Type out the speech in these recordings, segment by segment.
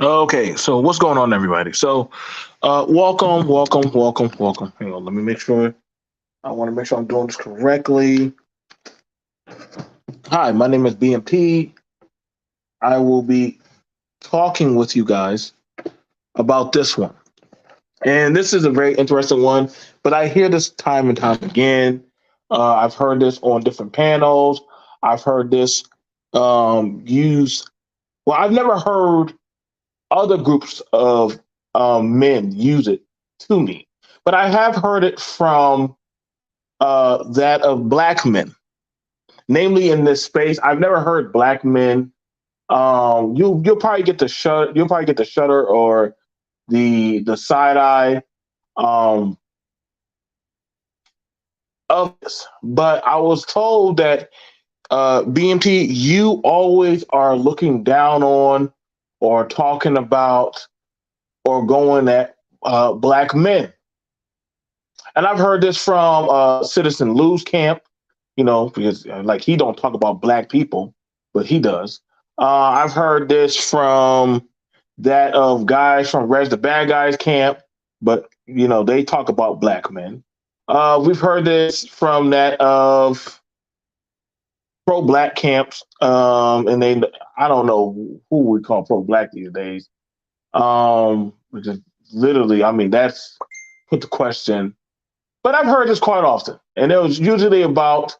Okay, so what's going on, everybody? So, welcome. Hang on, let me make sure. I want to make sure I'm doing this correctly. Hi, my name is B.M.T. I will be talking with you guys about this one, and this is a very interesting one. But I hear this time and time again. I've heard this on different panels. I've heard this used. Well, I've never heard other groups of men use it to me, but I have heard it from that of black men, namely in this space. I've never heard black men. You'll probably get the shut. You'll probably get the shutter or the side eye um, of this. But I was told that BMT, you always are looking down on or talking about or going at black men. And I've heard this from Citizen Lou's camp, because like he don't talk about black people, but he does. I've heard this from that of guys from Res the Bad Guys camp, but they talk about black men. We've heard this from that of pro black camps, and they I don't know who we call pro black these days. Which is literally, I mean, that's put the question. But I've heard this quite often, and it was usually about.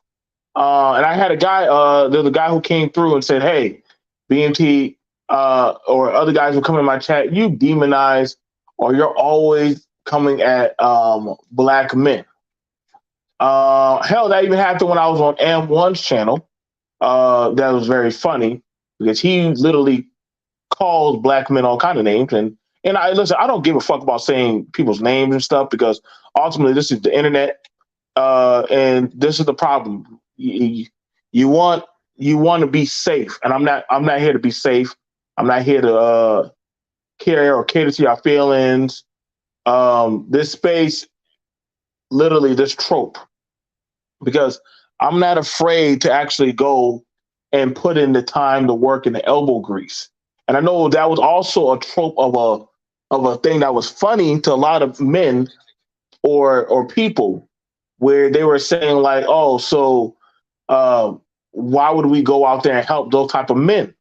And I had a guy. There's a guy who came through and said, "Hey, BMT, or other guys who come in my chat, you demonize, or you're always coming at black men." Hell, that even happened when I was on M1's channel. That was very funny because he literally calls black men all kind of names, and I listen. I don't give a fuck about saying people's names and stuff because ultimately this is the internet, and this is the problem. You want to be safe, and I'm not here to be safe. I'm not here to care or cater to your feelings. This space, literally, this trope, because I'm not afraid to actually go and put in the time, the work, and the elbow grease. And I know that was also a trope of a thing that was funny to a lot of men or people, where they were saying like, "Oh, so uh, why would we go out there and help those type of men?"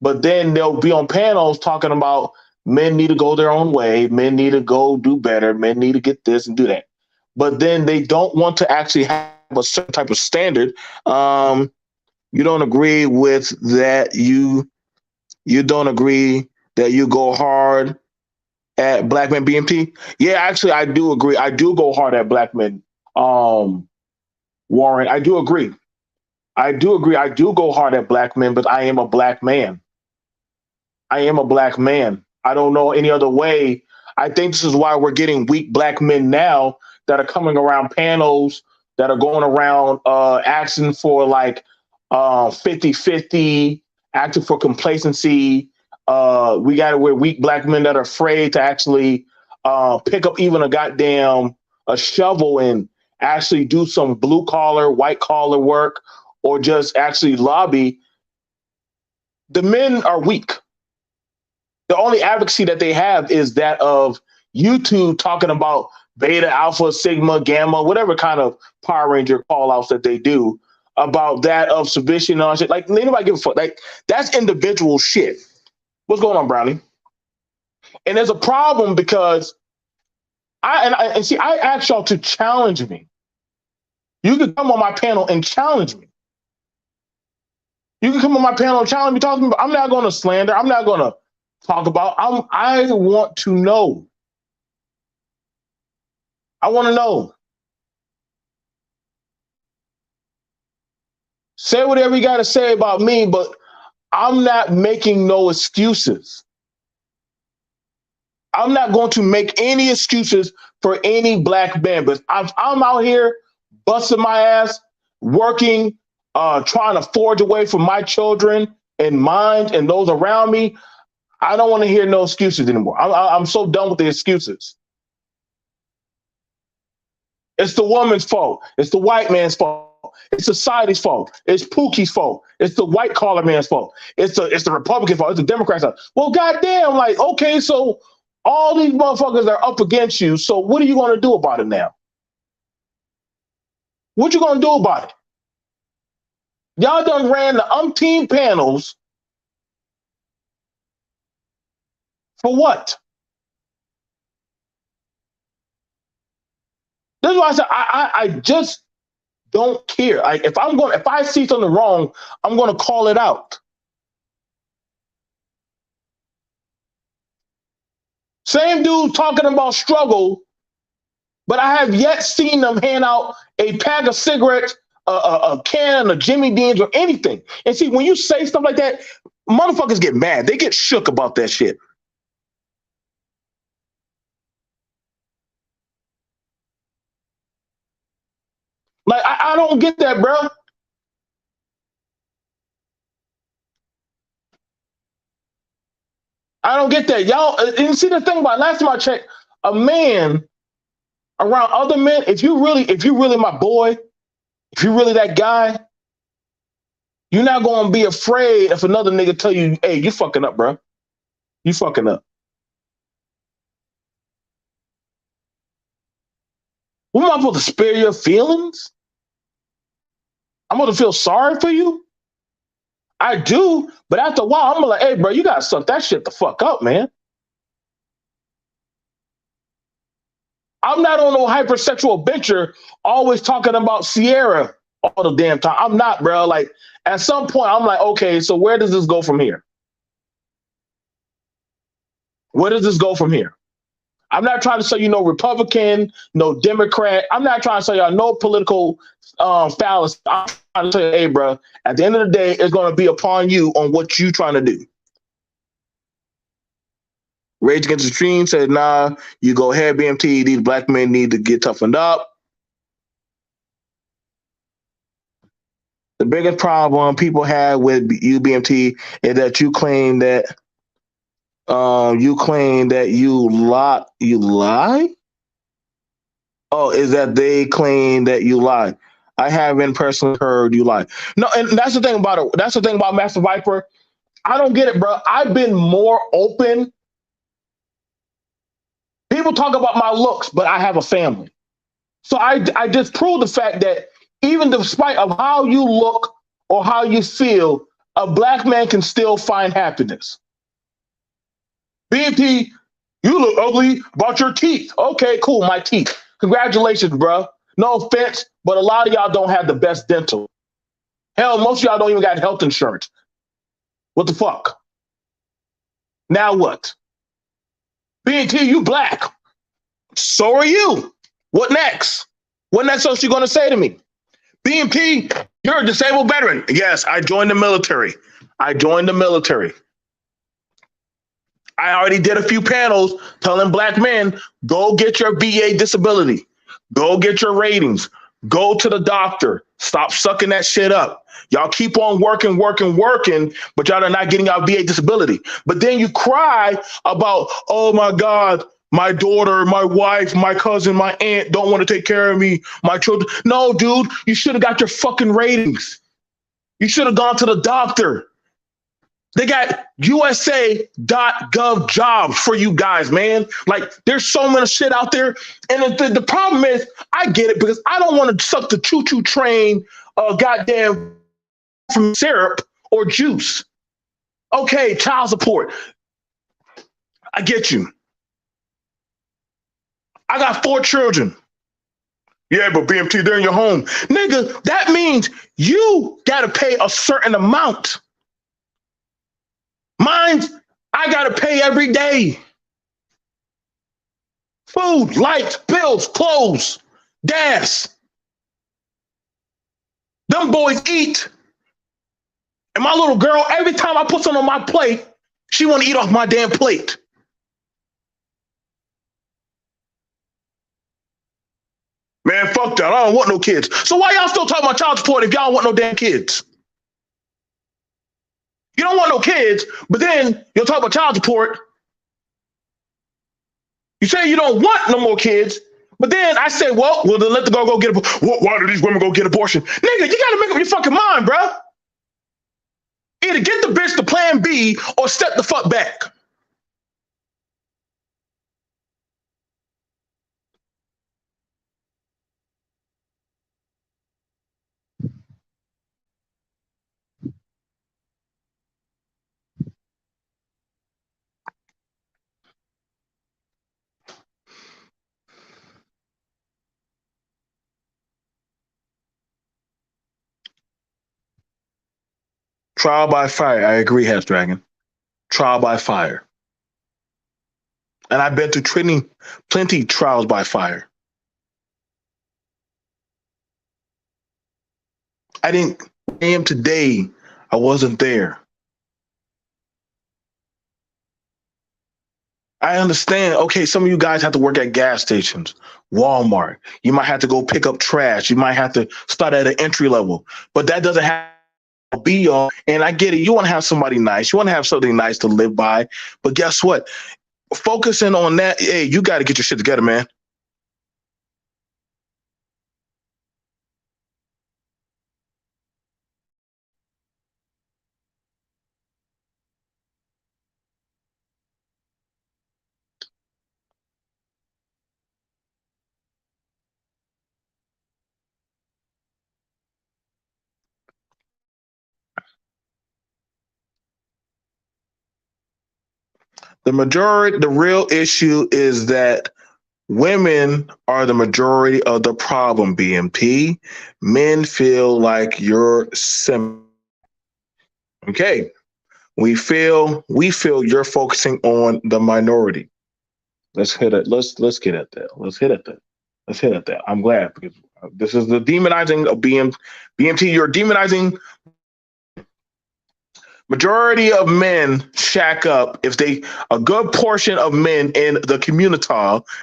But then they'll be on panels talking about men need to go their own way, men need to go do better, men need to get this and do that. But then they don't want to actually have a certain type of standard. Um, you don't agree with that. You don't agree that you go hard at black men BMT. Yeah, actually, I do agree. I do go hard at black men. Um, Warren, I do agree. I do agree. I do go hard at black men, but I am a black man. I am a black man. I don't know any other way. I think this is why we're getting weak black men now that are coming around panels, that are going around asking for like 50-50, acting for complacency. We got to wear weak black men that are afraid to actually pick up even a shovel and actually do some blue collar, white collar work, or just actually lobby. The men are weak. The only advocacy that they have is that of YouTube talking about beta, alpha, sigma, gamma, whatever kind of Power Ranger call outs that they do about that of submission and all shit. Like, anybody give a fuck. Like, that's individual shit. What's going on, Brownie? And there's a problem because and see, I asked y'all to challenge me. You can come on my panel and challenge me. You can come on my panel and challenge me, talking about. I'm not going to slander. I'm not going to talk about. I want to know. I want to know. Say whatever you got to say about me, but I'm not making no excuses. I'm not going to make any excuses for any black man. But I'm out here busting my ass, working, trying to forge a way for my children and mine and those around me. I don't want to hear no excuses anymore. I'm so done with the excuses. It's the woman's fault. It's the white man's fault. It's society's fault. It's Pookie's fault. It's the white collar man's fault. It's the Republican fault. It's the Democrats' fault. Well, goddamn, like, okay, so all these motherfuckers are up against you. So what are you going to do about it now? What you going to do about it? Y'all done ran the umpteen panels for what? This is why I said I just don't care. Like if I see something wrong, I'm gonna call it out. Same dude talking about struggle, but I have yet seen them hand out a pack of cigarettes, a can of Jimmy Dean's or anything. And see, when you say stuff like that, motherfuckers get mad. They get shook about that shit. Like I don't get that, bro. I don't get that, y'all. And see the thing about last time I checked, a man around other men, if you really my boy, if you really that guy, you're not gonna be afraid if another nigga tell you, "Hey, you fucking up, bro. You fucking up." What am I supposed to spare your feelings? I'm gonna feel sorry for you. I do, but after a while, I'm gonna like, "Hey, bro, you gotta suck that shit the fuck up, man." I'm not on no hypersexual venture always talking about Sierra all the damn time. I'm not, bro. Like at some point, I'm like, okay, so where does this go from here? Where does this go from here? I'm not trying to say you no Republican, no Democrat. I'm not trying to say y'all no political fallacy. I'm trying to say, hey, bro, at the end of the day, it's going to be upon you on what you trying to do. Rage Against the Extreme said, nah, you go ahead, BMT. These black men need to get toughened up. The biggest problem people have with you, BMT, is that you claim that you lie. Oh, is that they claim that you lie? I haven't personally heard you lie. No, and that's the thing about it. That's the thing about Master Viper. I don't get it, bro. I've been more open. People talk about my looks, but I have a family. So I just prove the fact that even despite of how you look or how you feel, a black man can still find happiness. BMT, you look ugly about your teeth. Okay, cool, my teeth. Congratulations, bro. No offense, but a lot of y'all don't have the best dental. Hell, most of y'all don't even got health insurance. What the fuck? Now what? BMT, you black. So are you. What next? What next else you gonna say to me? BMT, you're a disabled veteran. Yes, I joined the military. I joined the military. I already did a few panels telling black men, go get your VA disability. Go get your ratings. Go to the doctor. Stop sucking that shit up. Y'all keep on working, but y'all are not getting our VA disability. But then you cry about, oh my God, my daughter, my wife, my cousin, my aunt don't want to take care of me, my children. No, dude, you should have got your fucking ratings. You should have gone to the doctor. They got USA.gov jobs for you guys, man. Like, there's so much shit out there. And the problem is, I get it because I don't want to suck the choo-choo train goddamn from syrup or juice. Okay, child support. I get you. I got 4 children. Yeah, but BMT, they're in your home. Nigga, that means you got to pay a certain amount. Mine, I got to pay every day. Food, lights, bills, clothes, gas. Them boys eat. And my little girl, every time I put something on my plate, she want to eat off my damn plate. Man, fuck that. I don't want no kids. So why y'all still talking about child support if y'all don't want no damn kids? You don't want no kids, but then you'll talk about child support. You say you don't want no more kids, But then I say, well, then let the girl go get a. Why do these women go get abortion? Nigga, you gotta make up your fucking mind, bro. Either get the bitch to plan B or step the fuck back. Trial by fire. I agree, Half Dragon. Trial by fire. And I've been through plenty trials by fire. I didn't. I am today. I wasn't there. I understand. Okay, some of you guys have to work at gas stations, Walmart. You might have to go pick up trash. You might have to start at an entry level, but that doesn't have to be all. And I get it. You want to have somebody nice. You want to have something nice to live by. But guess what? Focusing on that, hey, you got to get your shit together, man. The real issue is that women are the majority of the problem, BMT. Men feel like you're sim. Okay. We feel you're focusing on the minority. Let's hit it. Let's get at that. Let's hit at that. Let's hit at that. I'm glad because this is the demonizing of BMT. You're demonizing. Majority of men shack up if they a good portion of men in the community,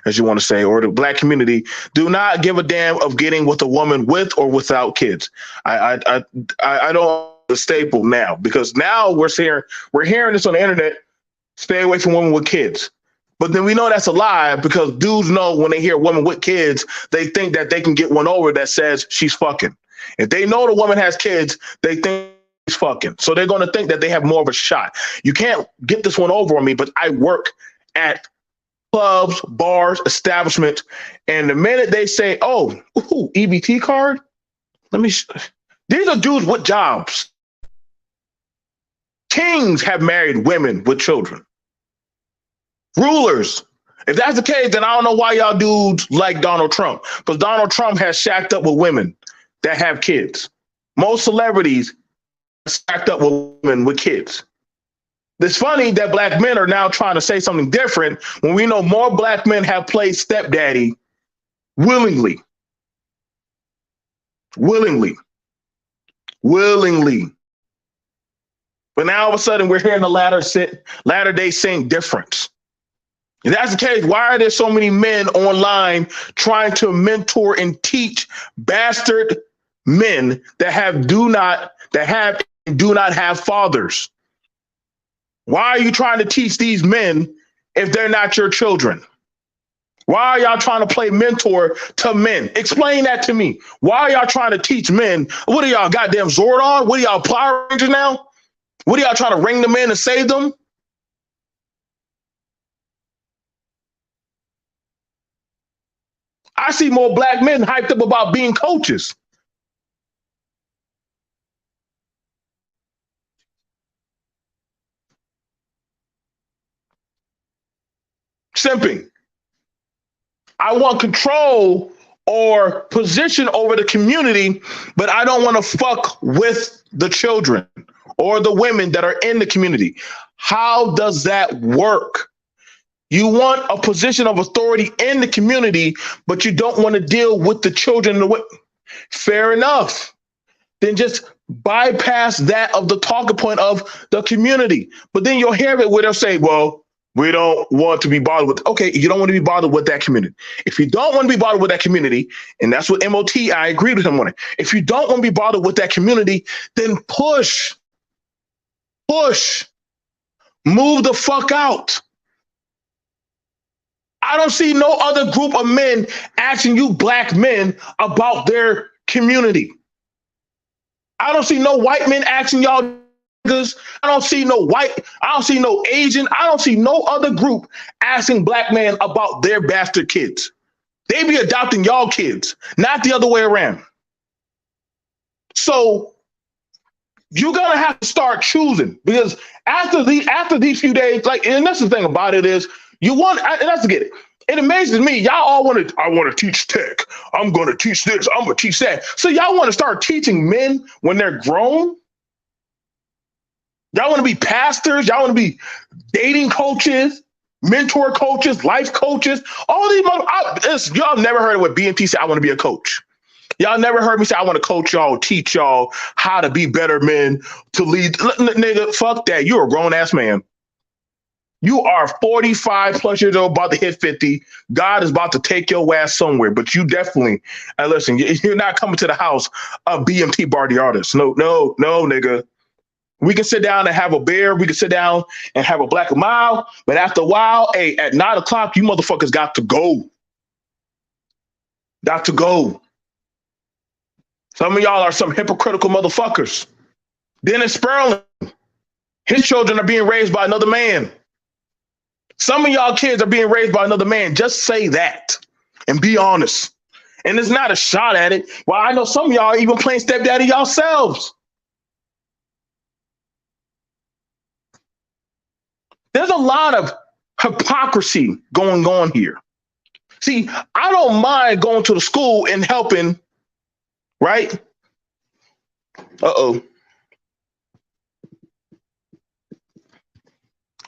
as you want to say, or the black community, do not give a damn of getting with a woman with or without kids. I don't the staple now because now we're hearing this on the internet. Stay away from women with kids. But then we know that's a lie because dudes know when they hear a woman with kids, they think that they can get one over that says she's fucking. If they know the woman has kids, they think she's fucking. So they're going to think that they have more of a shot. You can't get this one over on me, but I work at clubs, bars, establishments. And the minute they say, oh, ooh, EBT card, let me. These are dudes with jobs. Kings have married women with children. Rulers. If that's the case, then I don't know why y'all dudes like Donald Trump. Because Donald Trump has shacked up with women that have kids. Most celebrities shacked up with women with kids. It's funny that black men are now trying to say something different when we know more black men have played stepdaddy willingly. Willingly. Willingly. But now all of a sudden we're hearing the latter day saying difference. If that's the case, why are there so many men online trying to mentor and teach bastard men that do not have fathers? Why are you trying to teach these men if they're not your children? Why are y'all trying to play mentor to men? Explain that to me. Why are y'all trying to teach men? What are y'all, goddamn Zordon? What are y'all, Power Rangers now? What are y'all trying to ring them in and save them? I see more black men hyped up about being coaches. Simping. I want control or position over the community, but I don't want to fuck with the children or the women that are in the community. How does that work? You want a position of authority in the community, but you don't want to deal with the children. Fair enough. Then just bypass that of the talking point of the community. But then you'll hear it where they'll say, well, we don't want to be bothered with. Okay, you don't want to be bothered with that community. If you don't want to be bothered with that community, and that's what MOT, I agreed with him on it. If you don't want to be bothered with that community, then push, move the fuck out. I don't see no other group of men asking you black men about their community. I don't see no white men asking y'all niggas. I don't see no Asian. I don't see no other group asking black men about their bastard kids. They be adopting y'all kids, not the other way around. So you're gonna have to start choosing, because after these few days, like, and that's the thing about it is you want, and that's to get it. It amazes me. Y'all all want to. I want to teach tech. I'm going to teach this. I'm going to teach that. So y'all want to start teaching men when they're grown. Y'all want to be pastors. Y'all want to be dating coaches, mentor coaches, life coaches. All these. Y'all never heard of what B.M.T said. I want to be a coach. Y'all never heard me say I want to coach y'all, teach y'all how to be better men, to lead. Nigga, fuck that. You're a grown ass man. You are 45 plus years old, about to hit 50. God is about to take your ass somewhere, but you definitely, and listen, you're not coming to the house of B.M.T. bar the artist. No, nigga. We can sit down and have a beer. We can sit down and have a black mile. But after a while, hey, at 9 o'clock, you motherfuckers got to go. Got to go. Some of y'all are some hypocritical motherfuckers. Dennis Sperling, his children are being raised by another man. Some of y'all kids are being raised by another man. Just say that and be honest. And it's not a shot at it. Well, I know some of y'all are even playing stepdaddy yourselves. There's a lot of hypocrisy going on here. See, I don't mind going to the school and helping, right? Uh-oh.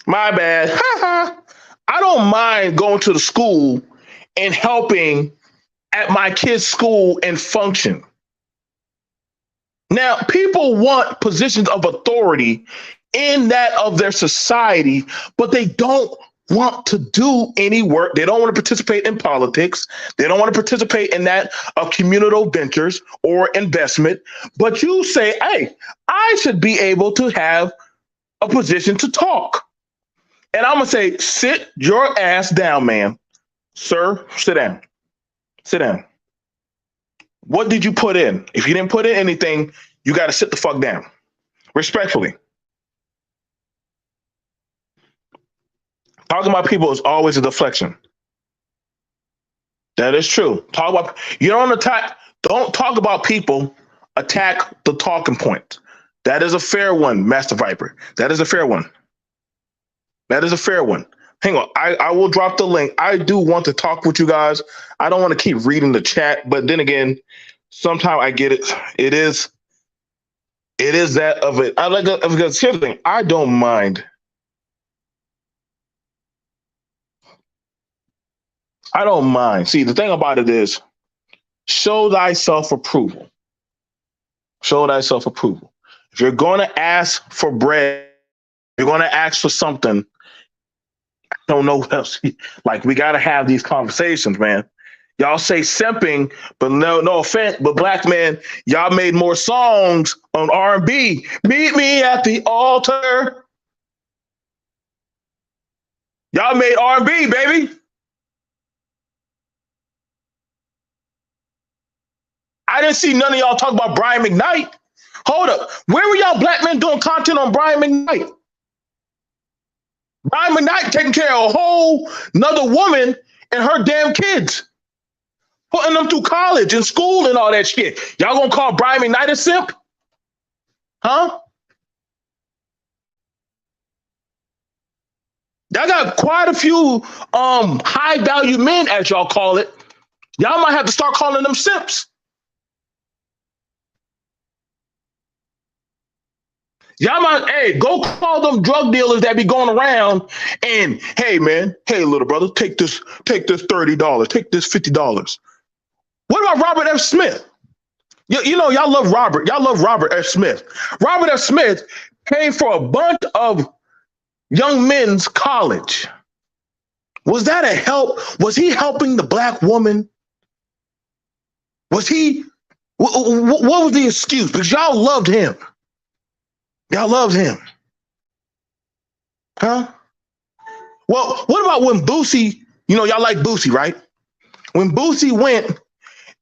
My bad. I don't mind going to the school and helping at my kid's school and function. Now, people want positions of authority in that of their society, but they don't want to do any work. They don't want to participate in politics. They don't want to participate in that of communal ventures or investment. But you say, hey, I should be able to have a position to talk. And I'm going to say, sit your ass down, man. Sir, sit down. Sit down. What did you put in? If you didn't put in anything, you got to sit the fuck down. Respectfully. Talking about people is always a deflection. That is true. Don't talk about people, attack the talking point. That is a fair one, Master Viper. That is a fair one. That is a fair one. Hang on. I will drop the link. I do want to talk with you guys. I don't want to keep reading the chat, but then again, sometimes I get it. It is that of it. I like because here's the thing. I don't mind. I don't mind. See, the thing about it is, show thyself approval. Show thyself approval. If you're going to ask for bread, you're going to ask for something. I don't know what else. Like, we got to have these conversations, man. Y'all say simping, but no offense, but black men, y'all made more songs on R&B. Meet me at the altar. Y'all made R&B, baby. I didn't see none of y'all talk about Brian McKnight. Hold up. Where were y'all black men doing content on Brian McKnight? Brian McKnight taking care of a whole nother woman and her damn kids. Putting them through college and school and all that shit. Y'all gonna call Brian McKnight a simp? Huh? Y'all got quite a few high value men, as y'all call it. Y'all might have to start calling them simps. Y'all might, hey, go call them drug dealers that be going around and, hey, man, hey, little brother, take this $30, take this $50. What about Robert F. Smith? You know, y'all love Robert F. Smith. Robert F. Smith paid for a bunch of young men's college. Was that a help? Was he helping the black woman? Was he, what was the excuse? Because y'all loved him. Y'all loved him. Huh? Well, what about when Boosie You know, y'all like Boosie, right? When Boosie went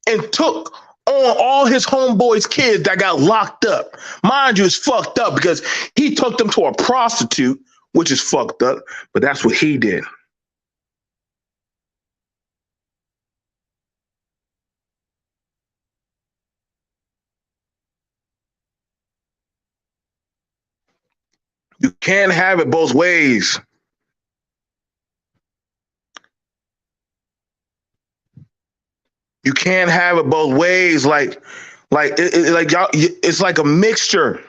and took on all his homeboys' kids that got locked up, mind you, it's fucked up because he took them to a prostitute, which is fucked up, but that's what he did. You can't have it both ways. You can't have it both ways. Like y'all, it's like a mixture.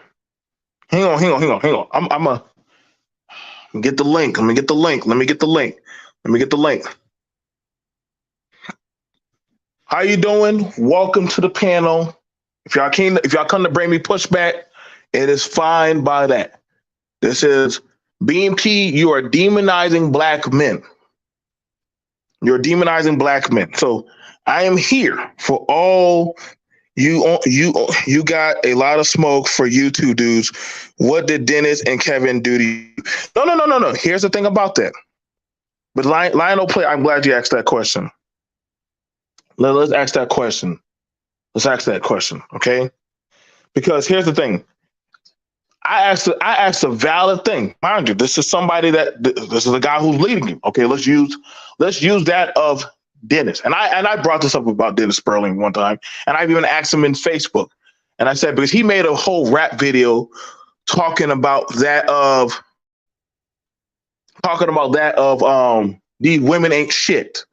Hang on. I'm a get the link. Let me get the link. Let me get the link. Let me get the link. How you doing? Welcome to the panel. If y'all come to bring me pushback, it is fine by that. This is B.M.T. You are demonizing black men. You're demonizing black men. So I am here for all you got a lot of smoke for you two dudes. What did Dennis and Kevin do to you? No. Here's the thing about that. But Lionel play. I'm glad you asked that question. Let's ask that question. Let's ask that question, okay? Because here's the thing. I asked a valid thing. Mind you, this is somebody this is a guy who's leading you. Okay, let's use that of Dennis. And I brought this up about Dennis Sperling one time, and I've even asked him in Facebook. And I said, because he made a whole rap video talking about that of these women ain't shit.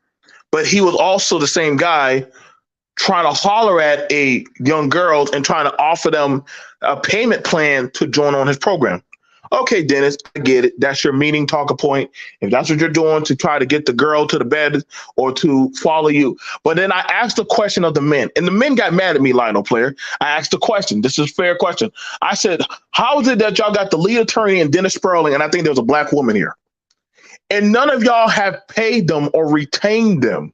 But he was also the same guy trying to holler at a young girls and trying to offer them a payment plan to join on his program. Okay, Dennis, I get it. That's your meeting talker point. If that's what you're doing to try to get the girl to the bed or to follow you. But then I asked the question of the men, and the men got mad at me, Lionel Player. I asked the question. This is a fair question. I said, how is it that y'all got the lead attorney and Dennis Sperling, and I think there was a black woman here, and none of y'all have paid them or retained them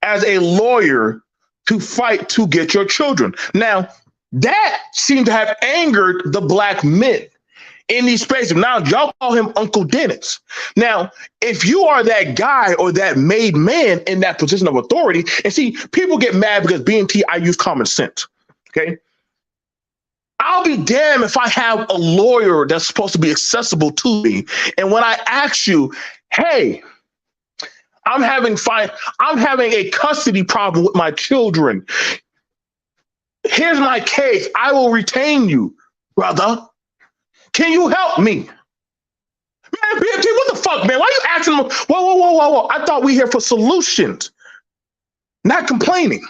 as a lawyer to fight to get your children? Now, that seemed to have angered the black men in these spaces. Now, y'all call him Uncle Dennis. Now, if you are that guy or that made man in that position of authority, and see, people get mad because B.M.T, I use common sense, okay? I'll be damned if I have a lawyer that's supposed to be accessible to me, and when I ask you, hey, I'm having a custody problem with my children. Here's my case. I will retain you, brother. Can you help me? Man, BMT, what the fuck, man? Why are you asking them? Whoa. I thought we here for solutions, not complaining.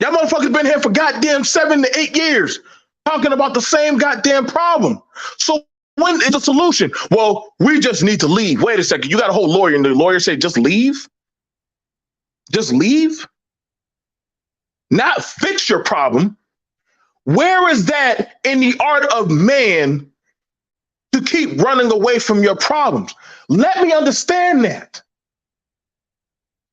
Y'all motherfuckers been here for goddamn 7 to 8 years talking about the same goddamn problem. So when is the solution? Well, we just need to leave. Wait a second. You got a whole lawyer, and the lawyer say, just leave? Just leave? Not fix your problem. Where is that in the art of man to keep running away from your problems? Let me understand that.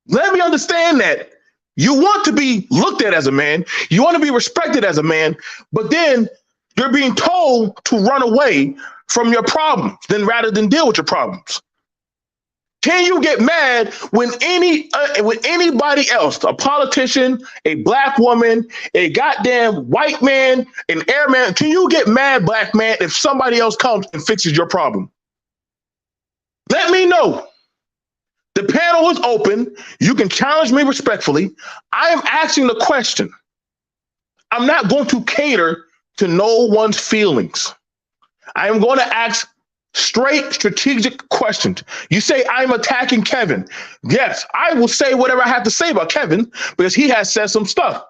Let me understand that. You want to be looked at as a man. You want to be respected as a man, but then you're being told to run away from your problems then rather than deal with your problems. Can you get mad when anybody else, a politician, a black woman, a goddamn white man, an airman, can you get mad, black man, if somebody else comes and fixes your problem? Let me know. The panel is open. You can challenge me respectfully. I am asking the question. I'm not going to cater to no one's feelings. I am going to ask straight strategic questions. You say I'm attacking Kevin. Yes, I will say whatever I have to say about Kevin because he has said some stuff.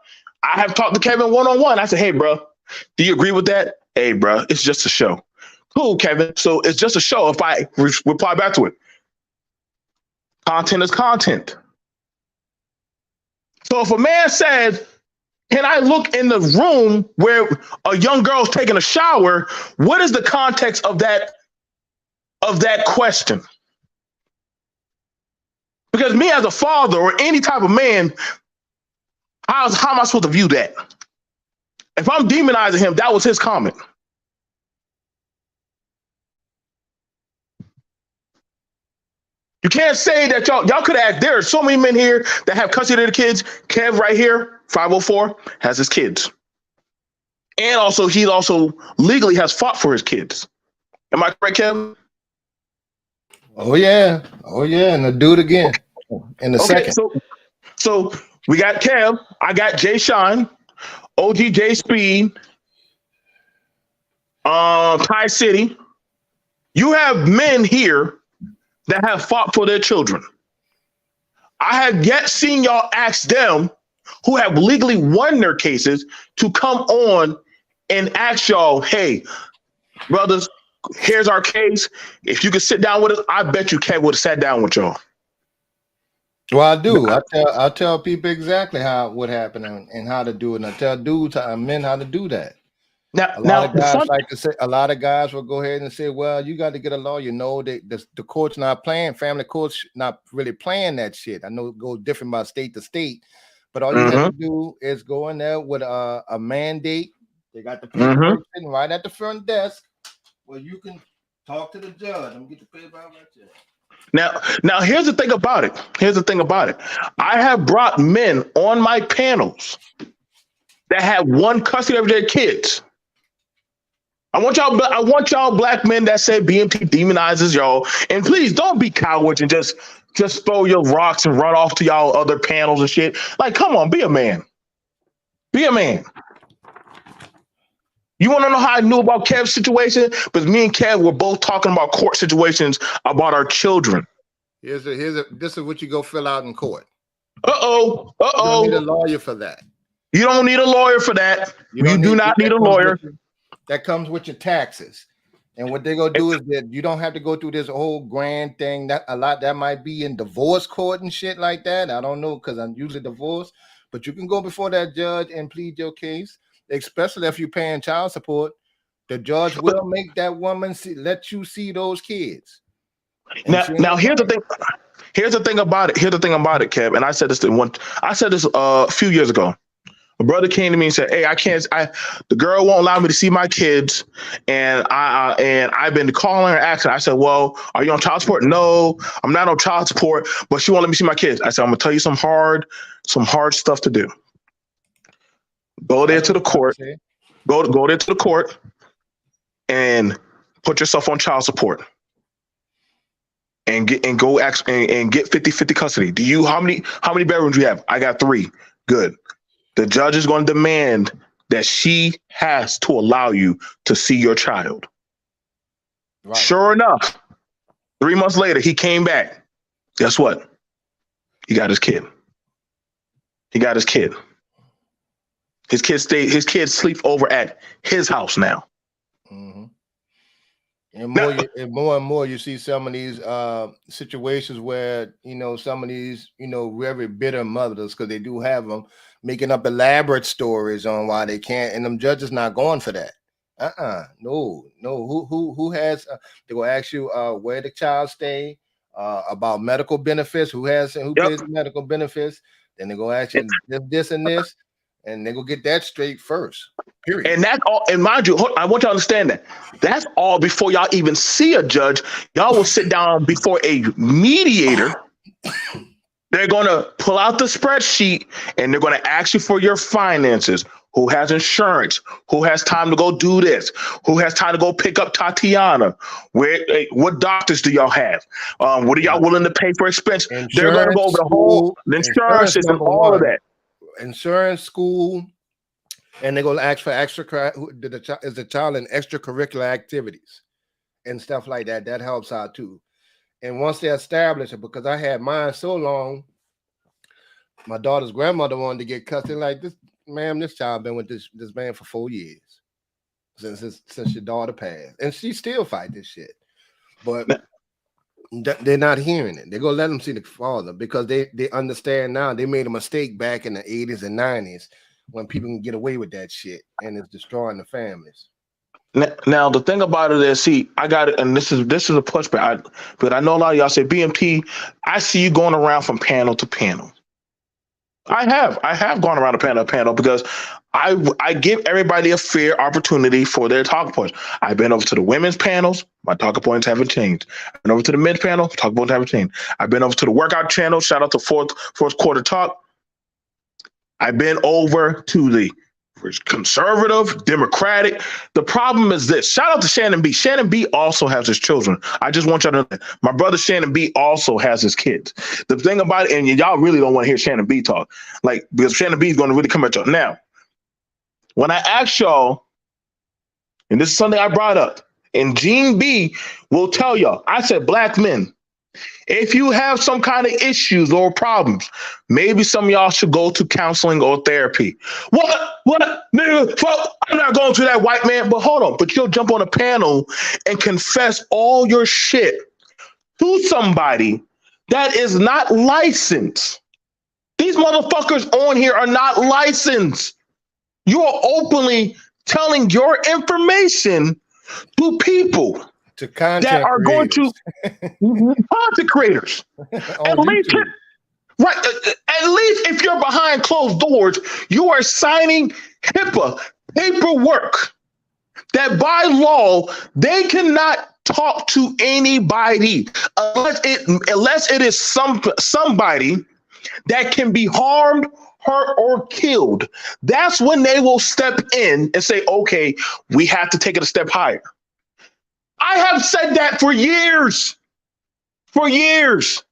I have talked to Kevin one-on-one. I said, hey, bro, do you agree with that? Hey, bro, it's just a show. Cool, Kevin. So it's just a show if I reply back to it. Content is content. So if a man says, can I look in the room where a young girl's taking a shower? What is the context of that question? Because me as a father or any type of man, how am I supposed to view that? If I'm demonizing him, that was his comment. You can't say that y'all could have. There are so many men here that have custody of the kids. Kev right here, 504, has his kids, and also he also legally has fought for his kids. Am I correct, Kev? Oh yeah, and I'll do it again in a Okay, second. so we got Kev. I got Jay Shine, OGJ Speed, Ty City. You have men here that have fought for their children. I have yet seen y'all ask them who have legally won their cases to come on and ask y'all, hey, brothers, here's our case. If you could sit down with us, I bet you Kev would have sat down with y'all. Well, I do. I tell people exactly what happened and how to do it. And I tell dudes, men how to do that. A lot of guys like to say. A lot of guys will go ahead and say, "Well, you got to get a lawyer." No, the court's not playing. Family courts not really playing that shit. I know it goes different by state to state, but all you have to do is go in there with a mandate. They got the paperwork sitting right at the front desk, where you can talk to the judge. I'm gonna get the paper out right there. Now, here's the thing about it. I have brought men on my panels that have won custody of their kids. I want y'all black men that say BMT demonizes y'all. And please don't be cowards and just throw your rocks and run off to y'all other panels and shit. Like, come on, be a man. Be a man. You want to know how I knew about Kev's situation? Because me and Kev were both talking about court situations about our children. This is what you go fill out in court. You don't need a lawyer for that. You don't need a lawyer for that. You do not need a lawyer. That comes with your taxes. And what they're gonna do is that you don't have to go through this whole grand thing. That might be in divorce court and shit like that. I don't know, because I'm usually divorced, but you can go before that judge and plead your case, especially if you're paying child support. The judge will make that woman let you see those kids. Now here's the thing. Here's the thing about it, Kev. And I said this a few years ago. A brother came to me and said, "Hey, the girl won't allow me to see my kids, and I've been calling her asking." I said, "Well, are you on child support?" "No, I'm not on child support, but she won't let me see my kids." I said, "I'm gonna tell you some hard stuff to do. Go there to the court. Go there to the court, and put yourself on child support, and get 50-50 custody. How many bedrooms do you have?" "I got 3. "Good. The judge is going to demand that she has to allow you to see your child." Right. Sure enough, 3 months later, he came back. Guess what? He got his kid. His kids sleep over at his house now. Mm-hmm. And more and more, you see some of these situations where, some of these, very bitter mothers, because they do have them, making up elaborate stories on why they can't, and them judges not going for that. No. Who has? They will ask you where the child stay, about medical benefits, who pays the medical benefits. Then they go ask you this and this, and they go get that straight first. Period. And that's all. And mind you, I want you to understand that that's all before y'all even see a judge. Y'all will sit down before a mediator. They're going to pull out the spreadsheet and they're going to ask you for your finances. Who has insurance? Who has time to go do this? Who has time to go pick up Tatiana? What doctors do y'all have? What are y'all willing to pay for expense? Insurance, they're going to go over the whole insurance system, all of that. Insurance, school, and they're going to ask for is the child in extracurricular activities and stuff like that. That helps out too. And once they establish it, because I had mine so long, my daughter's grandmother wanted to get custody. Like, this, ma'am, this child been with this man for 4 years since your daughter passed, and she still fight this shit. But they're not hearing it. They're gonna let them see the father because they understand now. They made a mistake back in the 80s and 90s when people can get away with that shit, and it's destroying the families. Now the thing about it is, see, I got it, and this is a pushback. But I know a lot of y'all say, BMT, I see you going around from panel to panel. I have gone around panel to panel because I give everybody a fair opportunity for their talking points. I've been over to the women's panels. My talking points haven't changed. I've been over to the men's panel. Talking points haven't changed. I've been over to the workout channel. Shout out to fourth quarter talk. I've been over to the conservative, democratic. The problem is this. Shout out to Shannon B. Shannon B also has his children. I just want y'all to know that. My brother Shannon B also has his kids. The thing about it, and y'all really don't want to hear Shannon B talk, like, because Shannon B is going to really come at y'all. Now, when I ask y'all, and this is something I brought up, and Gene B will tell y'all, I said, black men, if you have some kind of issues or problems, maybe some of y'all should go to counseling or therapy. What? Nigga, fuck, I'm not going to that, white man. But hold on, but you'll jump on a panel and confess all your shit to somebody that is not licensed. These motherfuckers on here are not licensed. You are openly telling your information to people that are going to content creators. At least, right? At least if you're behind closed doors, you are signing HIPAA paperwork that by law they cannot talk to anybody unless it is somebody that can be harmed, hurt, or killed. That's when they will step in and say, okay, we have to take it a step higher. I have said that for years. For years.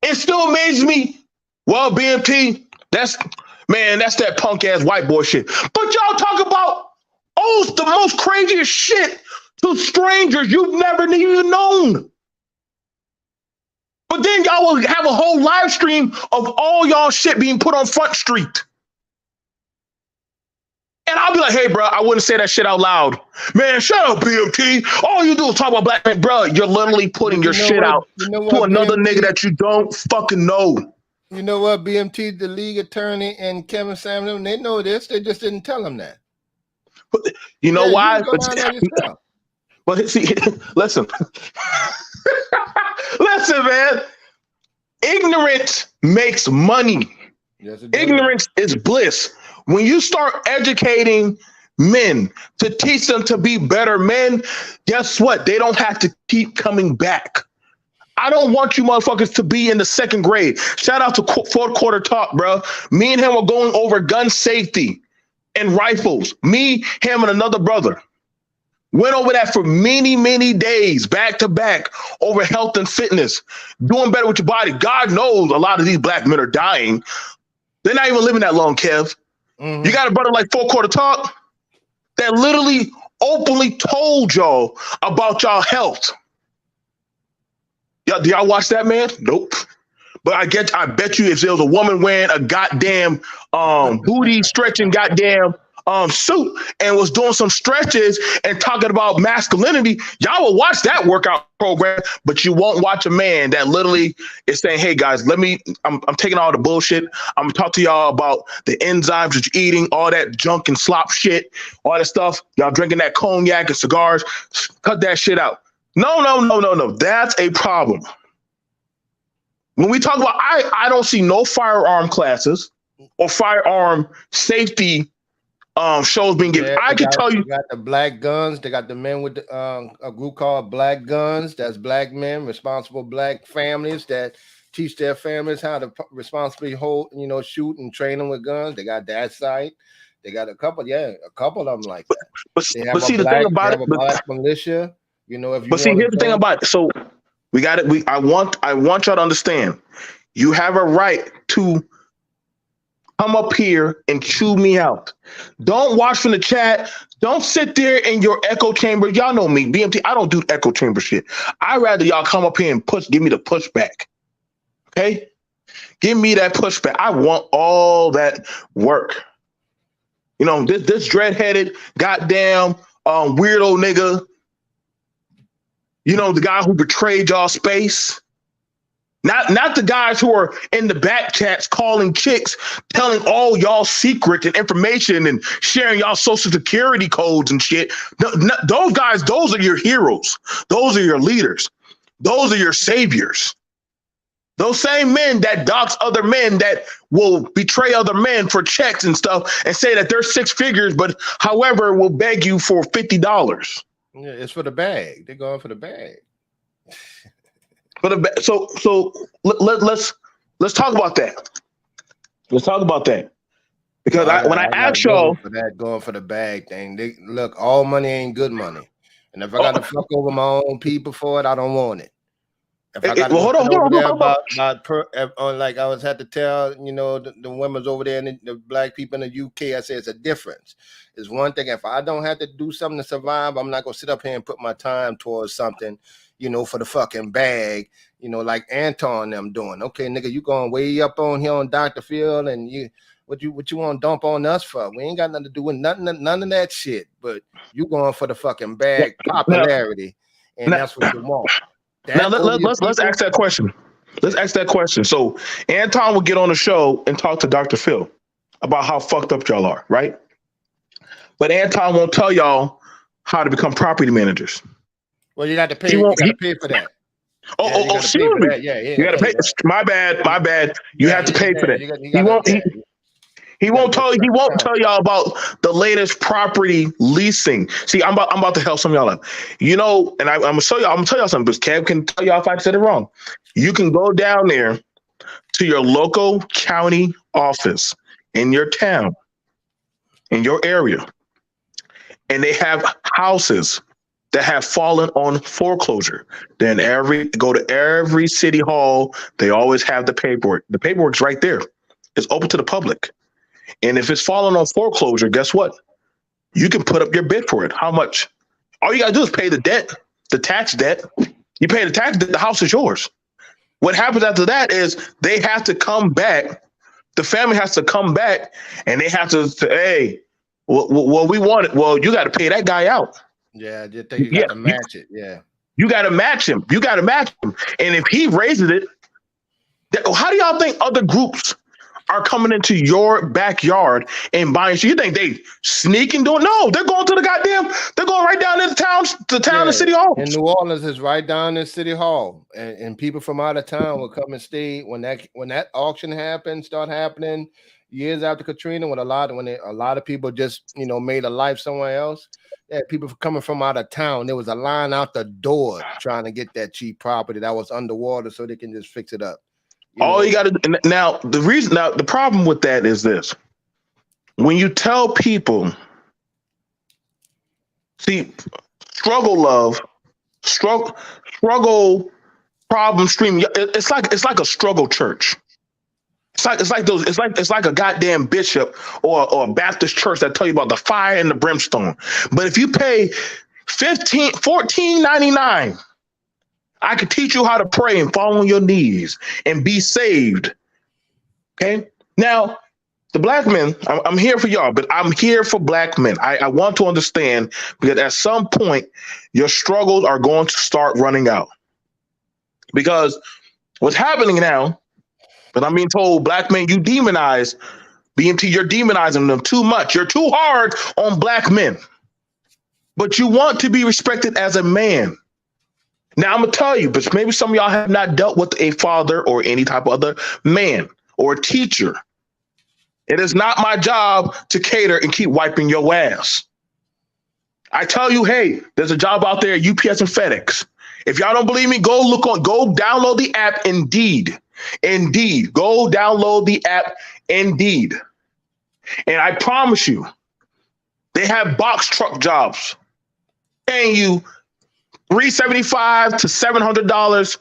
It still amazes me. Well, BMT, that's that punk ass white boy shit. But y'all talk about the most craziest shit to strangers you've never even known. But then y'all will have a whole live stream of all y'all shit being put on Front Street. And I'll be like, hey, bro, I wouldn't say that shit out loud. Man, shut up, BMT. All you do is talk about black men. Bro, you're literally putting your shit out to another BMT, nigga that you don't fucking know. You know what, BMT, the league attorney, and Kevin Samuel, they know this. They just didn't tell them that. But you know why? But see, listen. Listen, man. Ignorance makes money. Yes, ignorance is bliss. When you start educating men to teach them to be better men, guess what? They don't have to keep coming back. I don't want you motherfuckers to be in the second grade. Shout out to fourth quarter talk, bro. Me and him were going over gun safety and rifles. Me, him, and another brother went over that for many, many days, back to back, over health and fitness, doing better with your body. God knows a lot of these black men are dying. They're not even living that long, Kev. Mm-hmm. You got a brother like fourth quarter talk that literally openly told y'all about y'all health. Do y'all watch that, man? Nope. But I bet you if there was a woman wearing a goddamn booty stretching goddamn suit and was doing some stretches and talking about masculinity, y'all will watch that workout program, but you won't watch a man that literally is saying, hey guys, I'm taking all the bullshit. I'm gonna talk to y'all about the enzymes that you're eating, all that junk and slop shit, all that stuff. Y'all drinking that cognac and cigars, cut that shit out. No. That's a problem. When we talk about, I don't see no firearm classes or firearm safety shows being given. I can tell you, they got the black guns. They got the men with a group called Black Guns. That's black men, responsible black families that teach their families how to responsibly shoot and train them with guns. They got that site. They got a couple of them like that. But see, the thing about it, black militia. If you but see, here's the thing about it. So we got it. I want y'all to understand. You have a right to come up here and chew me out. Don't watch from the chat. Don't sit there in your echo chamber. Y'all know me, BMT. I don't do echo chamber shit. I'd rather y'all come up here and give me the pushback. Okay? Give me that pushback. I want all that work. This dreadheaded, goddamn weirdo nigga. The guy who betrayed y'all space. Not the guys who are in the back chats calling chicks, telling all y'all secrets and information and sharing y'all social security codes and shit. Those guys, those are your heroes. Those are your leaders. Those are your saviors. Those same men that dox other men, that will betray other men for checks and stuff and say that they're six figures, but however will beg you for $50. Yeah, it's for the bag. They're going for the bag. But let's talk about that. Let's talk about that. No, Because when I I gotta ask go y'all, for that going for the bag thing. They look, all money ain't good money. And if I got to oh, fuck over my own people for it, I don't want it. If I got to well, go hold on, sit hold over on, there hold on. like I was had to tell, the women's over there and the black people in the UK, I say it's a difference. It's one thing. If I don't have to do something to survive, I'm not gonna sit up here and put my time towards something, for the fucking bag, like Anton and them doing. Okay, nigga, you going way up on here on Dr. Phil and what you want to dump on us for? We ain't got nothing to do with none of that shit. But you going for the fucking bag Now, popularity, and now, that's what you want. now That over your let's people. ask that question. Let's ask that question. So Anton will get on the show and talk to Dr. Phil about how fucked up y'all are, right? But Anton won't tell y'all how to become property managers. Well, you got to He pay. You won't. got to pay for that. Yeah, you got to pay Excuse for me. that. Yeah, he ain't You gonna got to tell pay. you that. My bad. You Yeah, have to pay for that. you He got to. won't. Yeah, He you got to won't go to tell you. He certain won't tell county. y'all about the latest property leasing. See, I'm about to help some of y'all out. And I'm gonna show y'all. I'm gonna tell y'all something. But Kev can tell y'all if I said it wrong. You can go down there to your local county office in your town, in your area, and they have houses that have fallen on foreclosure. Then go to every city hall. They always have the paperwork. The paperwork's right there. It's open to the public. And if it's fallen on foreclosure, guess what? You can put up your bid for it. How much? All you gotta do is pay the debt, the tax debt. You pay the tax debt, the house is yours. What happens after that is they have to come back. The family has to come back and they have to say, hey, well, we want it. Well, you got to pay that guy out. Yeah, I just think you Yeah, got to match it. Yeah. you got to match him. You got to match him. And if he raises it, how do y'all think other groups are coming into your backyard and buying shit? You think they sneaking doing? No, they're going to the goddamn. They're going right down into town and Yeah, city in halls. New Orleans is right down in City Hall, and people from out of town will come and stay when that auction start happening years after Katrina. When a lot of people just made a life somewhere else. Yeah, people coming from out of town. There was a line out the door trying to get that cheap property that was underwater so they can just fix it up. All you got to now the problem with that is this: when you tell people, see, struggle, love, struggle, problem stream. It's like a struggle church. It's like a goddamn bishop or a Baptist church that tell you about the fire and the brimstone. But if you pay 14.99, I could teach you how to pray and fall on your knees and be saved. Okay. Now, the black men, I'm here for y'all, but I'm here for black men. I want to understand because at some point your struggles are going to start running out. Because what's happening now, but I'm being told, black men, you demonize BMT, you're demonizing them too much. You're too hard on black men. But you want to be respected as a man. Now I'm gonna tell you, but maybe some of y'all have not dealt with a father or any type of other man or a teacher. It is not my job to cater and keep wiping your ass. I tell you, hey, there's a job out there at UPS and FedEx. If y'all don't believe me, go download the app Indeed. Indeed. Go download the app Indeed. And I promise you, they have box truck jobs paying you $375 to $700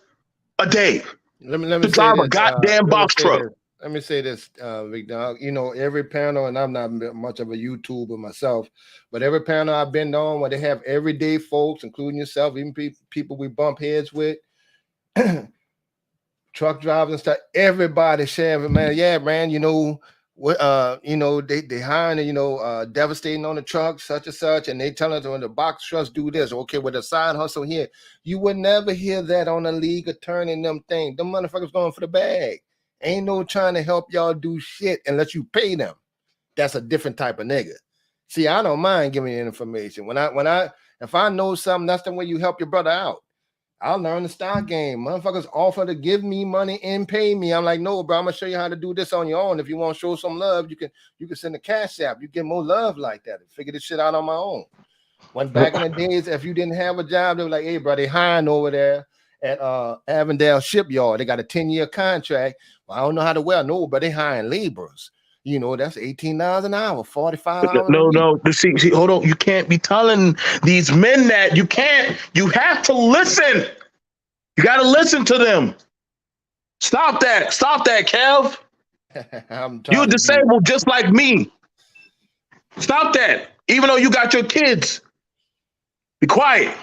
a day Let to me say drive a this. goddamn box truck. Let me say this, Big Dog. Every panel, and I'm not much of a YouTuber myself, but every panel I've been on where they have everyday folks, including yourself, even people we bump heads with, truck drivers and stuff. Everybody sharing, man. Yeah, man. They hiring, devastating on the truck, such and such, and they tell us when the box trucks do this. Okay, with a side hustle here, you would never hear that on a league attorney and them thing. Them motherfuckers going for the bag. Ain't no trying to help y'all do shit unless you pay them. That's a different type of nigga. See, I don't mind giving you information. If I know something, that's the way you help your brother out. I learned the stock game. Motherfuckers offer to give me money and pay me. I'm like, no, bro, I'm gonna show you how to do this on your own. If you want to show some love, you can send a cash app. You get more love like that. Figure this shit out on my own. When back in the days, if you didn't have a job, they were like, hey, bro, they hiring over there at Avondale Shipyard. They got a 10-year contract. Well, I don't know how to well. No, but they hiring laborers. You know, that's $18 an hour, $45 a week. No. See, hold on. You can't be telling these men that. You can't. You have to listen. You got to listen to them. Stop that. Stop that, Kev. I'm You're trying to be. disabled just like me. Stop that. Even though you got your kids. Be quiet.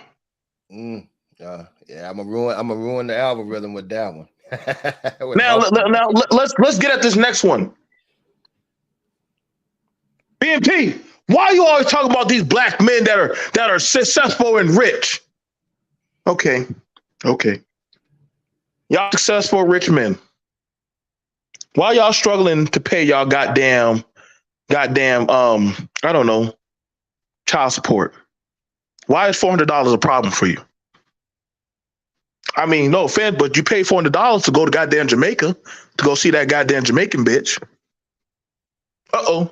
Yeah, I'm gonna ruin the algorithm with that one. Now, let's get at this next one. B.M.T. Why you always talking about these black men that are successful and rich? Okay. Y'all successful rich men. Why y'all struggling to pay y'all goddamn I don't know, child support? Why is $400 a problem for you? I mean, no offense, but you pay $400 to go to goddamn Jamaica to go see that goddamn Jamaican bitch. Uh-oh.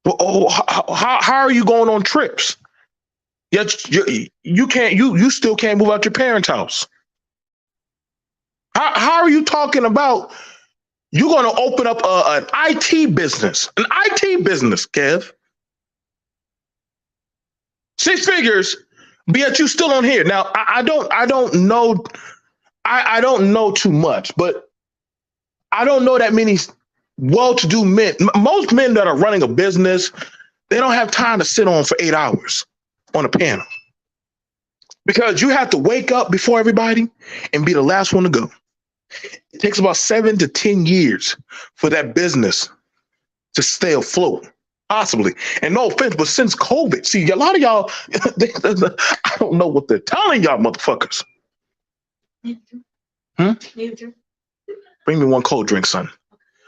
Oh, how are you going on trips? Yet you still can't move out your parents' house. How are you talking about you're going to open up an IT business, Kev? 6 figures, but yet you still on here. Now I don't know too much, but I don't know that many well-to-do men. Most men that are running a business, they don't have time to sit on for 8 hours on a panel because you have to wake up before everybody and be the last one to go. It takes about 7 to 10 years for that business to stay afloat, possibly. And no offense, but since COVID, see, a lot of y'all, I don't know what they're telling y'all motherfuckers. Bring me one cold drink, son.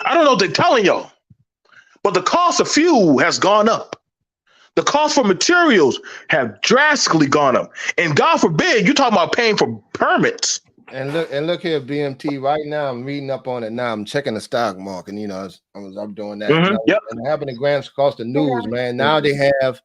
I don't know what they're telling y'all, but the cost of fuel has gone up. The cost for materials have drastically gone up. And God forbid, you're talking about paying for permits. And look here, BMT. Right now, I'm reading up on it. Now I'm checking the stock market. You know, I'm doing that. Mm-hmm. Yep. And happening grams across the news, man. Now they have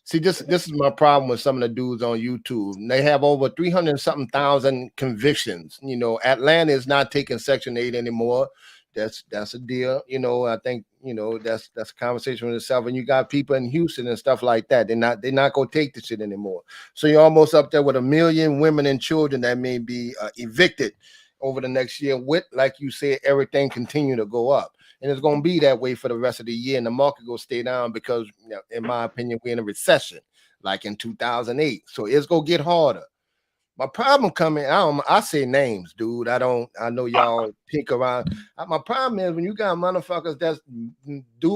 see this is my problem with some of the dudes on YouTube. They have over 300 something thousand convictions. You know, Atlanta is not taking Section 8 anymore. That's a deal. You know, I think, you know, that's a conversation with itself. And you got people in Houston and stuff like that. They're not gonna take the shit anymore. So you're almost up there with 1 million women and children that may be evicted over the next year. With, like you said, everything continue to go up. And it's going to be that way for the rest of the year. And the market will stay down because, you know, in my opinion, we're in a recession like in 2008. So it's going to get harder. My problem coming, I say names, dude. I know y'all pick around. My problem is when you got motherfuckers that's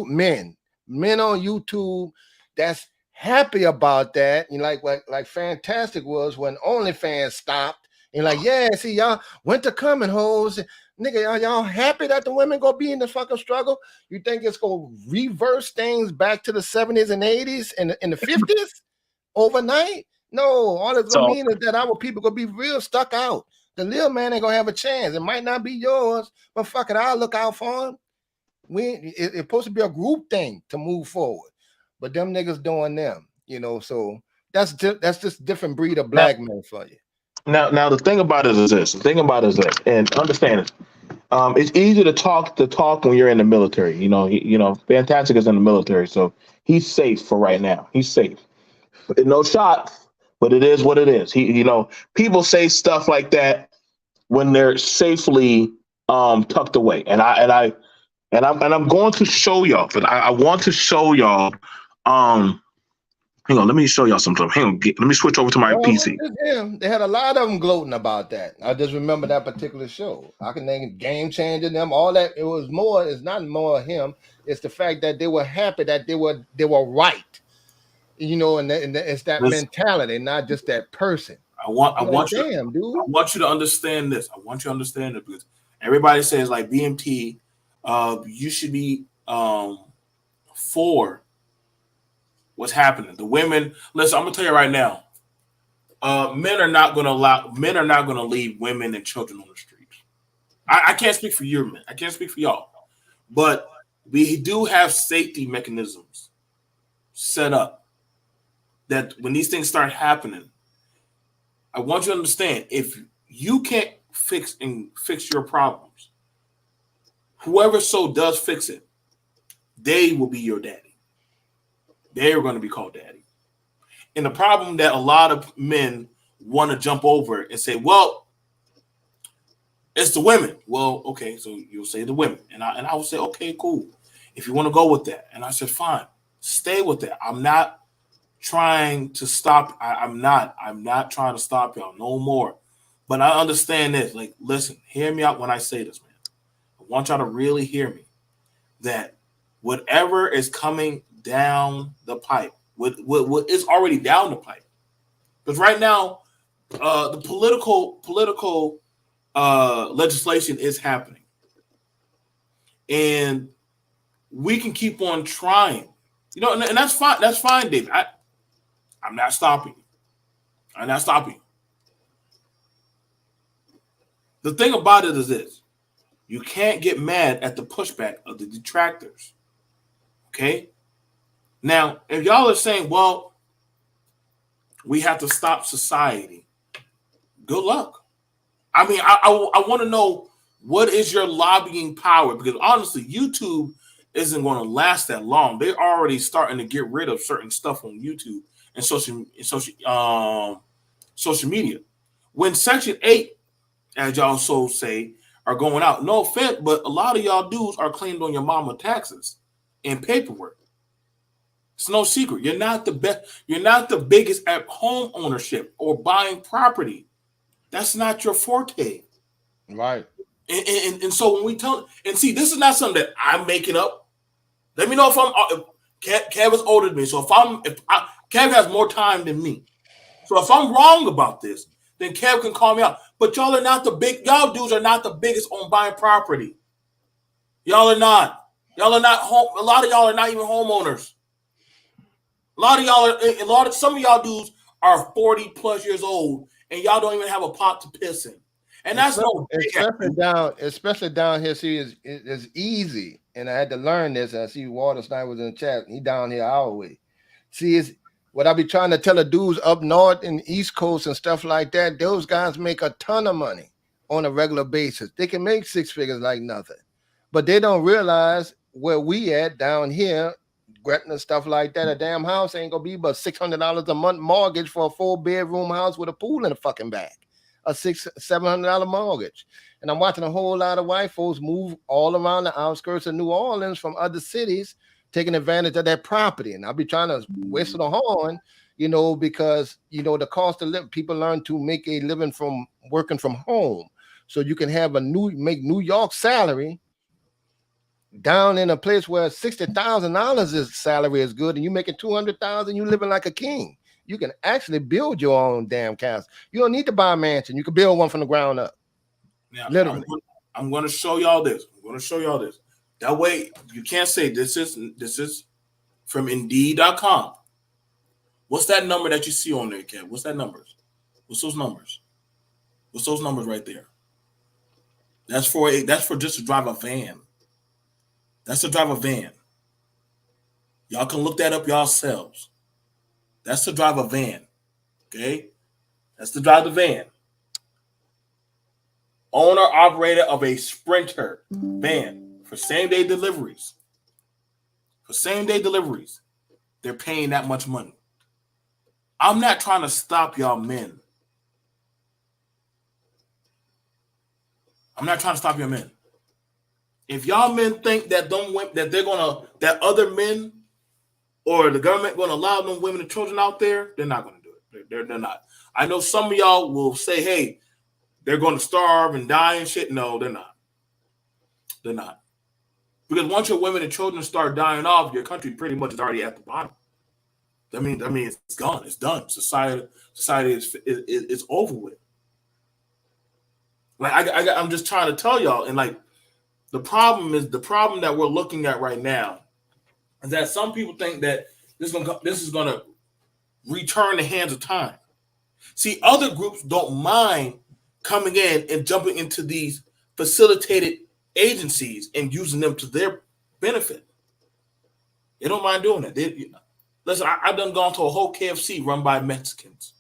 men on YouTube that's happy about that. You know, like Fantastic was when OnlyFans stopped. And like, yeah, see, y'all winter coming, hoes. Nigga, are y'all happy that the women gonna be in the fucking struggle? You think it's gonna reverse things back to the 70s and 80s and in the 50s overnight? No, all it's gonna mean is that our people gonna be real stuck out. The little man ain't gonna have a chance. It might not be yours, but fuck it, I'll look out for him. It's supposed to be a group thing to move forward, but them niggas doing them, you know. So that's just different breed of black men for you. Now the thing about it is this. And understand it. It's easy to talk when you're in the military. You know, Fantastic is in the military, so he's safe for right now. He's safe. No shot, but it is what it is. People say stuff like that when they're safely tucked away, and I'm going to show y'all. But I want to show y'all. Hang on, let me show y'all something. Hang on, let me switch over to my PC. They had a lot of them gloating about that. I just remember that particular show. I can name Game Changer, them, all that. It was more. It's not more him. It's the fact that they were happy that they were right. You know, and it's that mentality, not just that person. I want you to understand this. I want you to understand it because everybody says like BMT, you should be for what's happening. The women, listen, I'm gonna tell you right now, men are not going to leave women and children on the streets. I can't speak for your men. I can't speak for y'all, but we do have safety mechanisms set up that when these things start happening, I want you to understand, if you can't fix your problems, whoever so does fix it, they will be your daddy. They are going to be called daddy. And the problem that a lot of men want to jump over and say, well, it's the women. Well, okay, so you'll say the women. And I will say, okay, cool. If you want to go with that. And I said, fine, stay with that. I'm not trying to stop. I'm not trying to stop y'all no more. But I understand this. Like, listen, hear me out when I say this, man. I want y'all to really hear me. That whatever is coming down the pipe, what is already down the pipe. Because right now, the political legislation is happening. And we can keep on trying. You know, and that's fine. That's fine, Dave. I'm not stopping you. I'm not stopping you. The thing about it is this. You can't get mad at the pushback of the detractors. Okay? Now, if y'all are saying, well, we have to stop society, good luck. I mean, I want to know, what is your lobbying power? Because honestly, YouTube isn't going to last that long. They're already starting to get rid of certain stuff on YouTube and social media. When Section 8, as y'all so say, are going out, no offense, but a lot of y'all dudes are claimed on your mama taxes and paperwork. It's no secret. You're not the best. You're not the biggest at home ownership or buying property. That's not your forte. Right. And so when we tell, and see, this is not something that I'm making up. Let me know if Kev is older than me. So Kev has more time than me. So if I'm wrong about this, then Kev can call me out. But y'all dudes are not the biggest on buying property. Y'all are not. Y'all are not home. A lot of y'all are not even homeowners. Some of y'all dudes are 40 plus years old and y'all don't even have a pot to piss in. And that's especially down here. See, it's easy. And I had to learn this. And I see Walter Sniper was in the chat. He down here our way. See, it's what I be trying to tell the dudes up north and East Coast and stuff like that. Those guys make a ton of money on a regular basis. They can make six figures like nothing. But they don't realize where we at down here, Gretna, stuff like that. A damn house ain't gonna be but $600 a month mortgage for a 4-bedroom house with a pool in the fucking back. A $700 mortgage. And I'm watching a whole lot of white folks move all around the outskirts of New Orleans from other cities, taking advantage of that property. And I'll be trying to whistle the horn, because, the cost of living, people learn to make a living from working from home. So you can have make New York salary down in a place where $60,000 is salary is good, and you making $200,000, you living like a king. You can actually build your own damn castle. You don't need to buy a mansion. You can build one from the ground up. Now, literally. I'm going to show y'all this. That way, you can't say this is from Indeed.com. What's that number that you see on there, Kev? What's that numbers? What's those numbers? What's those numbers right there? That's for just to drive a van. That's to drive a van. Y'all can look that up yourselves. That's to drive a van. Okay? That's to drive the van. Owner, operator of a Sprinter van for same-day deliveries. They're paying that much money. I'm not trying to stop y'all men. If y'all men think that that other men or the government going to allow them women and children out there, they're not going to do it. They're not. I know some of y'all will say, hey, they're going to starve and die and shit. No, they're not. They're not. Because once your women and children start dying off, your country pretty much is already at the bottom. I mean, it's gone. It's done. Society is over with. Like I'm just trying to tell y'all, and like the problem that we're looking at right now is that some people think that this is going to return the hands of time. See, other groups don't mind coming in and jumping into these facilitated agencies and using them to their benefit. They don't mind doing that. Listen, I've done gone to a whole KFC run by Mexicans.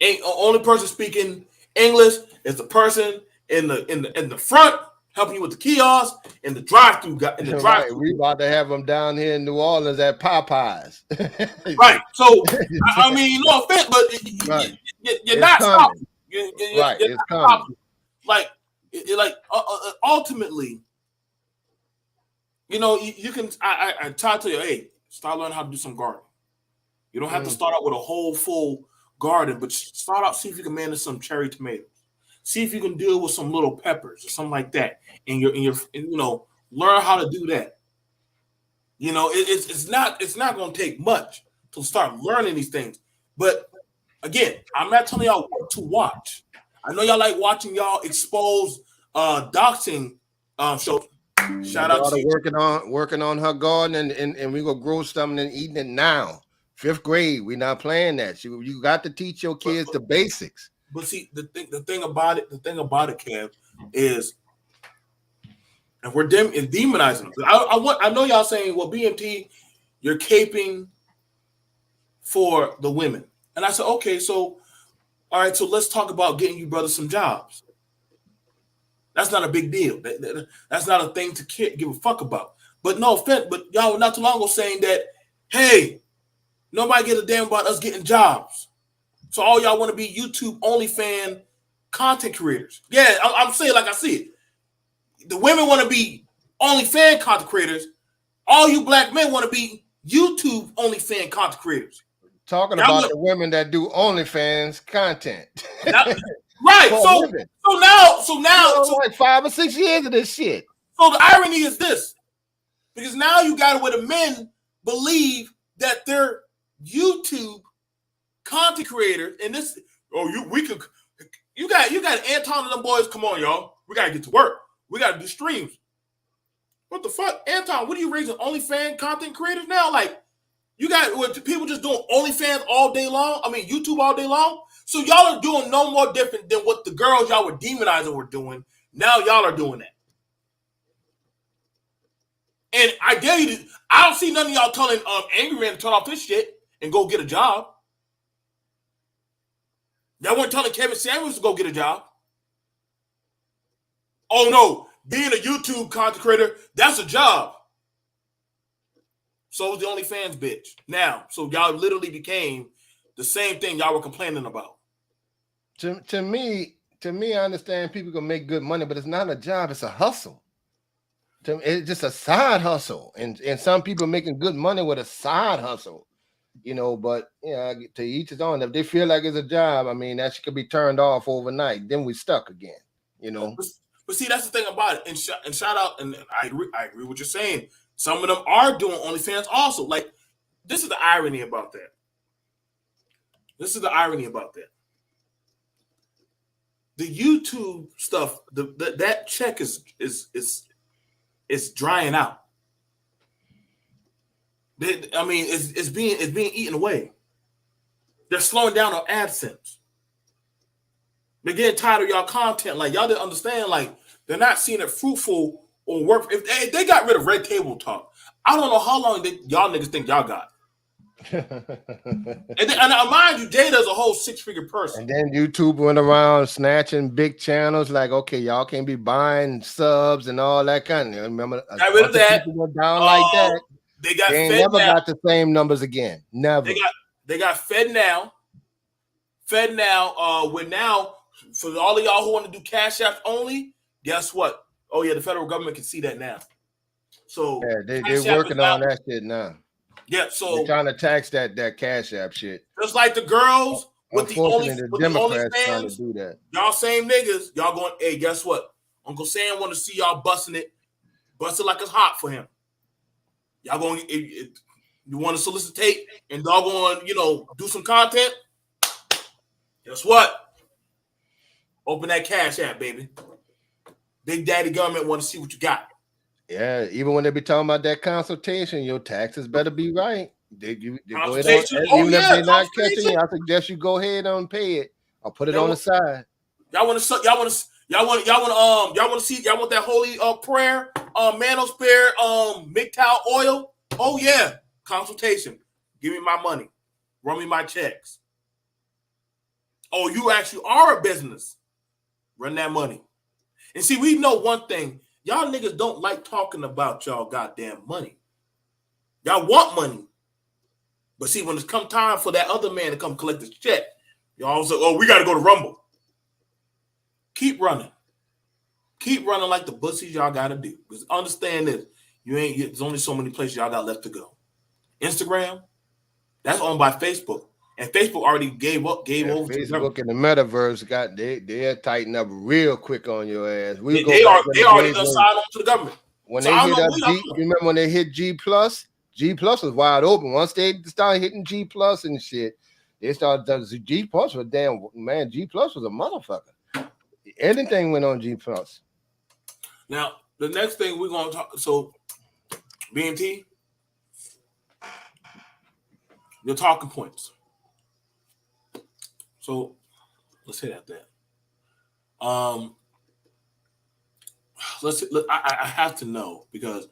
Ain't only person speaking English is the person in the front helping you with the kiosk and the drive-through guy in the drive-through. Right. We about to have them down here in New Orleans at Popeyes. Right. So I mean, no offense, but right. you're not stopping. Right. It's coming. Like ultimately, you know, you can. I try to tell you, hey, start learning how to do some gardening. You don't have to start out with a whole full garden, but start out, see if you can manage some cherry tomatoes. See if you can deal with some little peppers or something like that. And you know, learn how to do that. You know, it's not going to take much to start learning these things. But again, I'm not telling y'all what to watch. I know y'all like watching y'all expose doxing shows. Shout out to working on her garden and we gonna grow something and eating it now. 5th grade, we're not playing that. You got to teach your kids the basics. But see, the thing about it, Kev, is and we're demonizing them. I know y'all saying, well, BMT, you're caping for the women. And I said, okay, so all right, so let's talk about getting you brothers some jobs. That's not a big deal. That's not a thing to give a fuck about. But no offense, but y'all were not too long ago saying that, hey, nobody gives a damn about us getting jobs. So all y'all want to be YouTube OnlyFans content creators. Yeah, I'm saying like I see it. The women want to be OnlyFans content creators. All you black men want to be YouTube OnlyFans content creators. Talking about the women that do OnlyFans content. Right. So now, like 5 or 6 years of this shit. So the irony is this, because now you got it where the men believe that they're YouTube content creators, and this you got Anton and them boys. Come on, y'all, we gotta get to work. We gotta do streams. What the fuck, Anton? What are you raising OnlyFans content creators now? Like you got people just doing OnlyFans all day long. I mean YouTube all day long. So y'all are doing no more different than what the girls y'all were demonizing were doing. Now y'all are doing that. And I dare you I don't see none of y'all telling Angry Man to turn off this shit and go get a job. Y'all weren't telling Kevin Samuels to go get a job. Oh no, being a YouTube content creator, that's a job. So is the OnlyFans bitch. Now, so y'all literally became the same thing y'all were complaining about. To me, I understand people can make good money, but it's not a job, it's a hustle. It's just a side hustle. And some people making good money with a side hustle, you know, but to each his own. If they feel like it's a job, I mean, that shit could be turned off overnight. Then we stuck again, you know. But see, that's the thing about it. And shout out, and I agree with what you're saying. Some of them are doing OnlyFans also. Like, this is the irony about that. The YouTube stuff, that check is drying out. I mean, it's being eaten away. They're slowing down on AdSense. They're getting tired of y'all content. Like y'all didn't understand. Like they're not seeing it fruitful or work. If they got rid of red table talk, I don't know how long y'all niggas think y'all got. and mind you, Jada's a whole 6-figure person. And then YouTube went around snatching big channels. Like, okay, y'all can't be buying subs and all that kind of. Remember, got rid of that. People went down like that. They never got the same numbers again. Never. They got fed now. We're now for all of y'all who want to do Cash App only. Guess what? Oh yeah, the federal government can see that now. So yeah, they're working on that shit now. Yeah, so they're trying to tax that Cash App shit. Just like the girls with the Democrats trying to do that. Y'all same niggas, y'all going, hey, guess what? Uncle Sam want to see y'all busting it like it's hot for him. Y'all going, you want to solicitate and doggone, do some content? Guess what? Open that Cash App, baby. Big Daddy government want to see what you got. Yeah, even when they be talking about that consultation, your taxes better be right. They go ahead on, Consultation. Oh even if yeah, they're not catching consultation. it, I suggest you go ahead and pay it or put it on the side. Y'all want to see, y'all want that holy prayer, manosphere, MGTOW oil. Oh yeah, consultation. Give me my money, run me my checks. Oh, you actually are a business. Run that money. And see, we know one thing. Y'all niggas don't like talking about y'all goddamn money. Y'all want money. But see, when it's come time for that other man to come collect his check, y'all say, oh, we got to go to Rumble. Keep running. Keep running like the bussies y'all got to do. Because understand this. There's only so many places y'all got left to go. Instagram, that's owned by Facebook. And Facebook already gave over Facebook to and the metaverse they'll tighten up real quick on your ass. They already done signed on to the government. When they hit G, remember when they hit G plus was wide open. Once they started hitting G plus and shit, they started G plus was damn man. G plus was a motherfucker. Anything went on G plus. Now the next thing we're gonna talk. So B.M.T. your talking points. So let's hit at that. I have to know because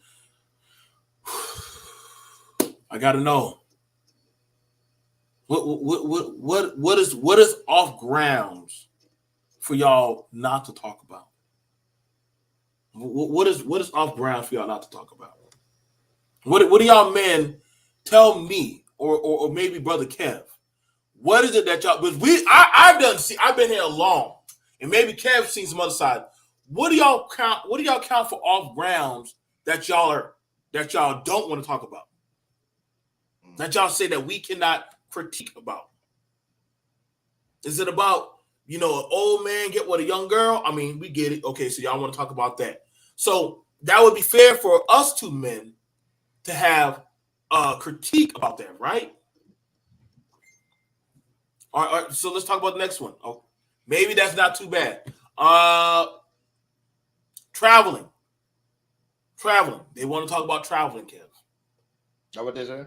I got to know what is off grounds for y'all not to talk about. What is off grounds for y'all not to talk about? What do y'all men tell me or maybe Brother Kev? What is it that y'all? Because I've been here long, and maybe Kev's seen some other side. What do y'all count? What do y'all count for off grounds that y'all don't want to talk about? That y'all say that we cannot critique about? Is it about an old man get with a young girl? I mean, we get it. Okay, so y'all want to talk about that. So that would be fair for us two men to have a critique about that, right? All right, so let's talk about the next one. Oh, maybe that's not too bad. Traveling. They want to talk about traveling, Kev. Is that what they say?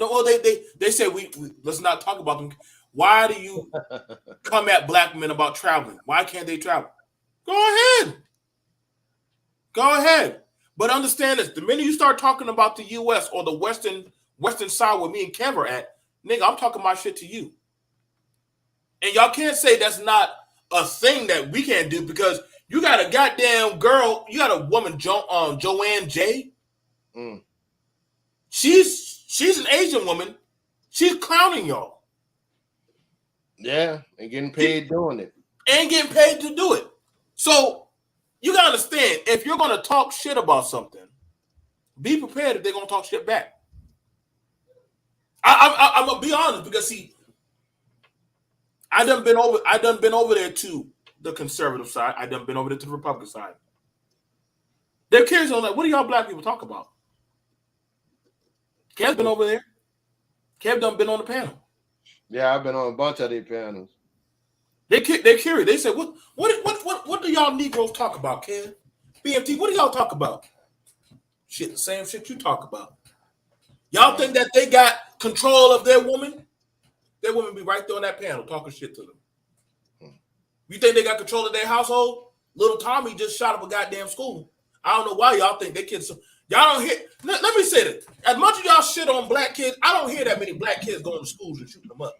No, they said we let's not talk about them. Why do you come at black men about traveling? Why can't they travel? Go ahead. But understand this: the minute you start talking about the U.S. or the western side where me and Kev are at, nigga, I'm talking my shit to you. And y'all can't say that's not a thing that we can't do because you got a goddamn girl, you got a woman, Joanne J. She's an Asian woman. She's clowning y'all. Yeah, and getting paid doing it. And getting paid to do it. So you gotta understand, if you're gonna talk shit about something, be prepared if they're gonna talk shit back. I'm gonna be honest because see, I done been over there to the conservative side. I done been over there to the Republican side. They're curious on what do y'all black people talk about? Kev's been over there. Kev done been on the panel. Yeah, I've been on a bunch of these panels. They're curious. They said, what do y'all Negroes talk about, Kev? B.M.T, what do y'all talk about? Shit, the same shit you talk about. Y'all think that they got control of their woman? Their woman be right there on that panel talking shit to them. You think they got control of their household? Little Tommy just shot up a goddamn school. I don't know why y'all think they kids. Y'all don't hear. Let me say this: as much as y'all shit on black kids, I don't hear that many black kids going to schools and shooting them up.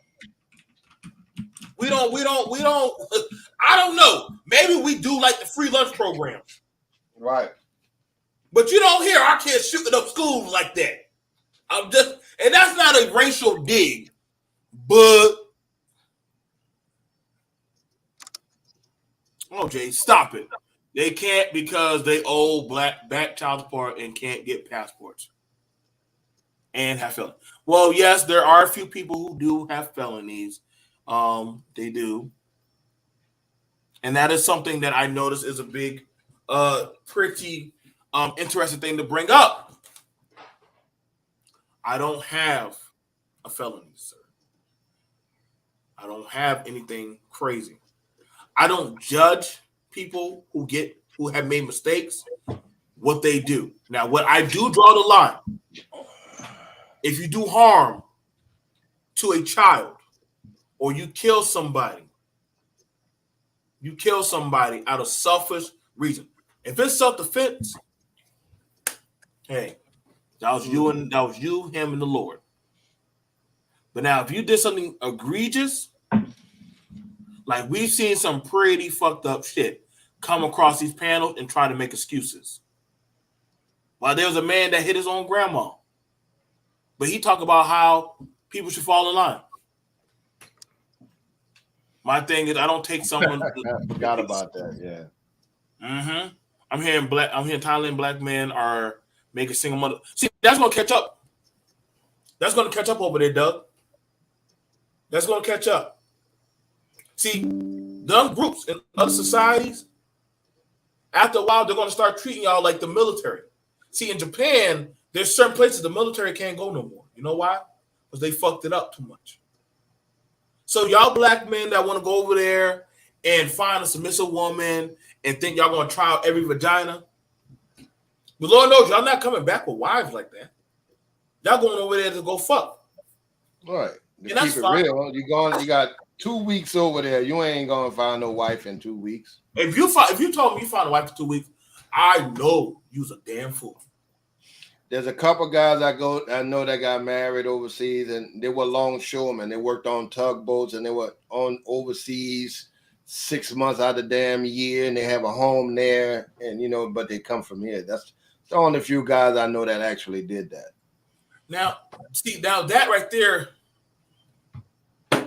We don't. I don't know. Maybe we do like the free lunch program, right? But you don't hear our kids shooting up schools like that. And that's not a racial dig, but Jay, stop it. They can't because they owe back child support and can't get passports and have felonies. Well, yes, there are a few people who do have felonies. They do. And that is something that I notice is a big, pretty interesting thing to bring up. I don't have a felony, sir. I don't have anything crazy. I don't judge people who have made mistakes, what they do. Now, what I do draw the line if you do harm to a child or you kill somebody out of selfish reason. If it's self-defense, hey, that was you, him, and the Lord. But now, if you did something egregious, like we've seen some pretty fucked up shit come across these panels and try to make excuses. While there was a man that hit his own grandma, but he talked about how people should fall in line. My thing is, I don't take someone. I forgot about that. Yeah. Mm-hmm. I'm hearing Thailand black men are making single mother. See, that's gonna catch up. That's gonna catch up over there, Doug. That's gonna catch up. See, them groups in other societies, after a while, they're gonna start treating y'all like the military. See, in Japan, there's certain places the military can't go no more. You know why? Because they fucked it up too much. So y'all black men that want to go over there and find a submissive woman and think y'all gonna try out every vagina, the Lord knows y'all not coming back with wives like that. Y'all going over there to go fuck. Right. To And that's keep it fine. real, you got 2 weeks over there. You ain't gonna find no wife in 2 weeks. If you told me you found a wife for 2 weeks, I know you's a damn fool. There's a couple guys I know that got married overseas, and they were longshoremen. They worked on tugboats, and they were on overseas 6 months out of the damn year, and they have a home there, and but they come from here. That's the only few guys I know that actually did that. Now that right there,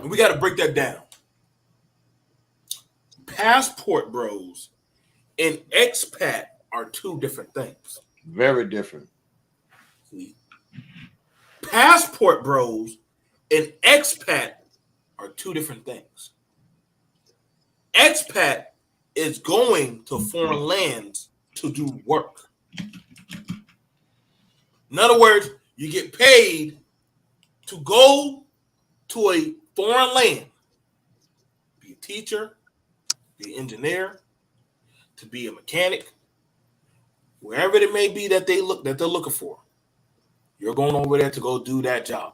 we got to break that down. Passport bros and expat are two different things. Very different. Passport bros and expat are two different things. Expat is going to foreign lands to do work. In other words, you get paid to go to a foreign land, be a teacher, be an engineer, to be a mechanic, wherever it may be that they're looking for. You're going over there to go do that job.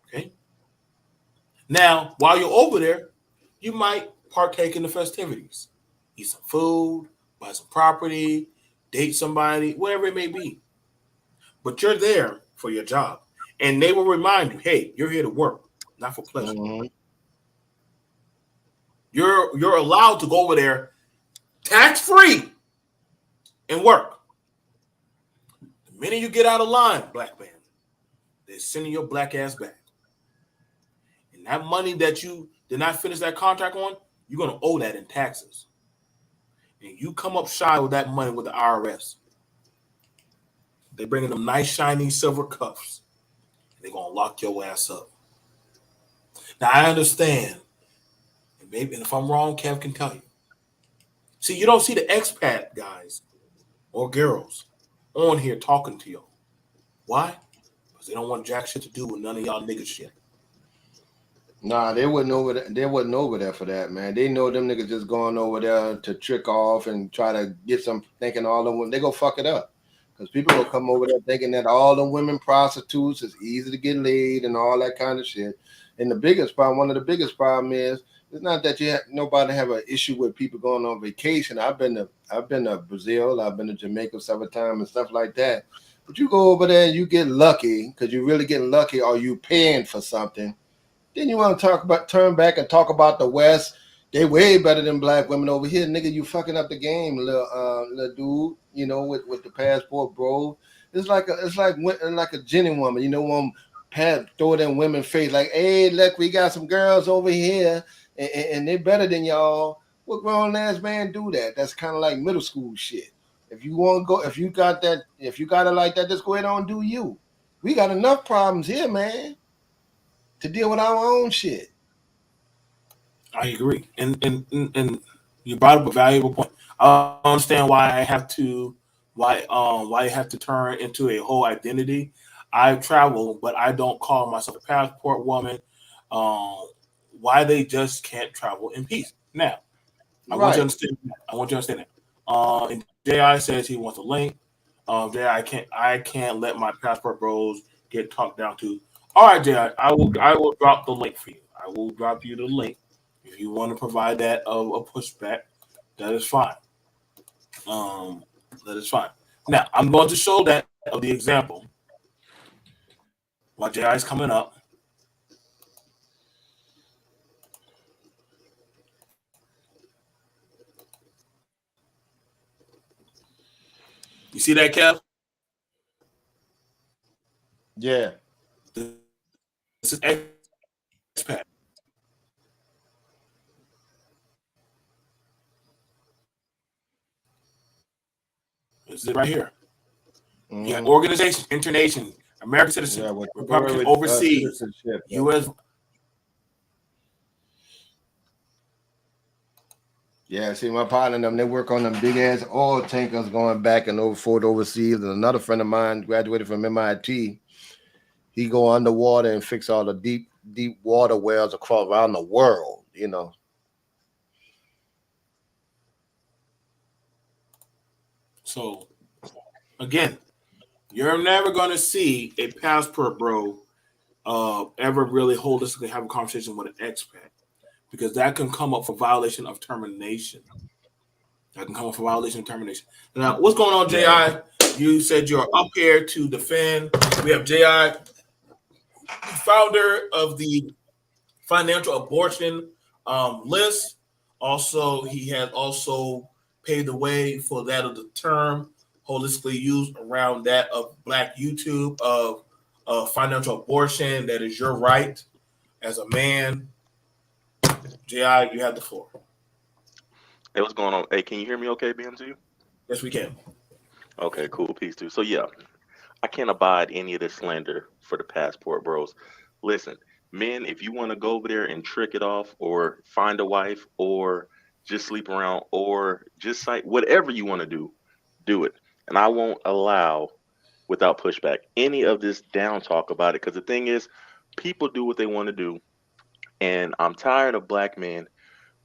Okay? Now, while you're over there, you might partake in the festivities. Eat some food, buy some property, date somebody, whatever it may be. But you're there for your job. And they will remind you, hey, you're here to work, not for pleasure. Mm-hmm. You're allowed to go over there tax-free and work. The minute you get out of line, black man, they're sending your black ass back. And that money that you did not finish that contract on, you're going to owe that in taxes. And you come up shy with that money with the IRS. They're bringing them nice, shiny silver cuffs. They're going to lock your ass up. Now, I understand. And maybe, and if I'm wrong, Kev can tell you. See, you don't see the expat guys or girls on here talking to you. Why? Because they don't want jack shit to do with none of y'all nigga shit. Nah, they wasn't over there. They wasn't over there for that, man. They know them niggas just going over there to trick off and try to get some thinking all them women. They go fuck it up. Because people will come over there thinking that all the women prostitutes is easy to get laid and all that kind of shit. And one of the biggest problem is, it's not that nobody have an issue with people going on vacation. I've been to Brazil, I've been to Jamaica several times and stuff like that. But you go over there and you get lucky because you really get lucky, or you paying for something. Then you want to turn back and talk about the West. They way better than black women over here, nigga. You fucking up the game, little dude. With the passport, bro. It's like a Jenny woman, one throw it in women's face like, hey, look, we got some girls over here, and they're better than y'all. What grown ass man do that? That's kind of like middle school shit. If you want to go, if you got it like that, just go ahead on and do you. We got enough problems here, man, to deal with our own shit. I agree, and you brought up a valuable point. I don't understand why I have to turn into a whole identity. I travel, but I don't call myself a passport woman. Why they just can't travel in peace? Now, I want you to understand that. And J.I. says he wants a link. I can't let my passport bros get talked down to. All right, Jay, I will drop the link for you. I will drop you the link if you want to provide that of a pushback. That is fine. Um, that is fine. Now I'm going to show that of the example while Jay is coming up. You see that, Kev? Yeah. This is expat. This is it right here. You got organization, internation, American citizen, Yeah, Republican overseas, citizenship. U.S. Yeah, see, my partner and them, they work on them big ass oil tankers going back and forth overseas. And another friend of mine graduated from MIT. He go underwater and fix all the deep water wells across around the world, you know. So, again, you're never going to see a passport bro ever really holistically have a conversation with an expat because that can come up for violation of termination. That can come up for violation of termination. Now, what's going on, J.I.? You said you're up here to defend. We have J.I., founder of the financial abortion list. Also, he has also paved the way for that of the term holistically used around that of Black YouTube of financial abortion. That is your right as a man. J.I., you have the floor. Hey, what's going on? Hey, can you hear me okay, B.M.T? Yes, we can. Okay, cool. Peace, dude. So, yeah, I can't abide any of this slander for the passport bros. Listen, men, if you want to go over there and trick it off or find a wife or just sleep around or just cite whatever you want to do it. And I won't allow, without pushback, any of this down talk about it. Because the thing is, people do what they want to do. And I'm tired of black men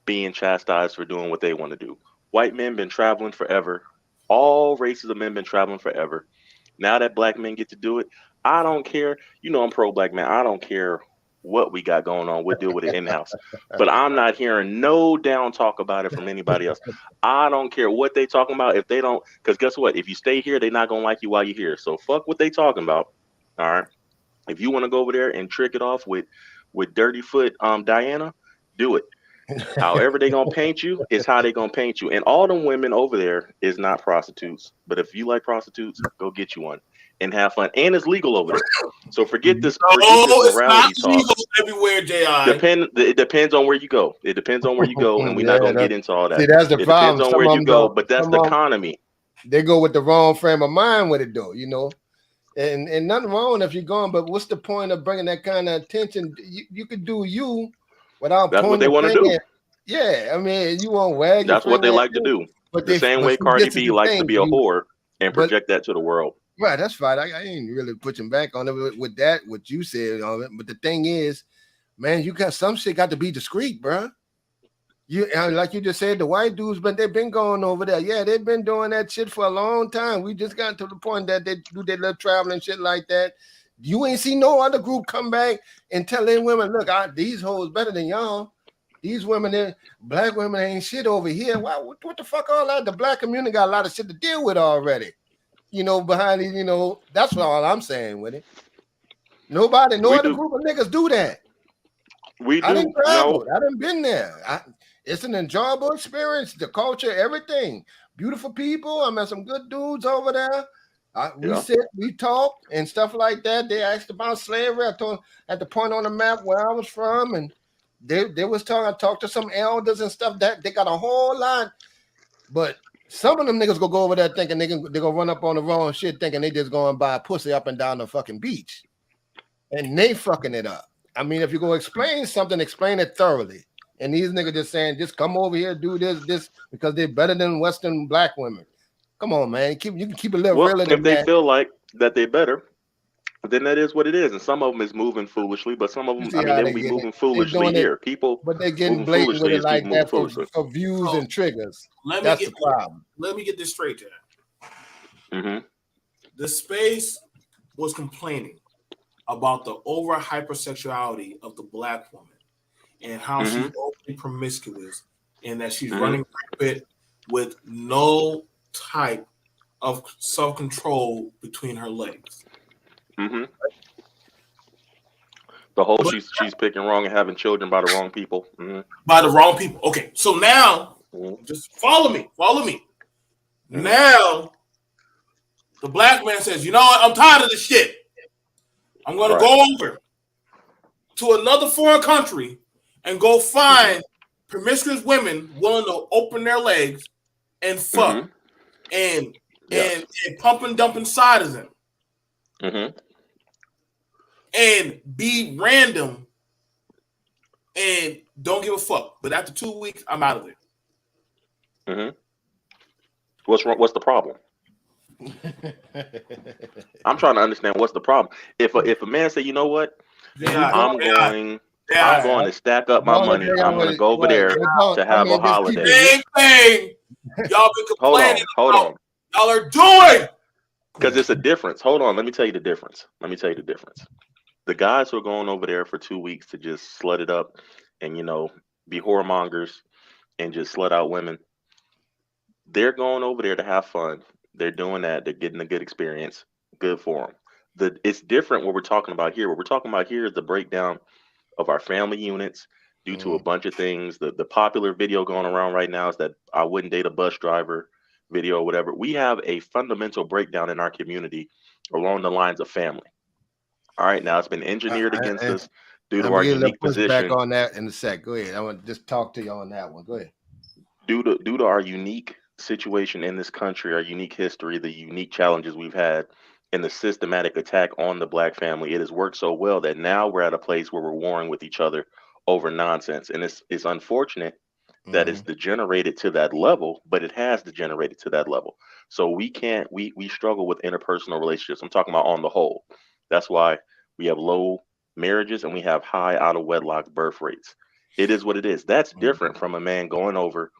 being chastised for doing what they want to do. White men been traveling forever. All races of men been traveling forever. Now that black men get to do it, I don't care. You know I'm pro black man. I don't care what we got going on. We'll deal with it in house. But I'm not hearing no down talk about it from anybody else. I don't care what they talking about. If they don't, because guess what? If you stay here, they're not gonna like you while you're here. So fuck what they talking about. All right. If you want to go over there and trick it off with dirty foot Diana, do it. However they gonna paint you is how they gonna paint you. And all them women over there is not prostitutes. But if you like prostitutes, go get you one and have fun. And it's legal over there. So forget this morality it's not talk. legal everywhere, J.I. It depends on where you go. It depends on where you go, and we're not gonna get into all that. See, that's the it problem. depends on Some where of you them go, don't. but that's the economy. They go with the wrong frame of mind with it, though, you know. And nothing wrong if you're going, but what's the point of bringing that kind of attention? You could do you without That's what they want to do. Yeah, I mean, you won't wag. That's what they like to do. But the same way Cardi B likes to be a whore and project that to the world. Right, that's fine. I ain't really pushing back on it with that, what you said on it. But the thing is, man, you got some shit got to be discreet, bro. You like you just said, the white dudes, but they've been going over there. Yeah, they've been doing that shit for a long time. We just got to the point that they do their little traveling shit like that. You ain't see no other group come back and tell them women, look, these hoes better than y'all. These women, black women ain't shit over here. Why? What the fuck all that? The black community got a lot of shit to deal with already. You know, behind it, you know, that's all I'm saying with it. No other group of niggas do that. I didn't travel. I didn't been there. It's an enjoyable experience. The culture, everything. Beautiful people. I met some good dudes over there. We sit, we talk, and stuff like that. They asked about slavery. I told at the point on the map where I was from, and they was talking. I talked to some elders and stuff. That they got a whole lot, but some of them niggas go over there thinking they gonna run up on the wrong shit, thinking they just going to buy pussy up and down the fucking beach, and they fucking it up. I mean, if you go explain something, explain it thoroughly. And these niggas just saying, just come over here, do this because they're better than Western black women. Come on, man. You can keep it a little realer than if they that. feel like that they're better, then that is what it is. And some of them is moving foolishly, but some of them, they will be moving foolishly here. People, but they're getting blatant with it like that for views and triggers. That's the problem. Let me get this straight, Jack. Mm-hmm. The space was complaining about the over hypersexuality of the black woman and how she's Mm-hmm. overly promiscuous and that she's Mm-hmm. running rampant with no type of self-control between her legs. Mm-hmm. The whole But she's picking wrong and having children by the wrong people. Mm-hmm. by the wrong people. Okay, so now Mm-hmm. just follow me. Follow me. Mm-hmm. Now the black man says, you know what? I'm tired of this shit. I'm gonna Right. go over to another foreign country and go Mm-hmm. find promiscuous women willing to open their legs and fuck Mm-hmm. and Yes. and pump and dump inside of them Mm-hmm. and be random and don't give a fuck. But after 2 weeks, I'm out of there. Mm-hmm. What's wrong? What's the problem? I'm trying to understand what's the problem. If a man say, you know what, Yeah, I'm yeah, going yeah. I'm going to stack up my The only money thing and I'm going to go over there to I have a mean, just keep holiday. it. Same thing y'all been complaining Hold about. on. Y'all are doing. Because it's a difference. Hold on. Let me tell you the difference. The guys who are going over there for 2 weeks to just slut it up and, be whoremongers and just slut out women, they're going over there to have fun. They're doing that. They're getting a good experience. Good for them. It's different what we're talking about here. What we're talking about here is the breakdown of our family units due to a bunch of things. The popular video going around right now is that I wouldn't date a bus driver video or whatever. We have a fundamental breakdown in our community along the lines of family. All right, now it's been engineered against us due I'm to gonna our get a little unique pushback position, on that in a sec. Go ahead. I want to just talk to you on that one. Go ahead. due to our unique situation in this country, our unique history, the unique challenges we've had, and the systematic attack on the black family. It has worked so well that now we're at a place where we're warring with each other over nonsense, and it's unfortunate that it's degenerated to that level, but it has degenerated to that level. So we can't we struggle with interpersonal relationships. I'm talking about on the whole. That's why we have low marriages and we have high out of wedlock birth rates. It is what it is. That's different from a man going over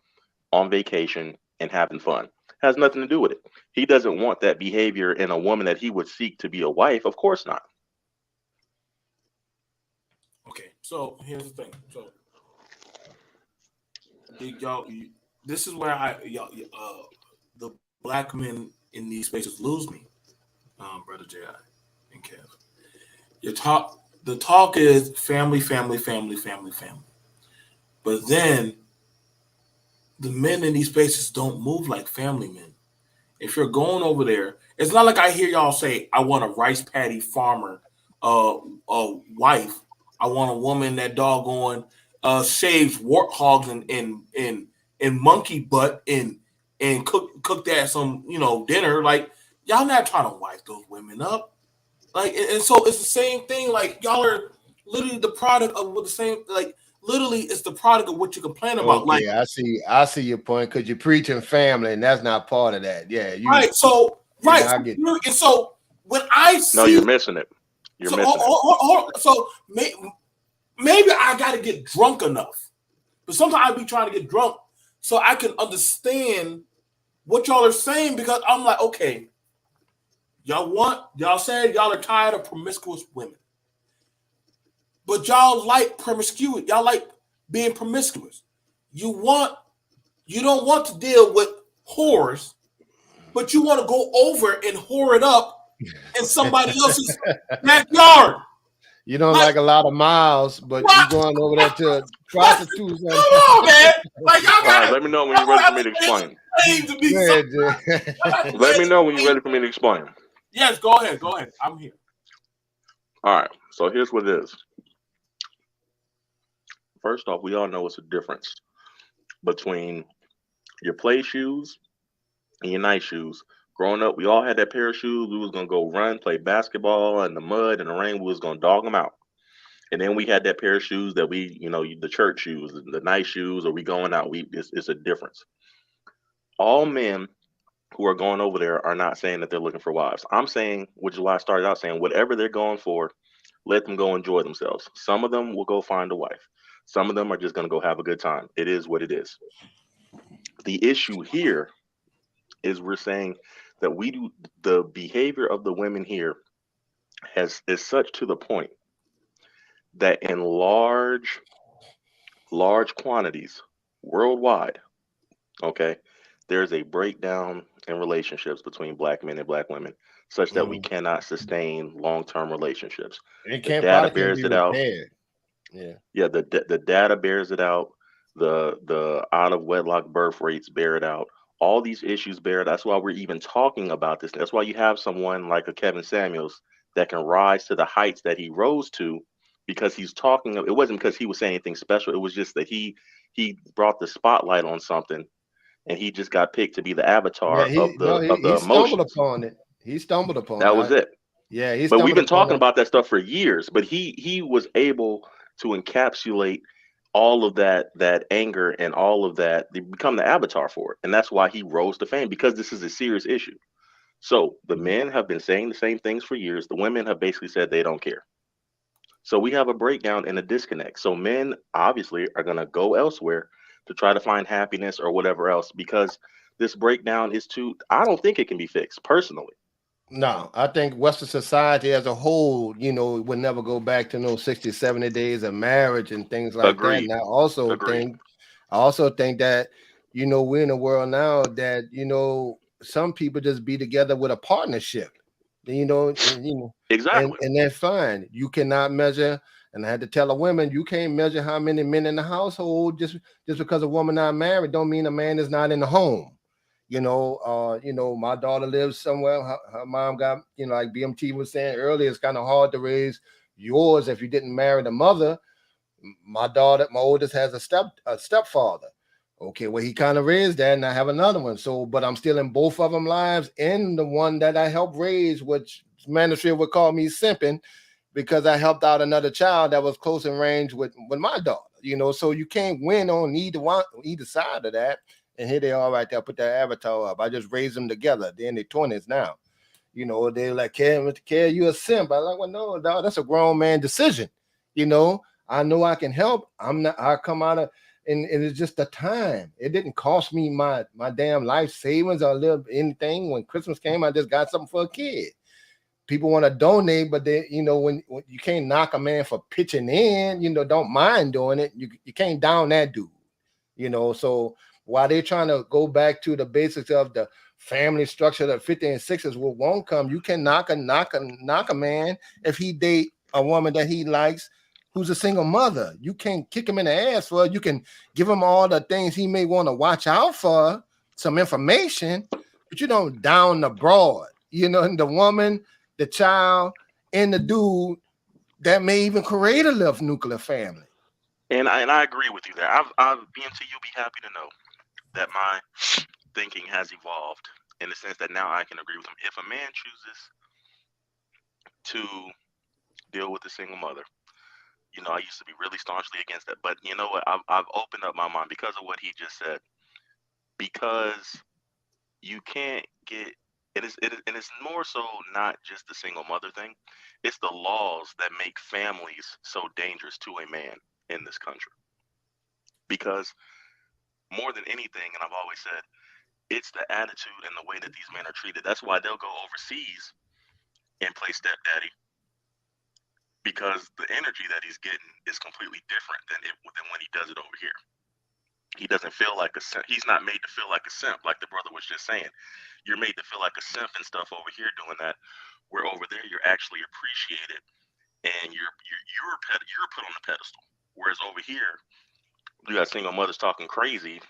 on vacation and having fun. Has nothing to do with it. He doesn't want that behavior in a woman that he would seek to be a wife. Of course not. Okay, so here's the thing. So y'all, this is where the black men in these spaces lose me, brother Ji and Kev. The talk is family, family, family, family, family. But then the men in these spaces don't move like family men. If you're going over there, it's not like I hear y'all say, "I want a rice paddy farmer, wife. I want a woman that doggone shaves warthogs and monkey butt and cook that some dinner." Like y'all not trying to wife those women up. Like and so it's the same thing. Like y'all are literally the product of what the same like. Literally, it's the product of what you complain about. Like Okay, I see your point because you're preaching family, and that's not part of that. Yeah, right. So yeah, right. I get And so when I No, see you're missing it. You're so missing it. so maybe I got to get drunk enough, but sometimes I be trying to get drunk so I can understand what y'all are saying because I'm like, okay, y'all said y'all are tired of promiscuous women, but y'all like promiscuity. Y'all like being promiscuous. You don't want to deal with whores, but you want to go over and whore it up in somebody else's backyard. you don't Like, like a lot of miles, but you what? going over there to What? prostitutes. Come on, man. Like, y'all All right, gotta, let me know when y'all you're ready gonna for have me to to explain. claim to be Go something. ahead, Y'all have to Let me know when you're claim- ready for me to explain. Yes, go ahead. Go ahead. I'm here. All right, so here's what it is. First off, we all know it's a difference between your play shoes and your nice shoes. Growing up, we all had that pair of shoes. We was gonna go run, play basketball in the mud and the rain. We was gonna dog them out. And then we had that pair of shoes that the church shoes, the nice shoes, or we going out. It's a difference. All men who are going over there are not saying that they're looking for wives. I'm saying, which is why I started out saying, whatever they're going for, let them go enjoy themselves. Some of them will go find a wife. Some of them are just going to go have a good time. It is what it is. The issue here is we're saying that we do the behavior of the women here is such to the point that in large quantities worldwide, okay, there's a breakdown in relationships between black men and black women such that we Mhm. cannot sustain long-term relationships. It The can't data probably can't bears be it out. repaired. Yeah. Yeah, the data bears it out. The out of wedlock birth rates bear it out. All these issues bear it. That's why we're even talking about this. That's why you have someone like a Kevin Samuels that can rise to the heights that he rose to, because he's talking. It wasn't because he was saying anything special. It was just that he brought the spotlight on something, and he just got picked to be the Yeah, avatar he no, of he the stumbled emotions. upon it. He stumbled upon That was it. it. Yeah, he But we've stumbled been upon talking it. about that stuff for years. But he was able to encapsulate all of that anger and all of that. They become the avatar for it, and that's why he rose to fame, because this is a serious issue. So the Mhm. men have been saying the same things for years. The women have basically said they don't care. So we have a breakdown and a disconnect. So men obviously are going to go elsewhere to try to find happiness or whatever else, because this breakdown is too. I don't think it can be fixed personally. No, I think Western society as a whole, would never go back to no 60, 70 days of marriage and things like that. Agreed. And Agreed. I also think that, we're in a world now that, some people just be together with a partnership, and, Exactly. and that's fine. You cannot measure, and I had to tell the women, you can't measure how many men in the household just because a woman not married don't mean a man is not in the home. My daughter lives somewhere. Her mom got, like BMT was saying earlier, it's kind of hard to raise yours if you didn't marry the mother. My oldest has a stepfather. Okay, well, he kind of raised that, and I have another one. So, but I'm still in both of them lives, and the one that I helped raise, which Manosphere would call me simping, because I helped out another child that was close in range with my daughter. So you can't win on either side of that. And here they are right there, put their avatar up. I just raised them together. They're in their 20s now. They're like, Care, you a simp. I'm like, well, no, dog, that's a grown man decision. I know I can help. I come out of, and it's just the time. It didn't cost me my damn life savings or little anything. When Christmas came, I just got something for a kid. People want to donate, but they, when you can't knock a man for pitching in, don't mind doing it. You can't down that dude. So while they're trying to go back to the basics of the family structure that 50 and 60s won't come, you can knock a man if he date a woman that he likes who's a single mother. You can't kick him in the ass for it. You can give him all the things he may want to watch out for, some information, but you don't down the broad. The woman, the child, and the dude that may even create a little nuclear family. And I agree with you there. I've BMT, you'll be happy to know that my thinking has evolved in the sense that now I can agree with him. If a man chooses to deal with a single mother, I used to be really staunchly against that. But you know what? I've opened up my mind because of what he just said. Because you can't get and it's more so not just the single mother thing. It's the laws that make families so dangerous to a man in this country. Because more than anything, and I've always said, it's the attitude and the way that these men are treated. That's why they'll go overseas and play stepdaddy, because the energy that he's getting is completely different than when he does it over here. He doesn't feel like a simp. He's not made to feel like a simp, like the brother was just saying. You're made to feel like a simp and stuff over here doing that, where over there you're actually appreciated and you're put on the pedestal. Whereas over here, you got single mothers talking crazy.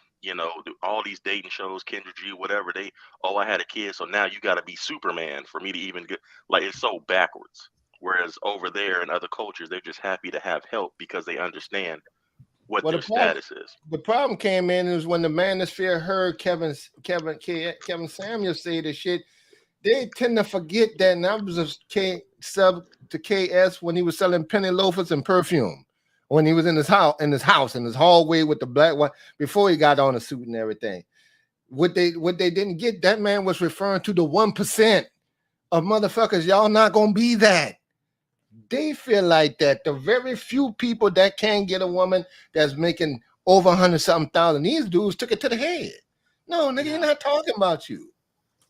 All these dating shows, Kendra G, whatever. I had a kid, so now you got to be Superman for me to even get. Like, it's so backwards. Whereas over there in other cultures, they're just happy to have help because they understand what Well, their status is. the problem came in is when the Manosphere heard Kevin Samuels say the shit. They tend to forget that, and that was a sub to KS when he was selling penny loafers and perfume. When he was in his hallway with the black one before he got on a suit and everything. What they didn't get, that man was referring to the 1% of motherfuckers. Y'all not gonna be that. They feel like that. The very few people that can get a woman that's making over 100-something thousand, these dudes took it to the head. No, nigga, you're not talking about you.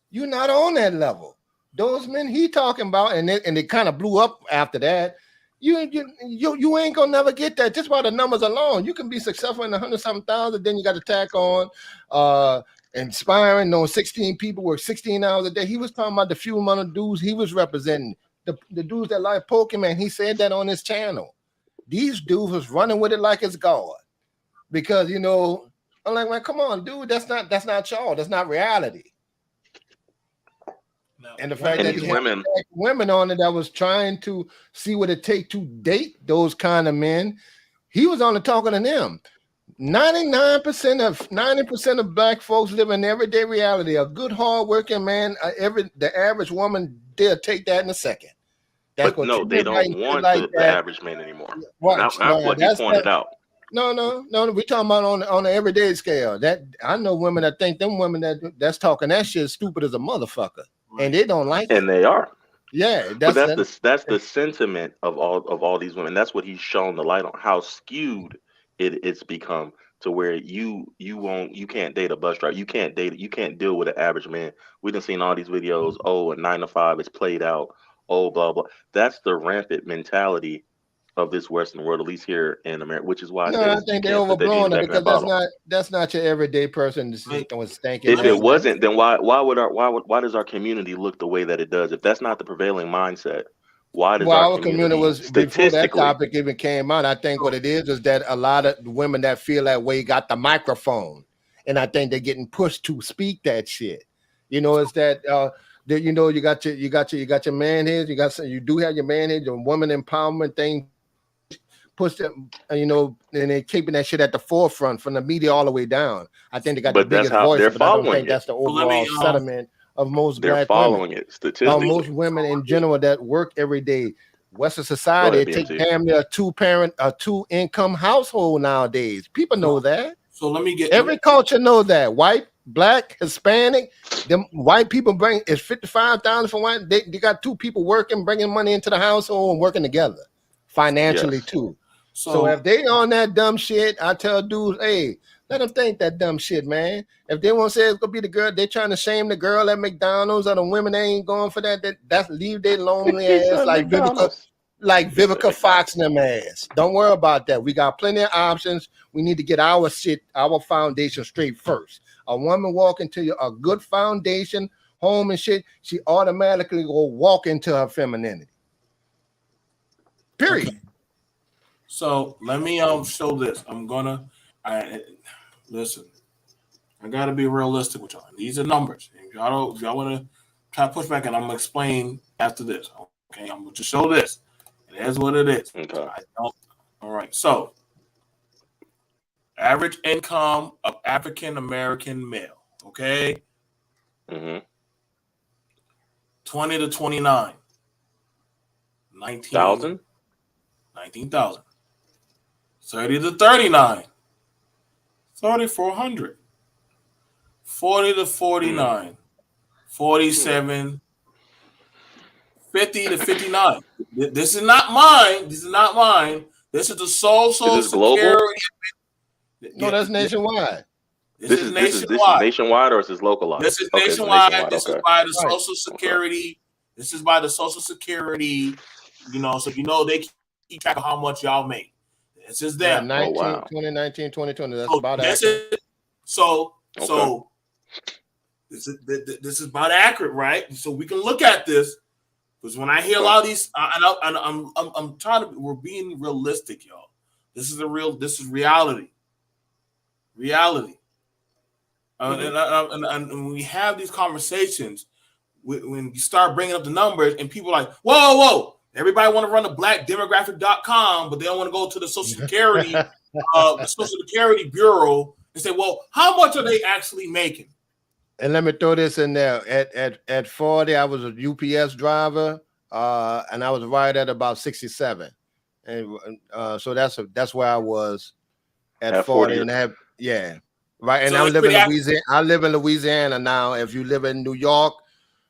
You're not on that level. those men he talking about, and it kind of blew up after that. You ain't gonna never get that just by the numbers alone. You can be successful in 100-something thousand, then you got to tack on inspiring. No, 16 people work 16 hours a day. He was talking about the few amount of dudes he was representing, the dudes that like Pokemon. He said that on his channel. These dudes was running with it like it's God, because I'm like, man, come on, dude, that's not y'all. That's not reality. No. And the fact And that these he had women on it that was trying to see what it take to date those kind of men, he was only talking to them. 90% of black folks live in everyday reality. A good, hard-working man, the average woman, they'll take that in a second. But no, they don't want the average man anymore. That's what he pointed out. No. We're talking about on the everyday scale. That I know women that think them women that's talking that shit is stupid as a motherfucker, and they don't like it. And they are. Yeah, that's the sentiment of all these women. That's what he's shown the light on, how skewed it's become to where you can't date a bus driver. You can't deal with an average man. We done seen all these videos. Oh, a 9 to 5 is played out. Oh, blah blah. That's the rampant mentality of this Western world, at least here in America, which is why I think they're overblown it, because that's not your everyday person. If it wasn't, then why does our community look the way that it does? If that's not the prevailing mindset, why does our community was before that topic even came out? I think what it is that a lot of women that feel that way got the microphone, and I think they're getting pushed to speak that shit. It's that you got your man here, you do have your man here, your woman empowerment thing. Push them, and they're keeping that shit at the forefront from the media all the way down. I think they got the biggest voice, but I don't think that's the overall sentiment of most black women. They're following it statistically. Most women in general that work every day. Western society take damn near a two-income household nowadays. People know that. So let me get every culture know that. White, black, Hispanic, them white people bring is 55,000 for white. They got two people working, bringing money into the household and working together financially too. So if they on that dumb shit, I tell dudes, hey, let them think that dumb shit, man. If they want to say it's gonna be the girl, they trying to shame the girl at McDonald's, or the women they ain't going for that. That's leave their lonely ass like Vivica Fox and them ass. Don't worry about that. We got plenty of options. We need to get our foundation straight first. A woman walk into a good foundation, home and shit, she automatically will walk into her femininity. Period. Okay. So let me show this. Listen. I gotta be realistic with y'all. These are numbers. If y'all want to try to push back, and I'm gonna explain after this. Okay, I'm gonna just show this. It is what it is. Okay. All right. So, average income of African American male. Okay. 20 to 29. 19,000. 30 to 39. 3,400. 40 to 49. 47. 50 to 59. This is not mine. This is the Social Security. No, that's nationwide. This is nationwide. This is nationwide, or is this localized? This is nationwide. This is by the Social Security. This is by the Social Security. So they keep track of how much y'all make. This is them. 2019, 2020. That's about accurate. So this is about accurate, right? So we can look at this, because when I hear a lot of these, I'm trying to. We're being realistic, y'all. This is reality. And when we have these conversations, when you start bringing up the numbers, and people are like, whoa. Everybody want to run the blackdemographic.com, but they don't want to go to the Social Security, the Social Security Bureau, and say, well, how much are they actually making? And let me throw this in there. At 40, I was a UPS driver, and I was right at about 67. And so that's where I was at 40. And right. And so I live in Louisiana. I live in Louisiana now. If you live in New York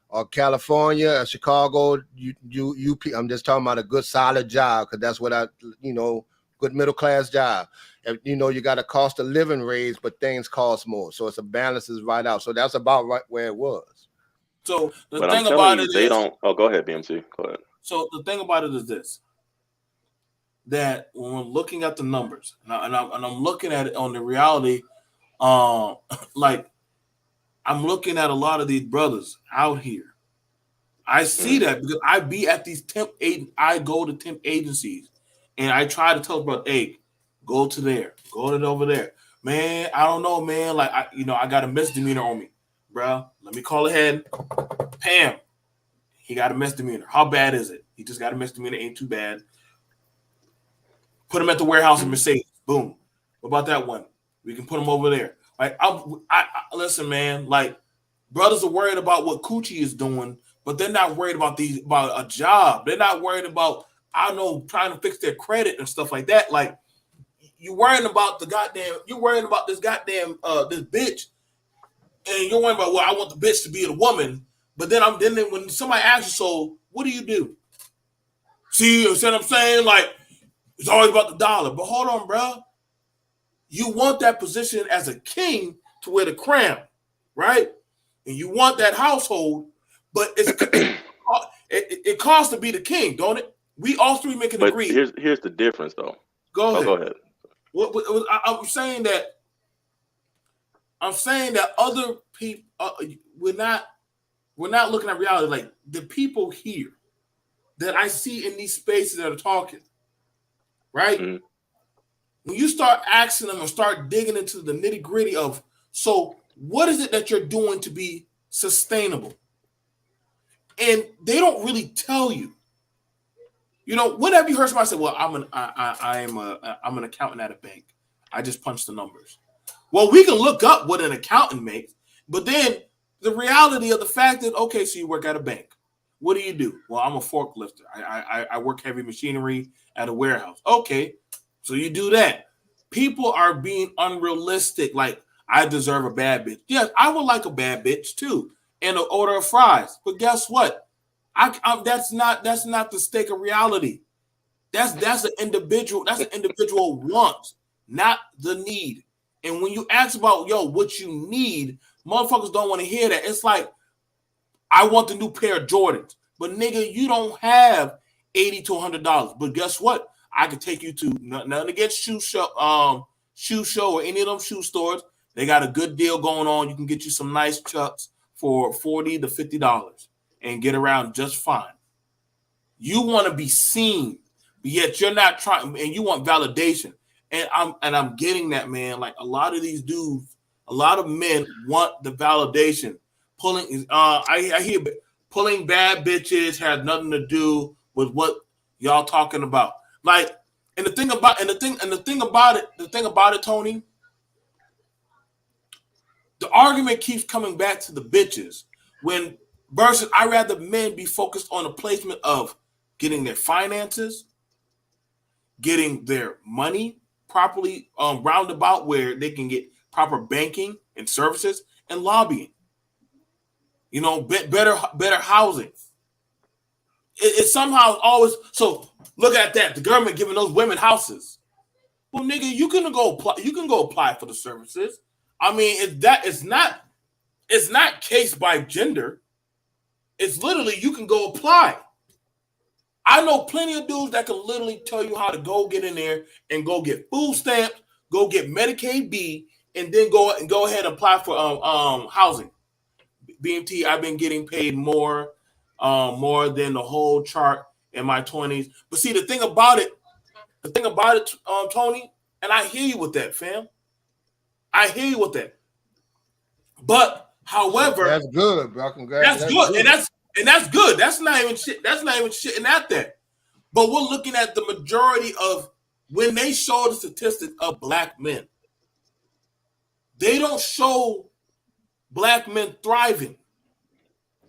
or California or Chicago, I'm just talking about a good solid job, because that's what good middle class job. If, you got a cost of living raise, but things cost more, so it's a balance is right out. So that's about right where it was. So the But I'm thing telling about you, it they is, don't. Oh, go ahead, BMT. Go ahead. so the thing about it is this: that when we're looking at the numbers, and I'm looking at it on the reality, like I'm looking at a lot of these brothers out here. I see that because I be at these I go to temp agencies, and I try to tell about, hey, go to there, go to over there, man. I don't know, man. Like I got a misdemeanor on me, bro. Let me call ahead. Pam, he got a misdemeanor. How bad is it? He just got a misdemeanor. Ain't too bad. Put him at the warehouse in Mercedes. Boom. What about that one? We can put him over there. Like I listen, man. Like brothers are worried about what Coochie is doing, but they're not worried about a job. They're not worried about, I don't know, trying to fix their credit and stuff like that. Like you're worrying about you're worrying about this goddamn this bitch, and you're worrying about, well, I want the bitch to be the woman, but then when somebody asks you, so what do you do? See what I'm saying? Like it's always about the dollar. But hold on, bro. You want that position as a king to wear the crown, right? And you want that household, but it costs to be the king, don't it? We all three make an But agree. here's the difference, though. Go ahead. Go ahead. I'm saying that other people, we're not looking at reality. Like the people here that I see in these spaces that are talking, right? Mm-hmm. When you start asking them and start digging into the nitty gritty of, so what is it that you're doing to be sustainable? And they don't really tell you. You know, when have you heard somebody say, well, I'm an accountant at a bank. I just punch the numbers. Well, we can look up what an accountant makes, but then the reality of the fact that, okay, so you work at a bank. What do? Well, I'm a forklifter. I work heavy machinery at a warehouse. Okay, so you do that. People are being unrealistic. Like, I deserve a bad bitch. Yes, I would like a bad bitch too, and an order of fries. But guess what? That's not the stake of reality. That's an individual. That's an individual want, not the need. And when you ask about what you need, motherfuckers don't want to hear that. It's like, I want the new pair of Jordans, but nigga, you don't have $80 to $100. But guess what? I could take you to nothing against shoe show or any of them shoe stores. They got a good deal going on. You can get you some nice Chucks for $40 to $50 and get around just fine. You want to be seen, but yet you're not trying, and you want validation. And I'm getting that, man. Like a lot of these dudes, a lot of men want the validation. I hear pulling bad bitches has nothing to do with what y'all talking about. Like, and the thing about it, Tony, the argument keeps coming back to the bitches when versus I rather men be focused on the placement of getting their finances, getting their money properly roundabout where they can get proper banking and services and lobbying. You know, better housing. It somehow always, so look at that. The government giving those women houses. Well, nigga, you can go apply for the services. I mean, it's not case by gender. It's literally you can go apply. I know plenty of dudes that can literally tell you how to go get in there and go get food stamps, go get Medicaid B, and then go ahead and apply for housing. B.M.T. I've been getting paid more than the whole chart in my 20s. But see, the thing about it, Tony, and I hear you with that, fam. I hear you with that. But however, that's good, bro. Congrats. That's good. And that's good. That's not even shit. That's not even shitting at that. But we're looking at the majority of when they show the statistics of black men, they don't show black men thriving.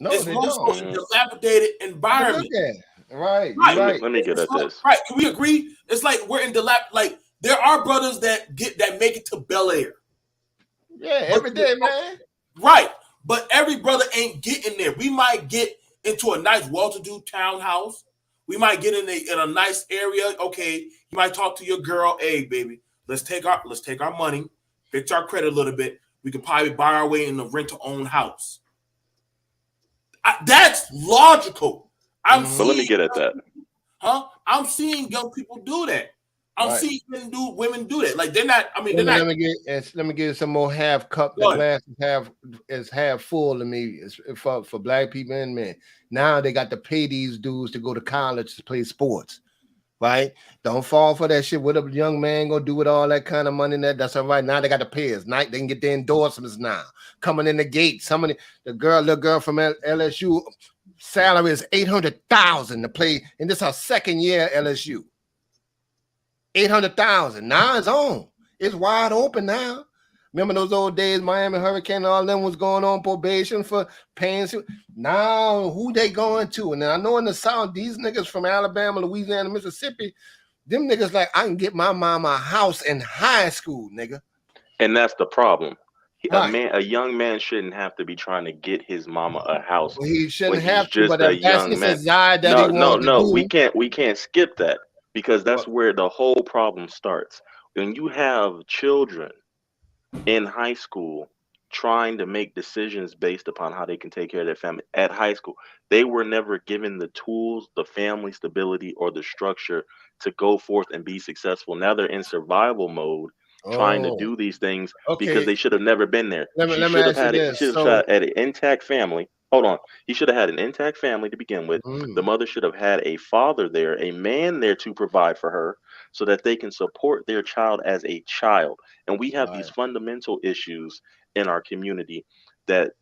No, it's they most don't. a dilapidated environment. Look at it. Right. Let me get at this. Right. Can we agree? It's like we're in like there are brothers that make it to Bel Air. Yeah, every day, man. Right. But every brother ain't getting there. We might get into a nice, well-to-do townhouse. We might get in a nice area. Okay, you might talk to your girl. Hey, baby, let's take our money, fix our credit a little bit. We could probably buy our way in a rent-to-own house. That's logical. I'm But let me seeing, get at that. I'm seeing young people do that. I'm Right. seeing women do that. Like they're not. I mean, they're Let not. me get some more half cup. The Go ahead. glass is half full to me. It's for black people and men. Now they got to pay these dudes to go to college to play sports. Right? Don't fall for that shit. What a young man gonna do with all that kind of money? That's all right. Now they got to pay us. Night they can get their endorsements now. Coming in the gate. Somebody, little girl from LSU, salary is $800,000 to play, and this is her second year at LSU. $800,000. Now it's on. It's wide open now. Remember those old days, Miami Hurricane, and all them was going on probation for paying. Now who they going to? And I know in the South, these niggas from Alabama, Louisiana, Mississippi, them niggas like, I can get my mama a house in high school, nigga. And that's the problem. Right. A young man shouldn't have to be trying to get his mama a house. Well, he shouldn't when he's have to, just but a if that's young his man. desire that he wants to do. We can't skip that, because that's where the whole problem starts. When you have children in high school trying to make decisions based upon how they can take care of their family at high school, they were never given the tools, the family stability, or the structure to go forth and be successful. Now they're in survival mode, trying to do these things because they should have never been there. Let me ask you this. He should have had an intact family. Hold on. He should have had an intact family to begin with. The mother should have had a father there, a man there to provide for her, so that they can support their child as a child. And we have these fundamental issues in our community that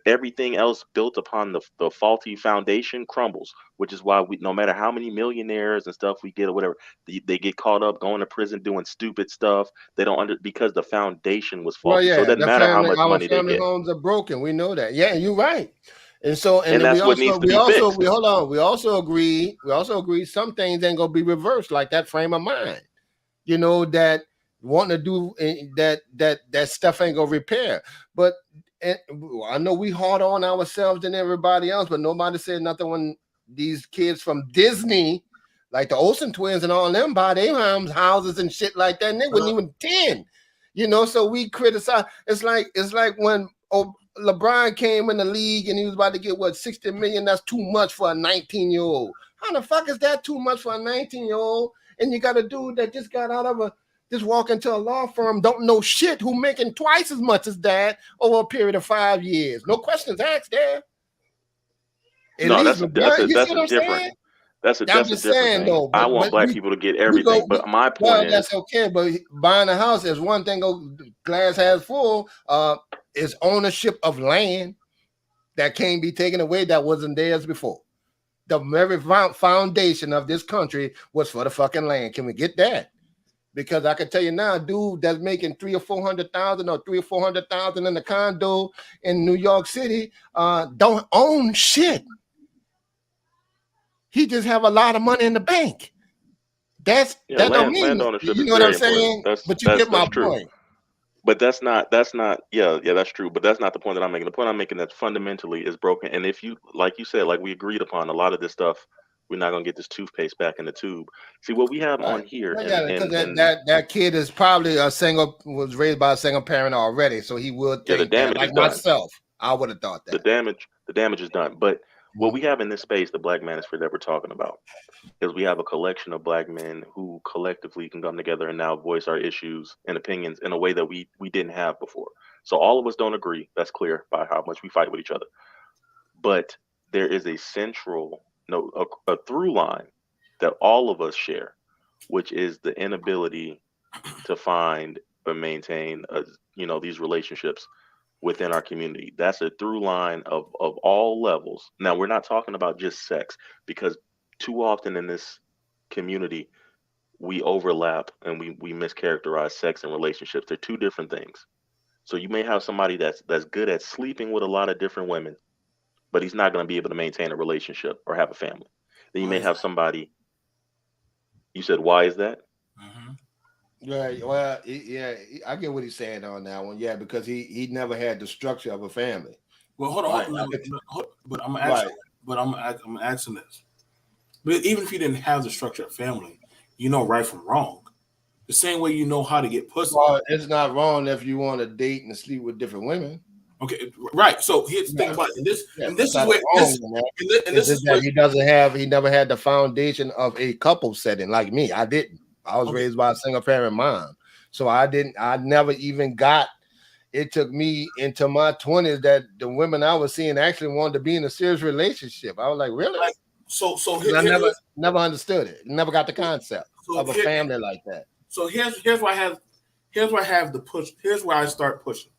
everything else built upon the faulty foundation crumbles, which is why no matter how many millionaires and stuff we get or whatever, they get caught up going to prison doing stupid stuff. They don't because the foundation was faulty. So it doesn't matter how much money they get. Our family homes are broken. We know that. Yeah, you're right. And so, and that's what needs to be fixed. We also agree some things ain't gonna be reversed, like that frame of mind. You know, that wanting to do that stuff ain't gonna repair. But I know we hard on ourselves and everybody else, but nobody said nothing when these kids from Disney, like the Olsen twins and all them, buy their houses and shit like that, and they wasn't even 10. You know, so we criticize. It's like when LeBron came in the league and he was about to get what, 60 million. That's too much for a 19-year-old. How the fuck is that too much for a 19-year-old? And you got a dude that just got out of just walk into a law firm, don't know shit, who making twice as much as that over a period of 5 years. No questions asked there. That's different. That's a different thing. Though, I want black people to get everything, but my point is that's okay. But buying a house is one thing. Glass half full. Is ownership of land that can't be taken away that wasn't theirs before. The very foundation of this country was for the fucking land. Can we get that? Because I can tell you now, dude that's making $300,000 or $400,000 or $300,000 or $400,000 in the condo in New York City don't own shit. He just have a lot of money in the bank. That don't mean ownership. You know what I'm saying? But you get my point. But that's not that's true. But that's not the point that I'm making. The point I'm making that fundamentally is broken. And if you, like you said, like we agreed upon, a lot of this stuff, we're not gonna get this toothpaste back in the tube. See what we have on here. That kid is probably was raised by a single parent already, so he would think the damage that, like myself. I would have thought that. The damage is done. But what we have in this space, the Black Manosphere that we're talking about, is we have a collection of black men who collectively can come together and now voice our issues and opinions in a way that we didn't have before. So all of us don't agree. That's clear by how much we fight with each other. But there is a central, a through line that all of us share, which is the inability to find or maintain, these relationships within our community. That's a through line of all levels. Now, we're not talking about just sex, because too often in this community, we overlap and we mischaracterize sex and relationships. They're two different things. So you may have somebody that's good at sleeping with a lot of different women, but he's not going to be able to maintain a relationship or have a family. Then you may have somebody. You said, why is that? Mm-hmm. Yeah, well, I get what he's saying on that one. Yeah, because he never had the structure of a family. Well, hold on. But I'm asking this. But even if you didn't have the structure of family, you know right from wrong. The same way you know how to get pussy. Well, it's not wrong if you want to date and sleep with different women. Okay, right. So here's the thing about it. And this is not where wrong, this man. and It's this just is that where he never had the foundation of a couple setting like me. I didn't. I was raised by a single parent mom. So I never even got, it took me into my 20s that the women I was seeing actually wanted to be in a serious relationship. I was like, really? like so here, I here, never understood it. Never got the concept so of a here, family like that. so here's why I have the push. Here's where I start pushing.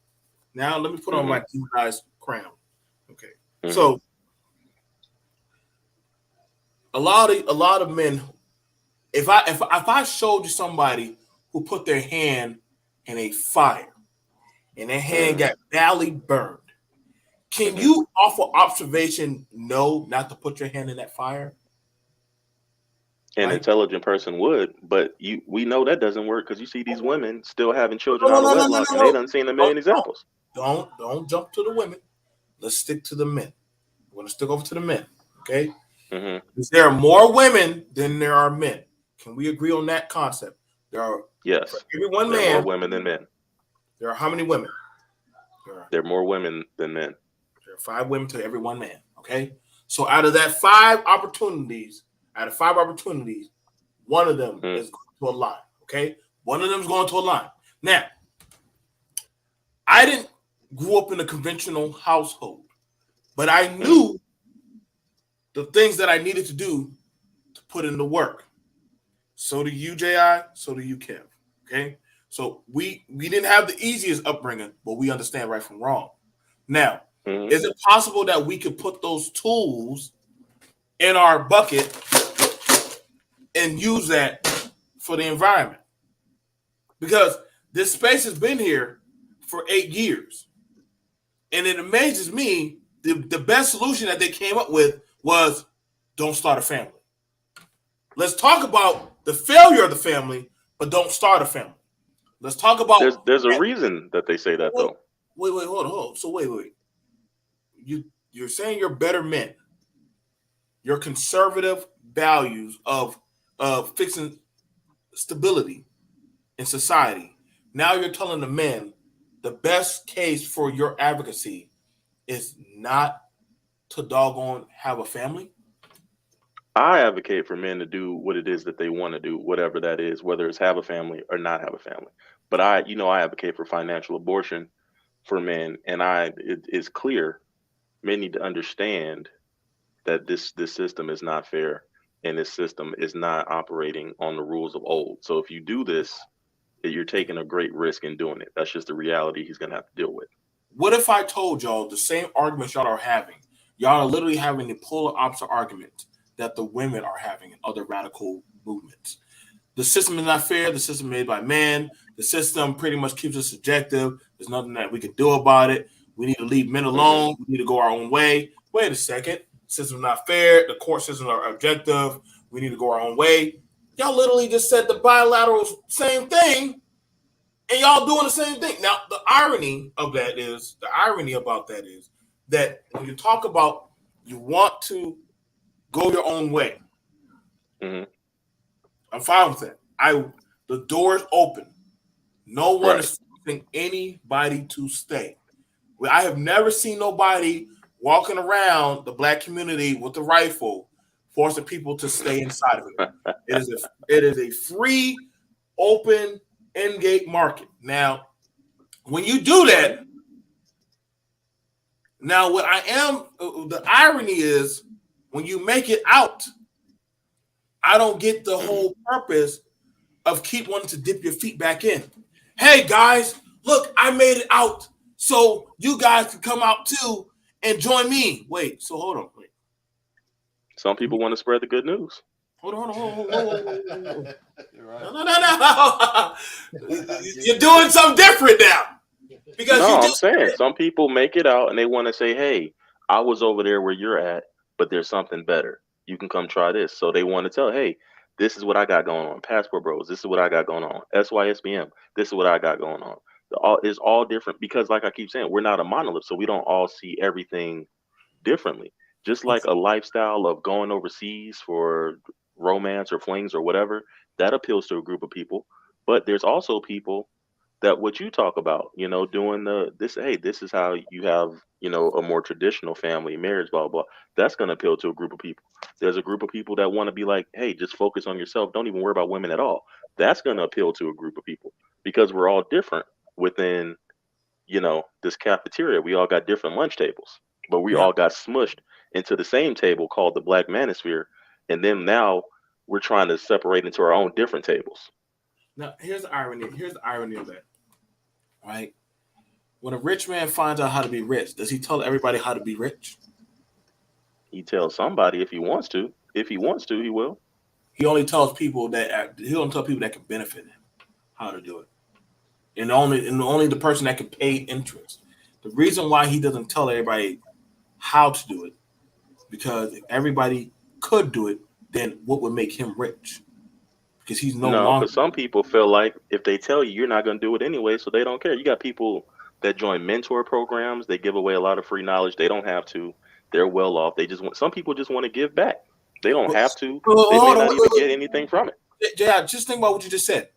Now let me put on my demonized crown. Okay. So a lot of men, if I showed you somebody who put their hand in a fire and their hand got badly burned, can you offer observation no not to put your hand in that fire? An Right? intelligent person would, but we know that doesn't work because you see these women still having No, children no, out of no, no, no, wedlock, no, and they no. done seen a million examples. Don't jump to the women. Let's stick to the men. We're gonna stick over to the men. Okay. Because there are more women than there are men. Can we agree on that concept? There are for Yes, every one there are more man. women than men. There are how many women? There are more women than men. There are 5 women to every one man. Okay. So out of 5 opportunities, one of them is going to a line. Okay. One of them is going to a line. Now, I didn't grow up in a conventional household, but I knew the things that I needed to do to put in the work. So do you, Ji. So do you, Kev. Okay. So we didn't have the easiest upbringing, but we understand right from wrong. Now, is it possible that we could put those tools in our bucket and use that for the environment? Because this space has been here for 8 years. And it amazes me the best solution that they came up with was don't start a family. Let's talk about the failure of the family, but don't start a family. Let's talk about There's a reason that they say that though. Wait, hold on. So wait. You're saying you're better men. Your conservative values of fixing stability in society. Now you're telling the men the best case for your advocacy is not to doggone have a family. I advocate for men to do what it is that they want to do, whatever that is, whether it's have a family or not have a family. But I advocate for financial abortion for men, and it's clear men need to understand that this system is not fair, and this system is not operating on the rules of old. So if you do this, you're taking a great risk in doing it. That's just the reality he's gonna have to deal with. What if I told y'all the same arguments y'all are having? Y'all are literally having the polar opposite argument that the women are having in other radical movements. The system is not fair. The system made by men. The system pretty much keeps us subjective. There's nothing that we can do about it. We need to leave men alone. We need to go our own way. Wait a second. The system's not fair. The court systems are objective. We need to go our own way. Y'all literally just said the bilateral same thing, and y'all doing the same thing. Now, the irony about that is that when you talk about you want to go your own way, I'm fine with that. The door is open. No one is forcing anybody to stay. I have never seen nobody walking around the black community with a rifle forcing people to stay inside of it. It is a free, open, in-gate market. Now, when you do that, the irony is when you make it out, I don't get the whole purpose of keep wanting to dip your feet back in. Hey guys, look, I made it out. So you guys can come out too and join me. Wait, so hold on. Wait. Some people want to spread the good news. Hold on. Right. No. You're doing something different now. Because No, you I'm just saying some people make it out and they want to say, hey, I was over there where you're at, but there's something better. You can come try this. So they want to tell, hey, this is what I got going on. Passport Bros, this is what I got going on. SYSBM, this is what I got going on. It's all different because, like I keep saying, we're not a monolith, so we don't all see everything differently. Just like a lifestyle of going overseas for romance or flings or whatever, that appeals to a group of people. But there's also people that what you talk about, doing this is how you have, a more traditional family marriage, blah, blah. That's going to appeal to a group of people. There's a group of people that want to be like, hey, just focus on yourself. Don't even worry about women at all. That's going to appeal to a group of people because we're all different within, this cafeteria. We all got different lunch tables, but we Yeah. all got smushed into the same table called the Black Manosphere. And then now we're trying to separate into our own different tables. Now, here's the irony. Here's the irony of that, right? When a rich man finds out how to be rich, does he tell everybody how to be rich? He tells somebody if he wants to. If he wants to, he will. He only tells people that can benefit him how to do it, and only the person that can pay interest. The reason why he doesn't tell everybody how to do it, because if everybody could do it, then what would make him rich? Because he's no No, longer. because some people feel like if they tell you, you're not going to do it anyway, so they don't care. You got people that join mentor programs. They give away a lot of free knowledge. They don't have to. They're well off. Some people just want to give back. They don't have to. They may Hold on, not even get anything from it. yeah. Just think about what you just said.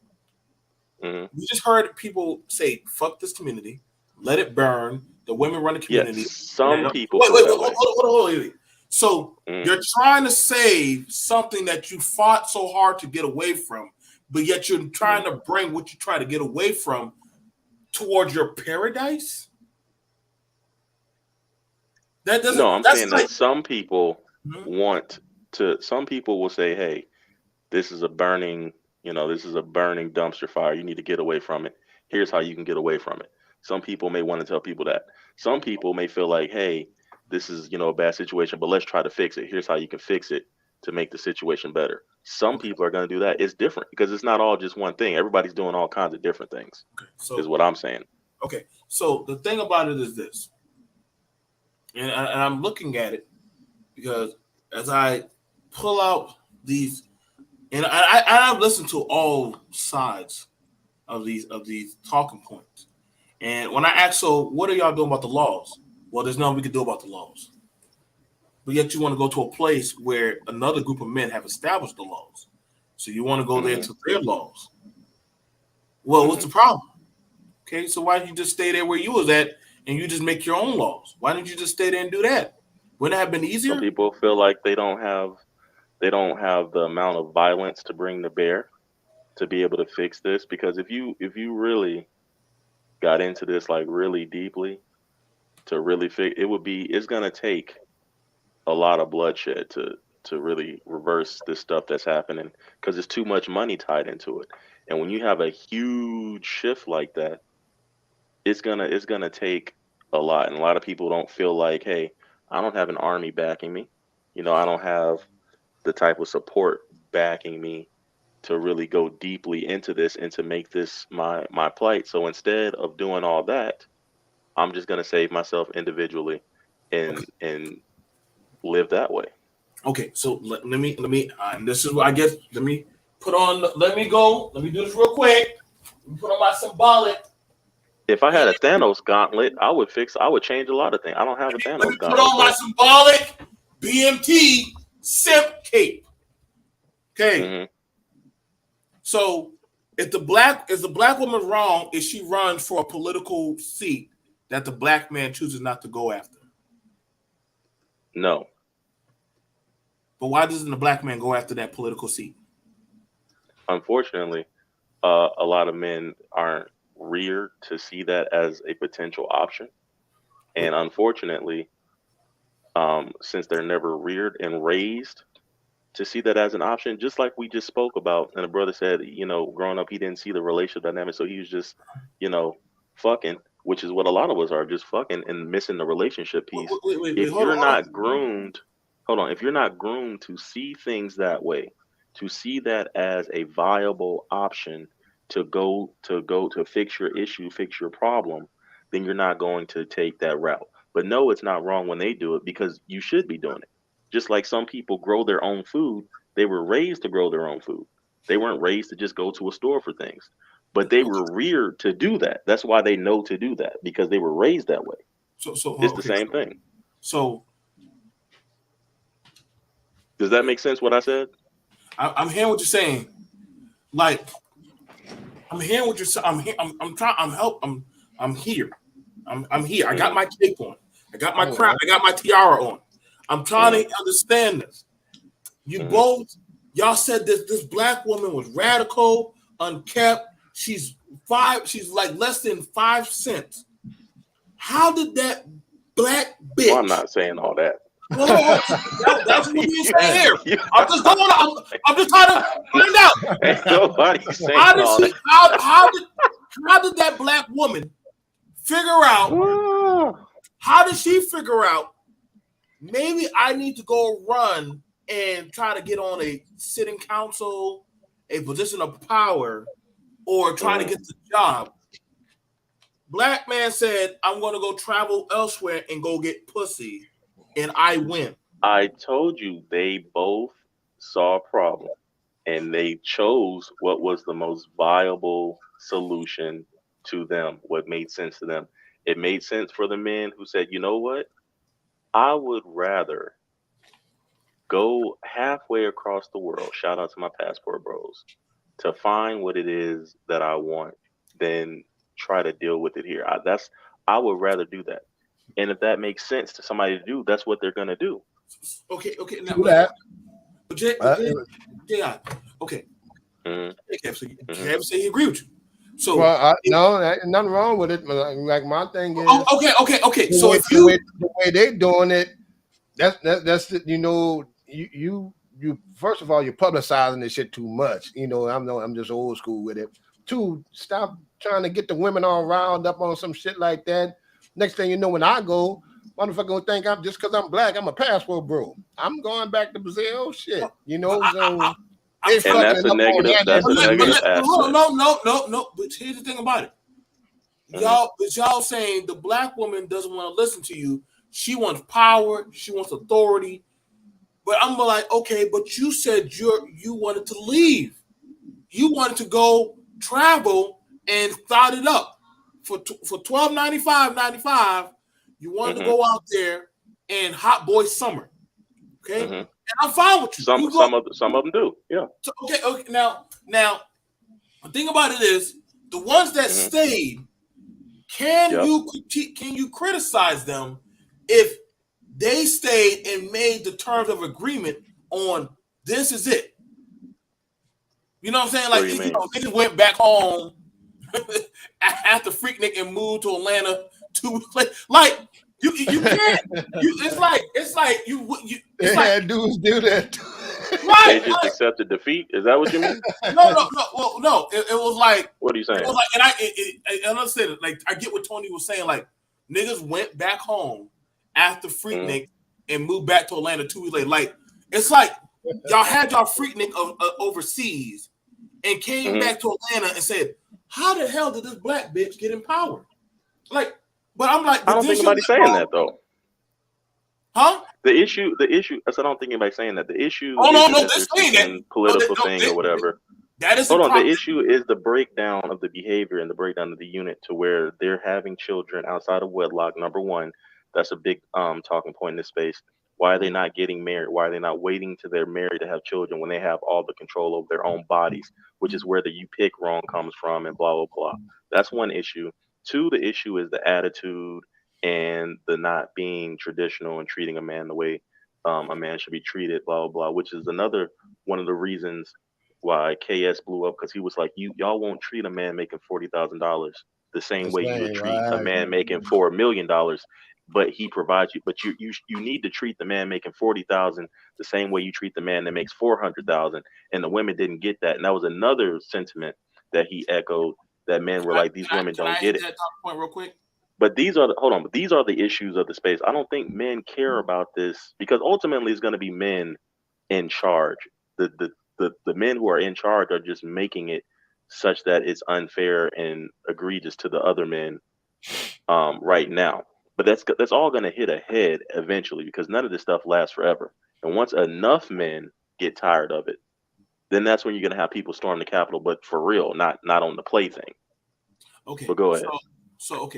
Hmm. You just heard people say, "Fuck this community, let it burn." The women run the community. Yes, some people Wait, feel that way. hold on. So Mhm. you're trying to save something that you fought so hard to get away from, but yet you're trying to bring what you try to get away from towards your paradise. That doesn't. No, I'm That's saying like. that some people Mhm. some people will say, hey, this is a burning, this is a burning dumpster fire. You need to get away from it. Here's how you can get away from it. Some people may want to tell people that. Some people may feel like, hey, this is, a bad situation, but let's try to fix it. Here's how you can fix it to make the situation better. Some Okay. people are going to do that. It's different because it's not all just one thing. Everybody's doing all kinds of different things, Okay. is what I'm saying. Okay. So the thing about it is this, and I'm looking at it because as I pull out these, and I've listened to all sides of these talking points. And when I ask, so what are y'all doing about the laws? Well, there's nothing we can do about the laws. But yet you want to go to a place where another group of men have established the laws. So you want to go there Hmm. to their laws. Well, what's Hmm. the problem? Okay, so why don't you just stay there where you was at and you just make your own laws? Why don't you just stay there and do that? Wouldn't it have been Some easier? people feel like they don't have the amount of violence to bring to bear to be able to fix this, because if you really got into this like really deeply to really fix it's going to take a lot of bloodshed to really reverse this stuff that's happening, because there's too much money tied into it. And when you have a huge shift like that, it's gonna take a lot. And a lot of people don't feel like, hey, I don't have an army backing me, I don't have the type of support backing me to really go deeply into this and to make this my plight. So instead of doing all that, I'm just gonna save myself individually Okay. and live that way. Okay. So let me. And this is what I guess. Let me go. Let me do this real quick. Let me put on my symbolic. If I had a Thanos gauntlet, I would change a lot of things. I don't have a Let me Thanos put gauntlet on my though. symbolic BMT simp cape. Okay. Hmm. So if the black woman wrong if she runs for a political seat that the black man chooses not to go after? No, But why doesn't the black man go after that political seat? unfortunately, a lot of men aren't reared to see that as a potential option, But and unfortunately, since they're never reared and raised to see that as an option, just like we just spoke about, and the brother said, growing up, he didn't see the relational dynamic, so he was just, you know, fucking, which is what a lot of us are, just fucking and missing the relationship piece. wait, If hold on, you're hold on. not groomed, hold on, if you're not groomed to see things that way, to see that as a viable option to fix your issue, fix your problem, then you're not going to take that route. But no, it's not wrong when they do it, because you should be doing it. Just like some people grow their own food, they were raised to grow their own food. They weren't raised to just go to a store for things, but they were reared to do that. That's why they know to do that, because they were raised that way. It's the Okay. same thing. So Does that make sense what I said? I'm hearing what you're saying. Like, I'm hearing what you're saying. I'm here. I'm trying. I'm here. I'm here. I got my cape on. I got my crown. I got my tiara on. I'm trying to understand this. You both, y'all said this black woman was radical, unkept. She's like less than 5 cents. How did that black bitch? Well, I'm not saying all that. That's what you're saying here. I'm just going on. I'm just trying to find out. Ain't nobody saying all that. How did that black woman figure out? How did she figure out? Maybe I need to go run and try to get on a sitting council, a position of power, or try to get the job. Black man said, I'm going to go travel elsewhere and go get pussy, and I win. I told you they both saw a problem, and they chose what was the most viable solution to them, what made sense to them. It made sense for the men who said, you know what? I would rather go halfway across the world, shout out to my passport bros, to find what it is that I want than try to deal with it here. I would rather do that. And if that makes sense to somebody to do, that's what they're gonna do. Okay. Now, okay. Can't say he agree with you. So no, nothing wrong with it. Like my thing is okay. So if the way they doing it, that's you first of all, you're publicizing this shit too much. I'm just old school with it. Two, stop trying to get the women all riled up on some shit like that. Next thing you know, when I go, motherfucker gonna think I'm just because I'm black, I'm a passport bro. I'm going back to Brazil, shit. So and that's a negative. That's a negative aspect. No. But here's the thing about it. Y'all saying the black woman doesn't want to listen to you. She wants power. She wants authority. But I'm like, okay, but you said you wanted to leave. You wanted to go travel and start it up for $12.95. You wanted to go out there and hot boy summer. Okay, and I'm fine with you. Some of them do. Yeah. So, okay. Now, the thing about it is, the ones that stayed, can you criticize them if they stayed and made the terms of agreement on this is it? You know what I'm saying? Like, niggas went back home after Freaknik and moved to Atlanta 2 weeks later. Like, you can't. It's like dudes do that. Right. They just accepted defeat. Is that what you mean? No. Well, no. It was like. What are you saying? It was like, and I understand it. Like, I get what Tony was saying. Like, niggas went back home after Freaknik and moved back to Atlanta 2 weeks later. Like, it's like y'all had y'all Freaknik overseas and came back to Atlanta and said, "How the hell did this black bitch get in power?" Like, but I'm like, I don't think anybody's saying that though. Huh? The issue. I don't think anybody's saying that. The issue. They're saying that political thing or whatever. That is hold on. The issue is the breakdown of the behavior and the breakdown of the unit to where they're having children outside of wedlock. Number one, that's a big talking point in this space. Why are they not getting married? Why are they not waiting till they're married to have children when they have all the control over their own bodies, which is where the you pick wrong comes from and blah, blah, blah. That's one issue. Two, the issue is the attitude and the not being traditional and treating a man the way a man should be treated, blah, blah, blah, which is another one of the reasons why KS blew up, because he was like, y'all won't treat a man making $40,000 the same way you would treat a man making $4 million. But he provides you. But you need to treat the man making 40,000 the same way you treat the man that makes 400,000. And the women didn't get that, and that was another sentiment that he echoed. That men were like, these women don't get it. That point real quick. But these are the issues of the space. I don't think men care about this because ultimately it's going to be men in charge. The men who are in charge are just making it such that it's unfair and egregious to the other men right now. But that's all going to hit a head eventually because none of this stuff lasts forever. And once enough men get tired of it, then that's when you're going to have people storm the Capitol, but for real, not on the play thing. Okay. But go ahead. So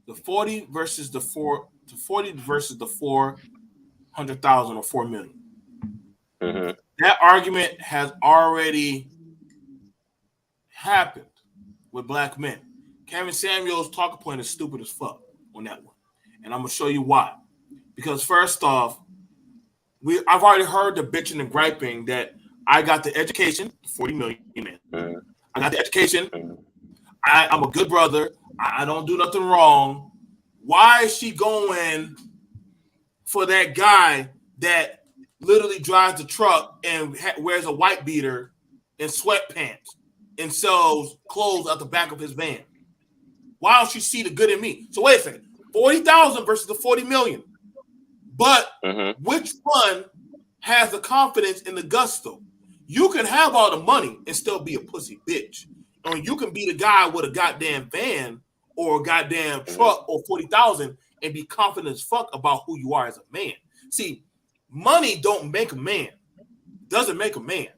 the 40 versus the 400,000 or 4 million. Mm-hmm. That argument has already happened. with black men. Kevin Samuel's talking point is stupid as fuck on that one. And I'm going to show you why. Because first off, I've already heard the bitching and griping that I got the education, 40 million men. I got the education. I'm a good brother. I don't do nothing wrong. Why is she going for that guy that literally drives the truck and wears a white beater and sweatpants and sells clothes out the back of his van? Why don't she see the good in me? So wait a second, 40,000 versus the 40 million. But which one has the confidence and the gusto? You can have all the money and still be a pussy bitch. Or you can be the guy with a goddamn van or a goddamn truck or 40,000 and be confident as fuck about who you are as a man. See, money don't make a man. Doesn't make a man.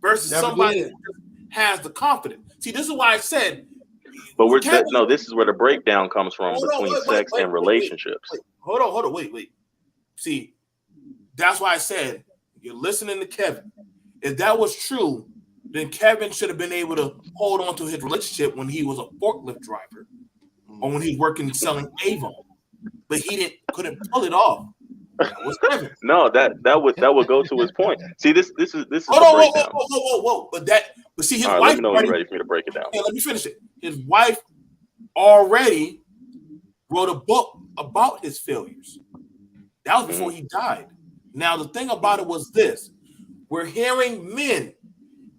Versus somebody that has the confidence. See, this is why I said. But this is where the breakdown comes from between sex and relationships. Hold on, wait. See, that's why I said you're listening to Kevin. If that was true, then Kevin should have been able to hold on to his relationship when he was a forklift driver or when he's working selling Avon. But he couldn't pull it off. That was Kevin. No, that would go to his point. See, this is whoa. But see, his wife. Let me know when you're ready for me to break it down. Yeah, let me finish it. His wife already wrote a book about his failures. That was before he died. Now, the thing about it was this. We're hearing men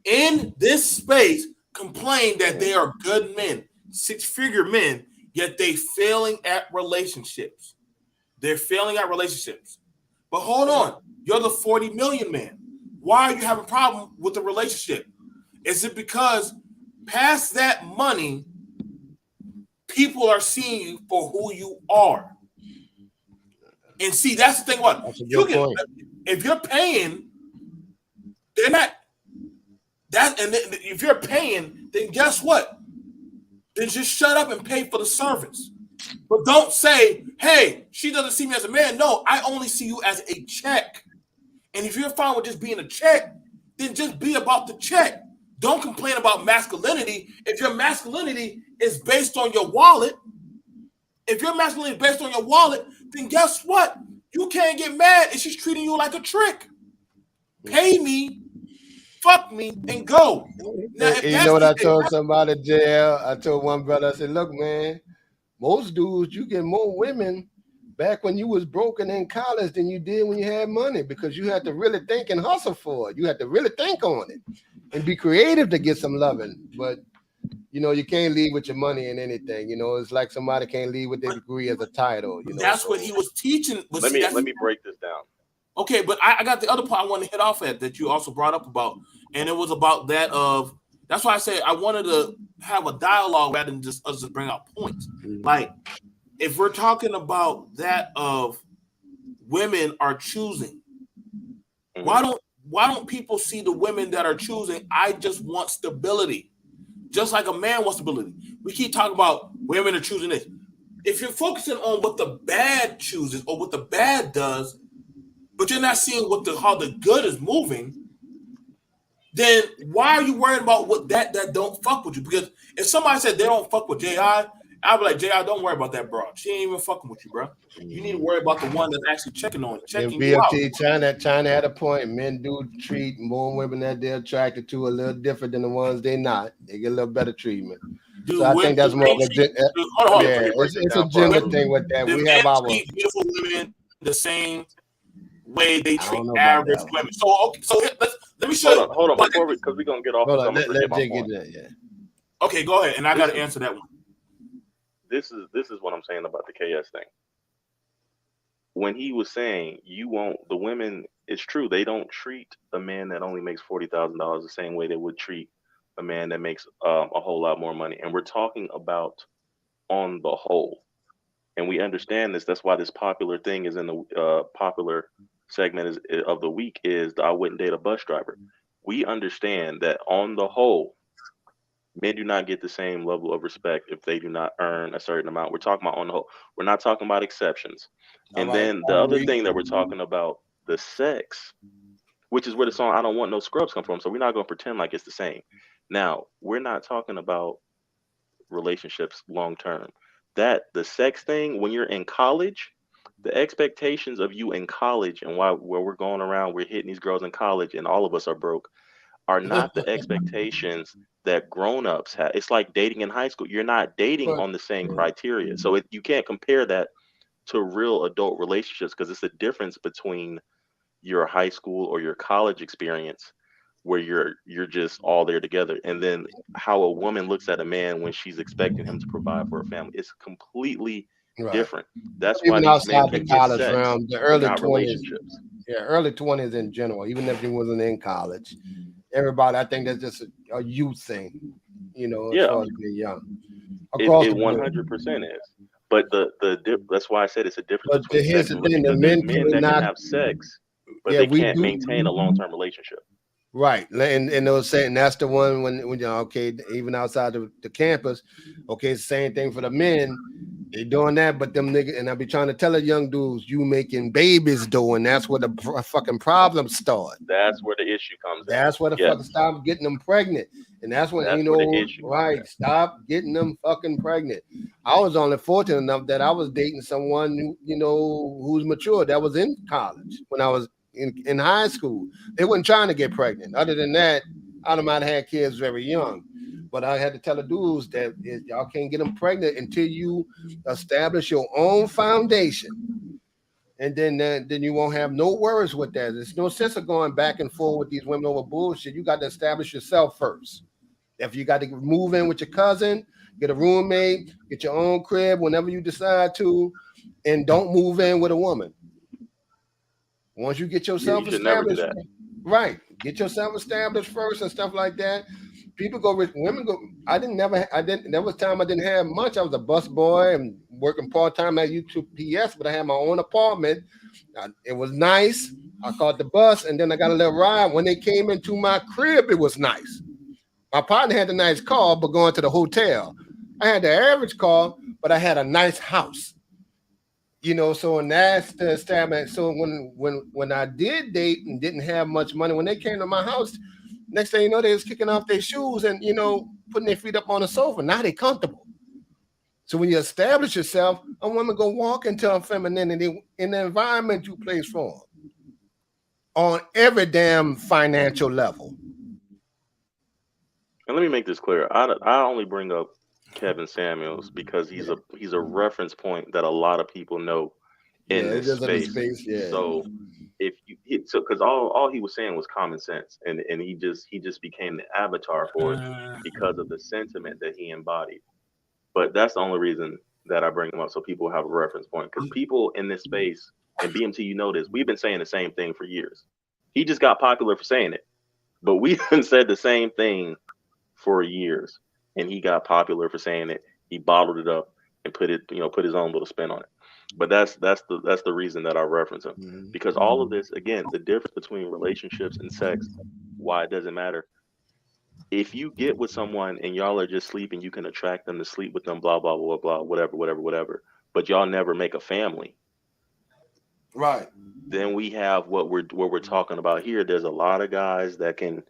in this space complain that they are good men, six-figure men, yet they failing at relationships. They're failing at relationships. But hold on. You're the 40 million man. Why are you having a problem with the relationship? Is it because past that money, people are seeing you for who you are? And see, that's the thing about it. If you're paying, they're not that. And if you're paying, then guess what? Then just shut up and pay for the service. But don't say, hey, she doesn't see me as a man. No, I only see you as a check. And if you're fine with just being a check, then just be about the check. Don't complain about masculinity. If your masculinity is based on your wallet, then guess what? You can't get mad if she's treating you like a trick. Pay me, fuck me, and go. Now, you know what I told somebody, JL? I told one brother, I said, look, man, most dudes, you get more women back when you was broken in college than you did when you had money, because you had to really think and hustle for it. You had to really think on it and be creative to get some loving. But, you know, you can't lead with your money in anything. You know, it's like somebody can't lead with their degree as a title. You know, that's what he was teaching. Let me break this down. Okay, but I got the other part I want to hit off at that you also brought up about, and it was about that of. That's why I said I wanted to have a dialogue rather than just us just bring out points. Like, if we're talking about that of women are choosing, why don't people see the women that are choosing? I just want stability, just like a man wants stability. We keep talking about women are choosing this. If you're focusing on what the bad chooses or what the bad does, but you're not seeing how the good is moving, then why are you worried about what that don't fuck with you? Because if somebody said they don't fuck with J.I., I'd be like, J.I., don't worry about that, bro. She ain't even fucking with you, bro. You need to worry about the one that's actually checking on you out. China had a point. Men do treat more women that they're attracted to a little different than the ones they're not. They get a little better treatment. Dude, so I think that's more of a it's a gender thing with that. We have our beautiful women the same way they treat average women. So let me show you. Hold on, because we're gonna get off. Let Jay get that. Yeah. Okay, go ahead, and I got to answer that one. This is what I'm saying about the KS thing. When he was saying the women, it's true, they don't treat a man that only makes $40,000 the same way they would treat a man that makes a whole lot more money. And we're talking about on the whole. And we understand this. That's why this popular thing is in the popular segment of the week is the I wouldn't date a bus driver. We understand that on the whole, men do not get the same level of respect if they do not earn a certain amount. We're talking about on the whole. We're not talking about exceptions. And then the other thing that we're talking about, the sex, which is where the song I Don't Want No Scrubs come from. So we're not going to pretend like it's the same. Now, we're not talking about relationships long term. That the sex thing when you're in college, the expectations of you in college and where we're going around, we're hitting these girls in college, and all of us are broke, are not the expectations that grown-ups have. It's like dating in high school. You're not dating But on the same criteria. So you can't compare that to real adult relationships because it's a difference between your high school or your college experience where you're just all there together, and then how a woman looks at a man when she's expecting him to provide for a family. It's completely right. different. That's why Even these men outside the can get college sex realm, the but early not 20s, relationships. yeah, early 20s in general, even if you wasn't in college, everybody, I think that's just a youth thing, you know, as Yeah, far as being young across it the board. 100% is. But that's why I said it's a difference But between here's sex the and thing: the because there's men men that can cannot. have sex, but Yeah, they we can't do. maintain a long-term relationship. Right, and they were saying that's the one when you know, okay, even outside the campus, okay, it's the same thing for the men. They doing that, but them niggas, and I be trying to tell the young dudes, you making babies doing. That's where the fucking problems start. That's where the issue comes in. That's where the Yes, fucking stop getting them pregnant, and that's when you that's where the know, issue comes right? Stop getting them fucking pregnant. I was only fortunate enough that I was dating someone who, you know, who's mature. That was in college when I was in high school. They weren't trying to get pregnant. Other than that, I might have had kids very young. But I had to tell the dudes that y'all can't get them pregnant until you establish your own foundation, and then you won't have no worries with that. There's no sense of going back and forth with these women over bullshit. You got to establish yourself first. If you got to move in with your cousin, get a roommate, get your own crib whenever you decide to, and don't move in with a woman. Once you get in. Yeah, you yourself should never do established, that. right? Get yourself established first and stuff like that. People go rich, women go. I didn't. There was time I didn't have much. I was a bus boy and working part time at UPS, but I had my own apartment. It was nice. I caught the bus and then I got a little ride. When they came into my crib, it was nice. My partner had a nice car, but going to the hotel, I had the average car, but I had a nice house. You know, so and that's the establishment. So when I did date and didn't have much money, when they came to my house, next thing you know, they was kicking off their shoes and you know putting their feet up on the sofa. Now they comfortable. So when you establish yourself, a woman go walk into a femininity in the environment you place for them on every damn financial level. And let me make this clear. I only bring up Kevin Samuels because he's a reference point that a lot of people know Yeah, in it this is in the space. space. Yeah, So if so because all he was saying was common sense, and he just became the avatar for it because of the sentiment that he embodied. But that's the only reason that I bring him up, so people have a reference point. Because people in this space, and BMT, you know this, we've been saying the same thing for years. He just got popular for saying it, but we've been said the same thing for years, and he got popular for saying it. He bottled it up and put his own little spin on it. But that's the reason that I reference him, because all of this, again, the difference between relationships and sex, why it doesn't matter. If you get with someone and y'all are just sleeping, you can attract them to sleep with them, blah blah blah blah, whatever, whatever, whatever. But y'all never make a family. right. Then we have what we're talking about here. There's a lot of guys that can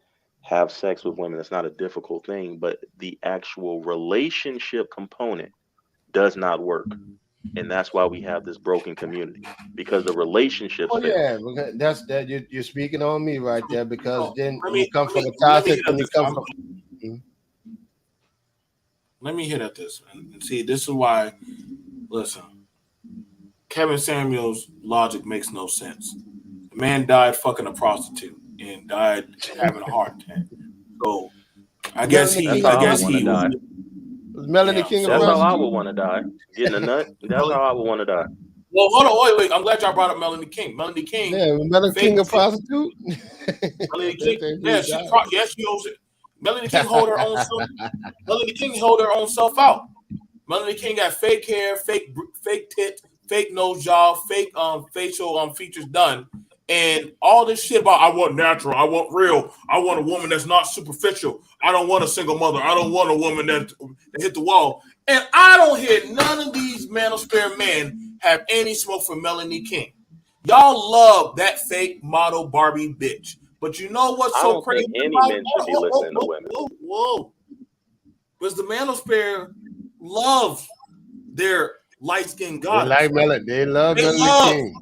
have sex with women. It's not a difficult thing, but the actual relationship component does not work. And that's why we have this broken community, because the relationships Oh fail. yeah, because that's that you're speaking on me right there. Because So then let you me come let from me a let me toxic, hit when at you this. come from. Let me hit at this and see. This is why. Listen, Kevin Samuels' logic makes no sense. The man died fucking a prostitute and died having a heart attack. So I guess Melanie That's he. King I of how I would guess want to he was. die. prostitute. Was Melanie Yeah. King a That's how So I would prostitute? want to die. Getting a nut. That's well, how I would want to die. hold on, wait. I'm glad y'all brought up Melanie King. Melanie King, Yeah, was Melanie King fake. a prostitute? Melanie That's King. if Yeah, he she. died. Yes, she owes it. Melanie King hold her own self. Melanie King hold her own self out. Melanie King got fake hair, fake tit, fake nose job, fake facial features done, and all this shit about I want natural, I want real, I want a woman that's not superficial. I don't want a single mother. I don't want a woman that hit the wall. And I don't hear none of these manosphere men have any smoke for Melanie King. Y'all love that fake model Barbie bitch. But you know what's I so don't crazy think any about it? men should be listening to women. Whoa. Was the manosphere love their light-skinned They goddess. like Melody. They love They Melody love- King.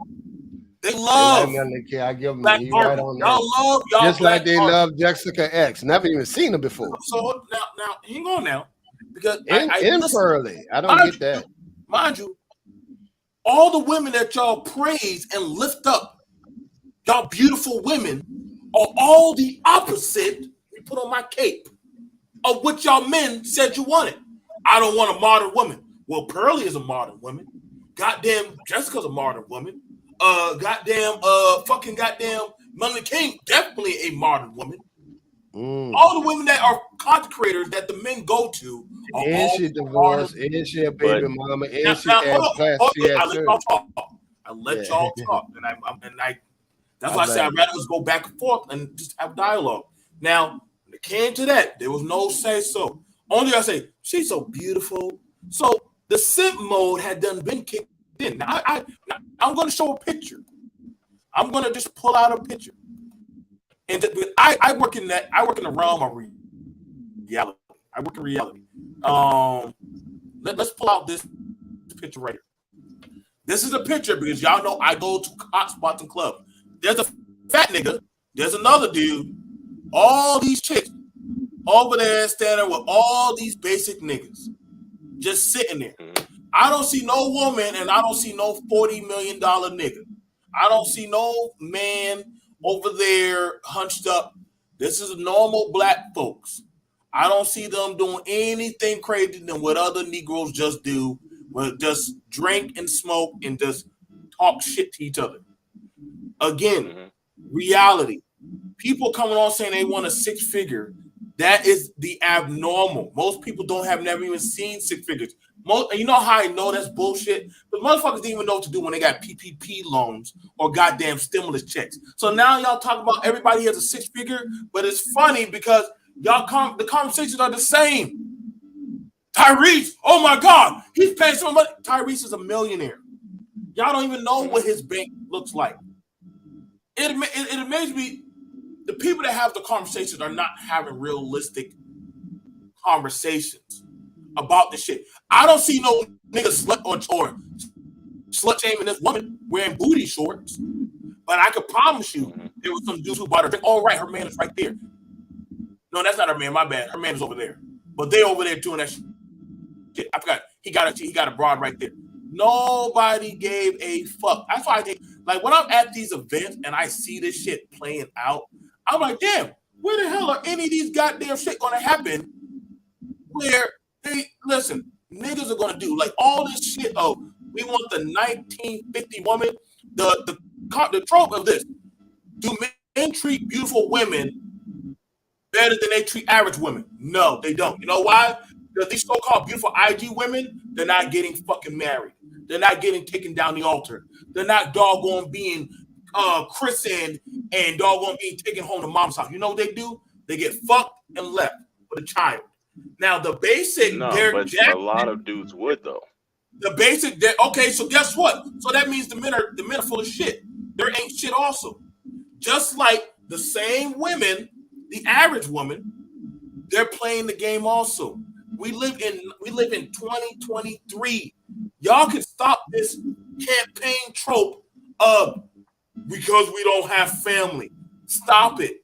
They They love like Melody King. I give them Black you right Barbie. on Y'all that. love y'all Just Black like they Barbie. love Jessica X. Never even seen her before. So now, hang on now, because In listen, Pearly. I don't mind get that. Mind you, all the women that y'all praise and lift up, y'all beautiful women, are all the opposite. We put on my cape of what y'all men said you wanted. I don't want a modern woman. Well, Pearly is a modern woman. Goddamn, Jessica's a modern woman. Goddamn, Melanie King, definitely a modern woman. All the women that are content creators that the men go to are Is all she divorced? Is she a baby mama? Is she had class? She had I let y'all talk. I let y'all talk, and I. That's why I say I'd rather us go back and forth and just have dialogue. Now, when it came to that, there was no say so. Only I say she's so beautiful. So the simp mode had been kicked in. Now I'm going to show a picture. I'm going to just pull out a picture. And I work in that. I work in the realm of reality. I work in reality. Let's pull out this picture right here. This is a picture because y'all know I go to hot spots and clubs. There's a fat nigga. There's another dude. All these chicks over there standing with all these basic niggas just sitting there. I don't see no woman and I don't see no $40 million nigga. I don't see no man over there hunched up. This is normal black folks. I don't see them doing anything crazy than what other Negroes just do, just drink and smoke and just talk shit to each other. Again, reality. People coming on saying they want a six figure. That is the abnormal. Most people never even seen six figures. You know how I know that's bullshit? The motherfuckers didn't even know what to do when they got PPP loans or goddamn stimulus checks. So now y'all talk about everybody has a six figure, but it's funny because the conversations are the same. Tyrese, oh my God, he's paying so much. Tyrese is a millionaire. Y'all don't even know what his bank looks like. It amazes me. The people that have the conversations are not having realistic conversations about this shit. I don't see no nigga slut or slut shaming this woman wearing booty shorts, but I could promise you there was some dudes who bought her drink. Oh, right, her man is right there. No, that's not her man. My bad. Her man is over there, but they over there doing that shit. I forgot. He got a broad right there. Nobody gave a fuck. That's why I think, like, when I'm at these events and I see this shit playing out, I'm like, damn, where the hell are any of these goddamn shit gonna happen where listen, niggas are gonna do like all this shit. Oh, we want the 1950 woman. The trope of this. Do men treat beautiful women better than they treat average women? No, they don't. You know why? Because these so-called beautiful IG women, they're not getting fucking married. They're not getting taken down the altar. They're not doggone being christened and doggone being taken home to mom's house. You know what they do? They get fucked and left with a child. Now the basic, but a lot of dudes would though. The basic, okay. So guess what? So that means the men are full of shit. There ain't shit also. Just like the same women, the average woman, they're playing the game also. We live in 2023. Y'all can stop this campaign trope of because we don't have family. Stop it.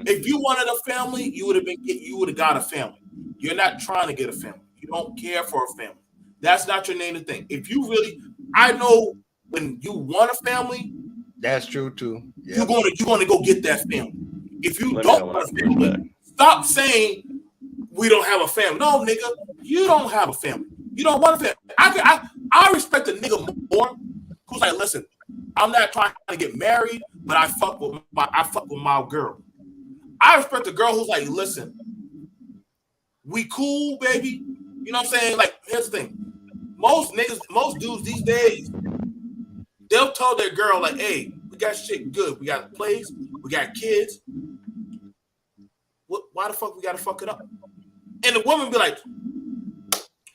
If you wanted a family, you would have got a family. You're not trying to get a family. You don't care for a family. That's not your name to think. If you really, I know when you want a family, that's true too. Yep. You're gonna go get that family. If you don't want a family, stop saying we don't have a family. No, nigga, you don't have a family. You don't want a family. I respect a nigga more who's like, listen, I'm not trying to get married, but I fuck with my girl. I respect a girl who's like, listen, we cool, baby. You know what I'm saying? Like, here's the thing. Most dudes these days, they'll tell their girl, like, hey, we got shit good. We got a place. We got kids. Why the fuck we gotta fuck it up? And the woman be like,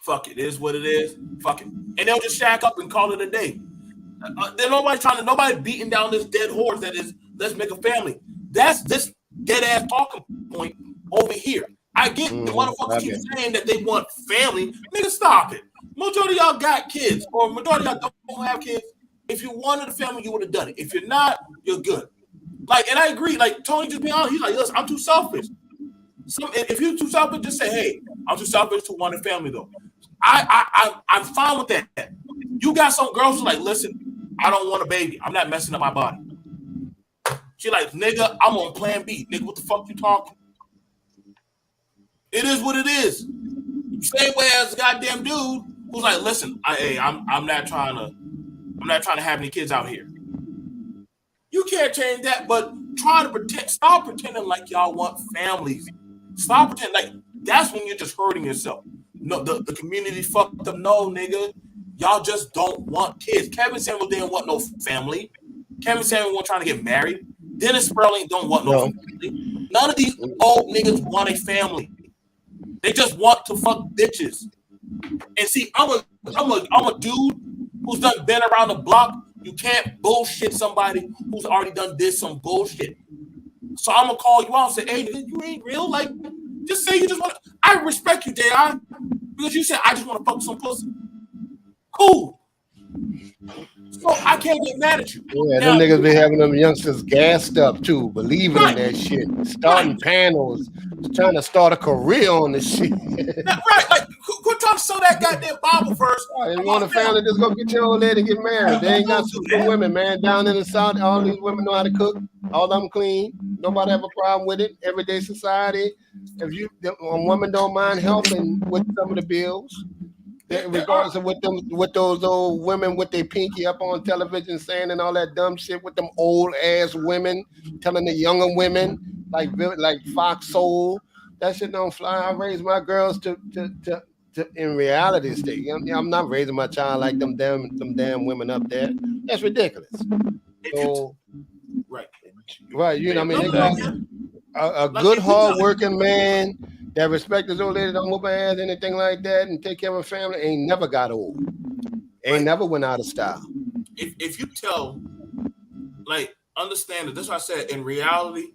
fuck it. It is what it is. Fuck it. And they'll just shack up and call it a day. There's nobody beating down this dead horse that is, let's make a family. That's this dead ass talking point over here. I get the motherfuckers keep Okay. saying that they want family. Nigga, stop it. Majority of y'all got kids, or majority of y'all don't have kids. If you wanted a family, you would have done it. If you're not, you're good. Like, and I agree. Like Tony just be honest. He's like, listen, I'm too selfish. If you're too selfish, just say, hey, I'm too selfish to want a family though. I'm fine with that. You got some girls who like, listen, I don't want a baby. I'm not messing up my body. She like, nigga, I'm on plan B. Nigga, what the fuck you talking? It is what it is. Same way as a goddamn dude who's like, listen, I'm not trying to have any kids out here. You can't change that, but try to stop pretending like y'all want families. Stop pretending like that's when you're just hurting yourself. No, the community fucked up. No, nigga, y'all just don't want kids. Kevin Samuel didn't want no family. Kevin Samuel wasn't trying to get married. Dennis Sperling don't want no family. None of these old niggas want a family. They just want to fuck bitches. And see, I'm a dude who's been around the block. You can't bullshit somebody who's already done this some bullshit. So I'm gonna call you out and say, hey, you ain't real. Like, just say you just want to. I respect you, J.I., because you said I just want to fuck some pussy. Cool. So I can't get mad at you. Yeah, them niggas be having them youngsters gassed up too, believing in that shit, starting panels, trying to start a career on this shit. Right, like quit trying to sell that goddamn Bible verse. Right, you want a family, just go get your old lady and get married. They ain't got some good women, man. Down in the South, all these women know how to cook. All of them clean. Nobody have a problem with it. Everyday society. If a woman don't mind helping with some of the bills, regardless of what those old women with their pinky up on television saying and all that dumb shit with them old ass women telling the younger women like Fox Soul, that shit don't fly. I raise my girls to in reality state. I'm not raising my child like them damn women up there. That's ridiculous. So, right, you know, I mean, a good hard working man that respect his old lady, don't whoop her ass, anything like that, and take care of a family, ain't never got old. Ain't never went out of style. If you tell, like, understand that, that's what I said, in reality,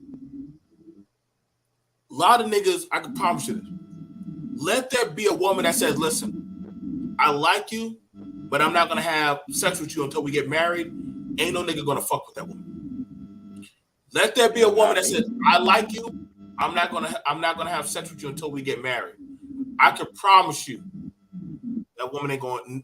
a lot of niggas, I can promise you this, let there be a woman that says, listen, I like you, but I'm not going to have sex with you until we get married. Ain't no nigga going to fuck with that woman. Let there be a woman that says, I like you, I'm not gonna have sex with you until we get married. I can promise you that woman ain't going.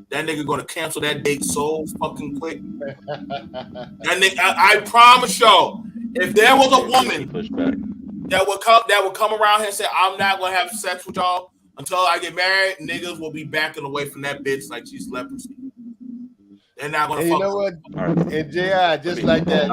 That nigga gonna cancel that date so fucking quick. That nigga, I promise y'all, if there was a woman that would come around here and say, I'm not gonna have sex with y'all until I get married, niggas will be backing away from that bitch like she's leprosy. They're not gonna. And you know what? And J.I., just like that,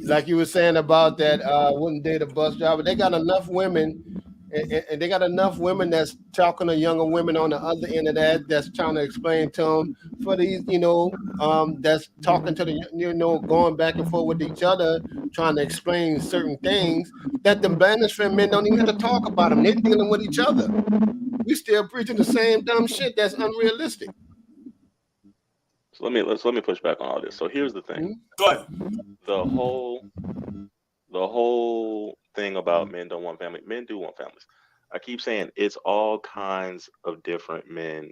like you were saying about that, wouldn't date a bus driver. They got enough women, and they got enough women that's talking to younger women on the other end of that, that's trying to explain to them for these, that's talking to the, going back and forth with each other, trying to explain certain things that the Banishment men don't even have to talk about them. They're dealing with each other. We still preaching the same dumb shit that's unrealistic. So let me push back on all this. So here's the thing. Go ahead. The whole thing about men don't want family. Men do want families. I keep saying it's all kinds of different men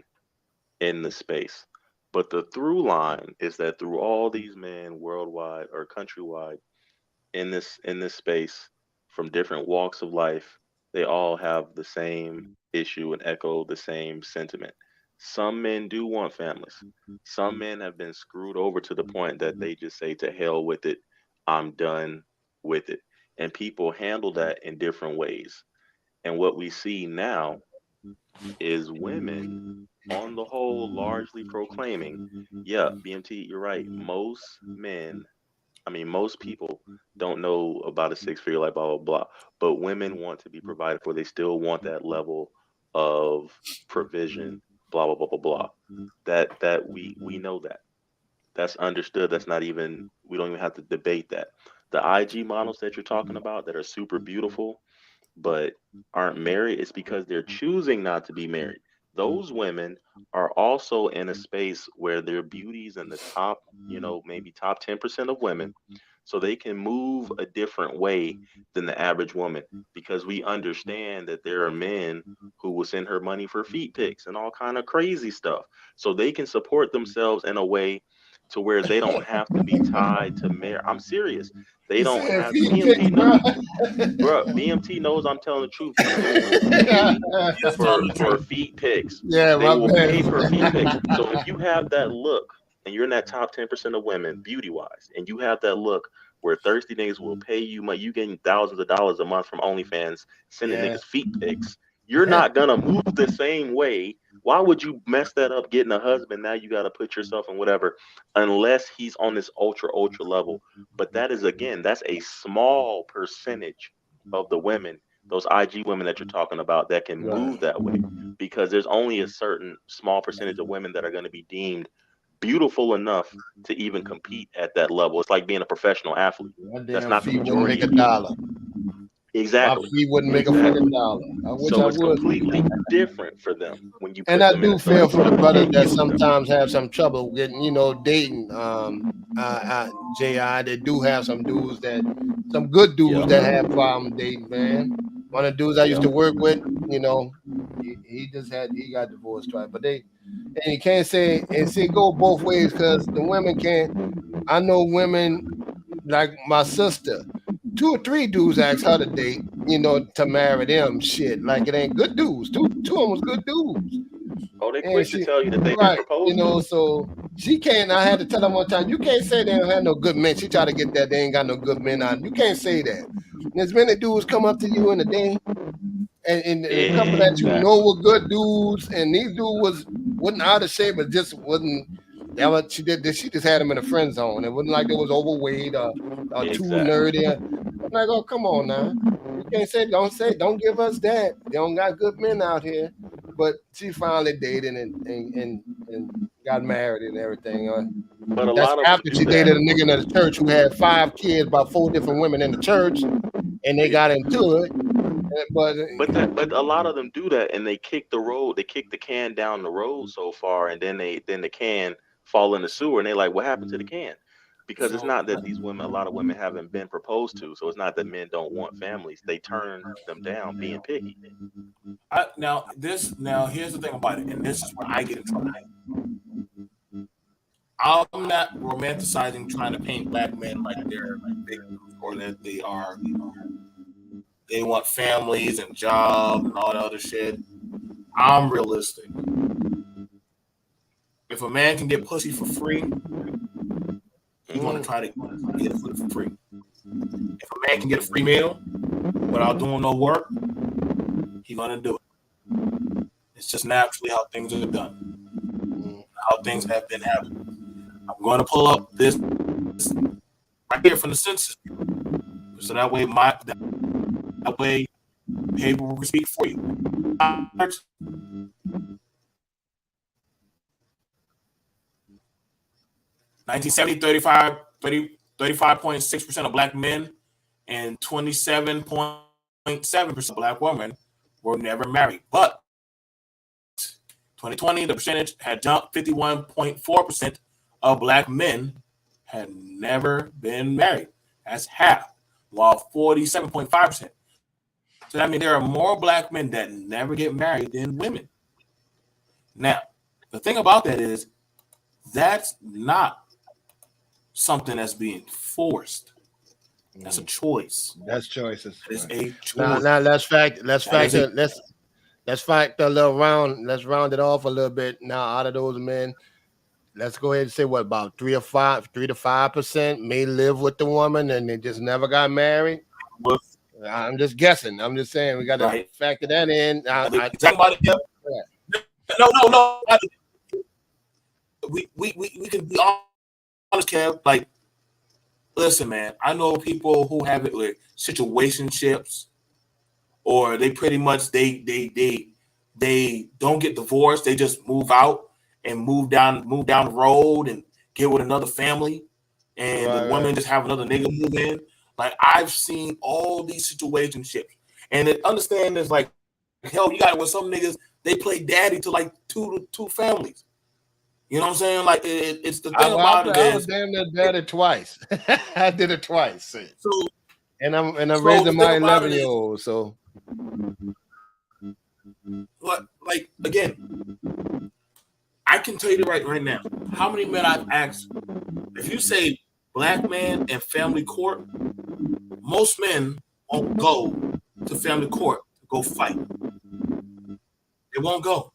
in the space. But the through line is that through all these men worldwide or countrywide in this space from different walks of life, they all have the same issue and echo the same sentiment. Some men do want families. Some men have been screwed over to the point that they just say, to hell with it, I'm done with it. And people handle that in different ways. And what we see now is women, on the whole, largely proclaiming, yeah, BMT, you're right. Most people don't know about a six-figure life, blah, blah, blah. But women want to be provided for. They still want that level of provision, blah, blah, blah, blah, blah. That we know that. That's understood. That's not even, we don't even have to debate that. The IG models that you're talking about that are super beautiful, but aren't married, it's because they're choosing not to be married. Those women are also in a space where their beauty's in the top, maybe top 10% of women. so they can move a different way than the average woman, because we understand that there are men who will send her money for feet pics and all kind of crazy stuff, so they can support themselves in a way to where they don't have to be tied to marriage. I'm serious. They You don't said have feet pics, BMT. bro. Bro, BMT knows I'm telling the truth. People will pay Just telling the for truth. feet pics. Yeah, They my will pay bad. for feet pics. So if you have that look and you're in that top 10% of women beauty wise, and you have that look where thirsty niggas will pay you money, you getting thousands of dollars a month from OnlyFans sending Yeah. niggas feet pics, you're not gonna move the same way. Why would you mess that up getting a husband? Now you got to put yourself in whatever, unless he's on this ultra level. But that is, again, that's a small percentage of the women, those IG women that you're talking about, that can Right. move that way, because there's only a certain small percentage of women that are going to be deemed beautiful enough to even compete at that level. It's like being a professional athlete. My That's damn not the feet wouldn't make majority a of people. dollar. My Exactly. feet wouldn't make a fucking Exactly. dollar. I wish I So it's would. completely different for them when you And put I them in do a feel sense. for the So brothers yeah, you that get what I'm saying. sometimes have some trouble getting, dating. JI, they do have some dudes some good dudes Yeah. that have problem dating, man. One of the dudes I used Yeah. to work with, he got divorced twice. But and you can't say, and see, it go both ways, because the women can't. I know women like my sister, 2 or 3 dudes asked her to date, to marry them. Shit, like it ain't good dudes. Two of them was good dudes, Oh, they and quick to tell you that they've been right, proposed to. so she can't. I had to tell her one time, you can't say they don't have no good men. She tried to get that they ain't got no good men on. You can't say that. There's many dudes come up to you in a day, and a couple that you know Exactly. were good dudes, and these dudes wasn't out of shape, but just wasn't. That what she did. She just had them in a friend zone. It wasn't like they was overweight or too Exactly. nerdy. I'm like, oh, come on now. You can't don't give us that. They don't got good men out here. But she finally dated and got married and everything. But a That's lot of them after do she that. dated a nigga in the church who had 5 kids, about 4 different women in the church, and they got into it. But But a lot of them do that, and they kick the road, they kick the can down the road so far, and then the can fall in the sewer, and they're like, what happened to the can? Because it's So not that these women, a lot of women haven't been proposed to, so it's not that men don't want families. They turn them down being picky. now here's the thing about it, and this is where I get in trouble. I'm not romanticizing trying to paint black men like they're victims or that they want families and jobs and all that other shit. I'm realistic. If a man can get pussy for free, he's gonna try to get it for free. If a man can get a free meal without doing no work, he's gonna do it. It's just naturally how things are done, how things have been happening. I'm going to pull up this right here from the census, so that way paper will speak for you. 1970, 35.6% of black men and 27.7% of black women were never married. But 2020, the percentage had jumped. 51.4% of black men had never been married. That's half, while 47.5%. So that means there are more black men that never get married than women. Now, the thing about that is that's not something that's being forced. That's a choice. that's choices. That is a Now, choice. let's That is a factor let's factor a little round. Let's round it off a little bit. Now, out of those men, let's go ahead and say what about 3 to 5% may live with the woman and they just never got married. with I'm just guessing. I'm just saying we got to right. factor that in. Exactly. No. We can be honest, Kev. Like, listen, man. I know people who have it with situationships, or they pretty much they don't get divorced. They just move out and move down the road and get with another family, and the Right. woman just have another nigga move in. Like, I've seen all these situationships, and understand is like, hell, you got with some niggas, they play daddy to like two families. You know what I'm saying? Like it's the thing I about it was is damn near did it twice. I did it twice. so And I'm so raising the my thing about it is 11-year-old. So like again, I can tell you right now, how many men I've asked, if you say black man and family court, most men won't go to family court to go fight. They won't go.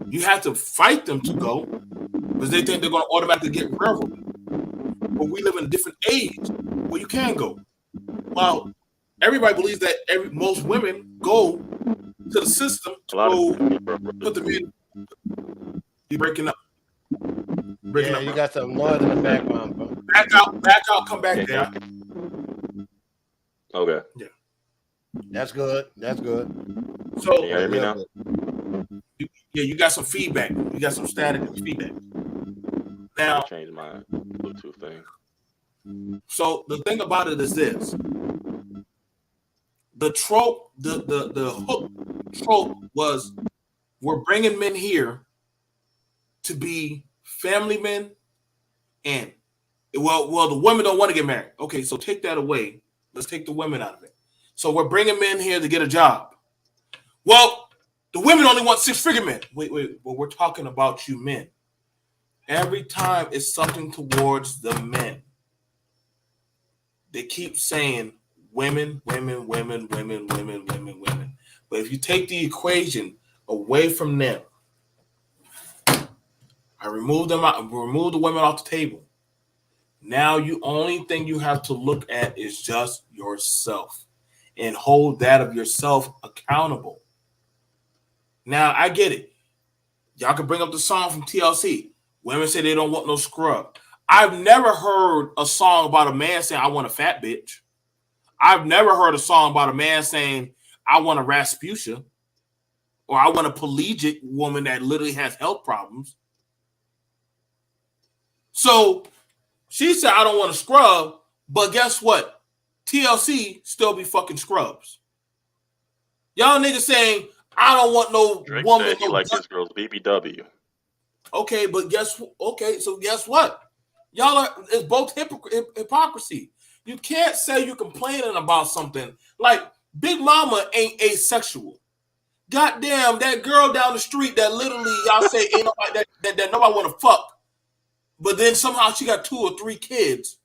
You have to fight them to go because they think they're going to automatically get railroaded. But we live in a different age where you can go. Well, everybody believes that most women go to the system to go put them in. You breaking up. yeah, you got some noise in the background, bro. Back out, come back there. Okay. Yeah. That's good. So can you hear me now? Yeah, you got some feedback. You got some static and feedback. Now I'll change my Bluetooth thing. So the thing about it is this: the trope, the hook trope was we're bringing men here to be family men, and well, the women don't want to get married. Okay, so take that away. Let's take the women out of it. So we're bringing men here to get a job. Well, the women only want 6-figure men. Wait, but we're talking about you men. Every time it's something towards the men. They keep saying women. But if you take the equation away from them, I remove them out, remove the women off the table. Now only thing you have to look at is just yourself and hold that of yourself accountable. Now I get it. Y'all can bring up the song from TLC. Women say they don't want no scrub. I've never heard a song about a man saying I want a fat bitch. I've never heard a song about a man saying I want a Rasputia or I want a pelagic woman that literally has health problems. So she said I don't want a scrub, but guess what? TLC still be fucking scrubs. Y'all niggas saying I don't want no Drake woman. said he likes his girls BBW. Okay, but guess what? Y'all are it's both hypocrisy. You can't say you're complaining about something like Big Mama ain't asexual. Goddamn, that girl down the street that literally y'all say ain't nobody that nobody want to fuck, but then somehow she got 2 or 3 kids.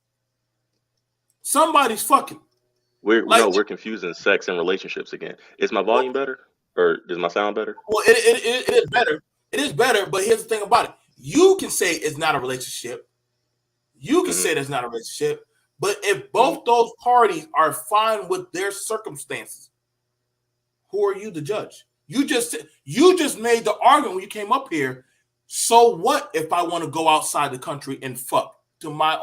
Somebody's fucking. We're confusing sex and relationships again. Is my volume better, or is my sound better? Well, it is better. It is better, but here's the thing about it: you can say it's not a relationship. You can say it's not a relationship, but if both those parties are fine with their circumstances, who are you to judge? You just made the argument when you came up here. So what if I want to go outside the country and fuck to my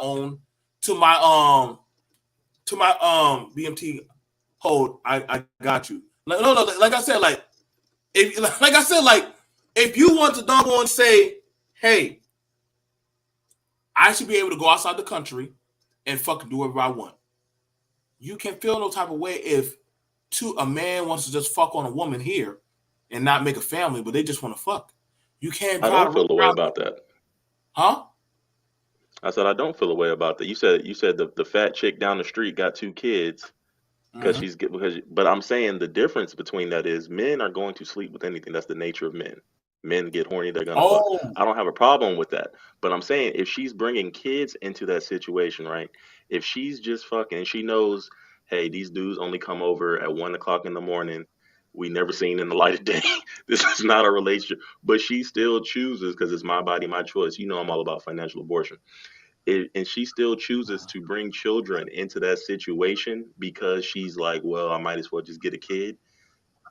BMT hold? I got you. No, like I said, if you want to doggone say, hey, I should be able to go outside the country and fucking do whatever I want. You can feel no type of way if a man wants to just fuck on a woman here and not make a family, but they just want to fuck. You can't. I don't feel the way about that. Huh? I said I don't feel a way about that. You said the fat chick down the street got 2 kids but I'm saying the difference between that is men are going to sleep with anything. That's the nature of men. Men get horny, they're gonna fuck. I don't have a problem with that. But I'm saying if she's bringing kids into that situation, right? If she's just fucking and she knows, hey, these dudes only come over at 1 o'clock in the morning. We never seen in the light of day. This is not a relationship. But she still chooses because it's my body, my choice. You know I'm all about financial abortion. And she still chooses to bring children into that situation because she's like, well, I might as well just get a kid.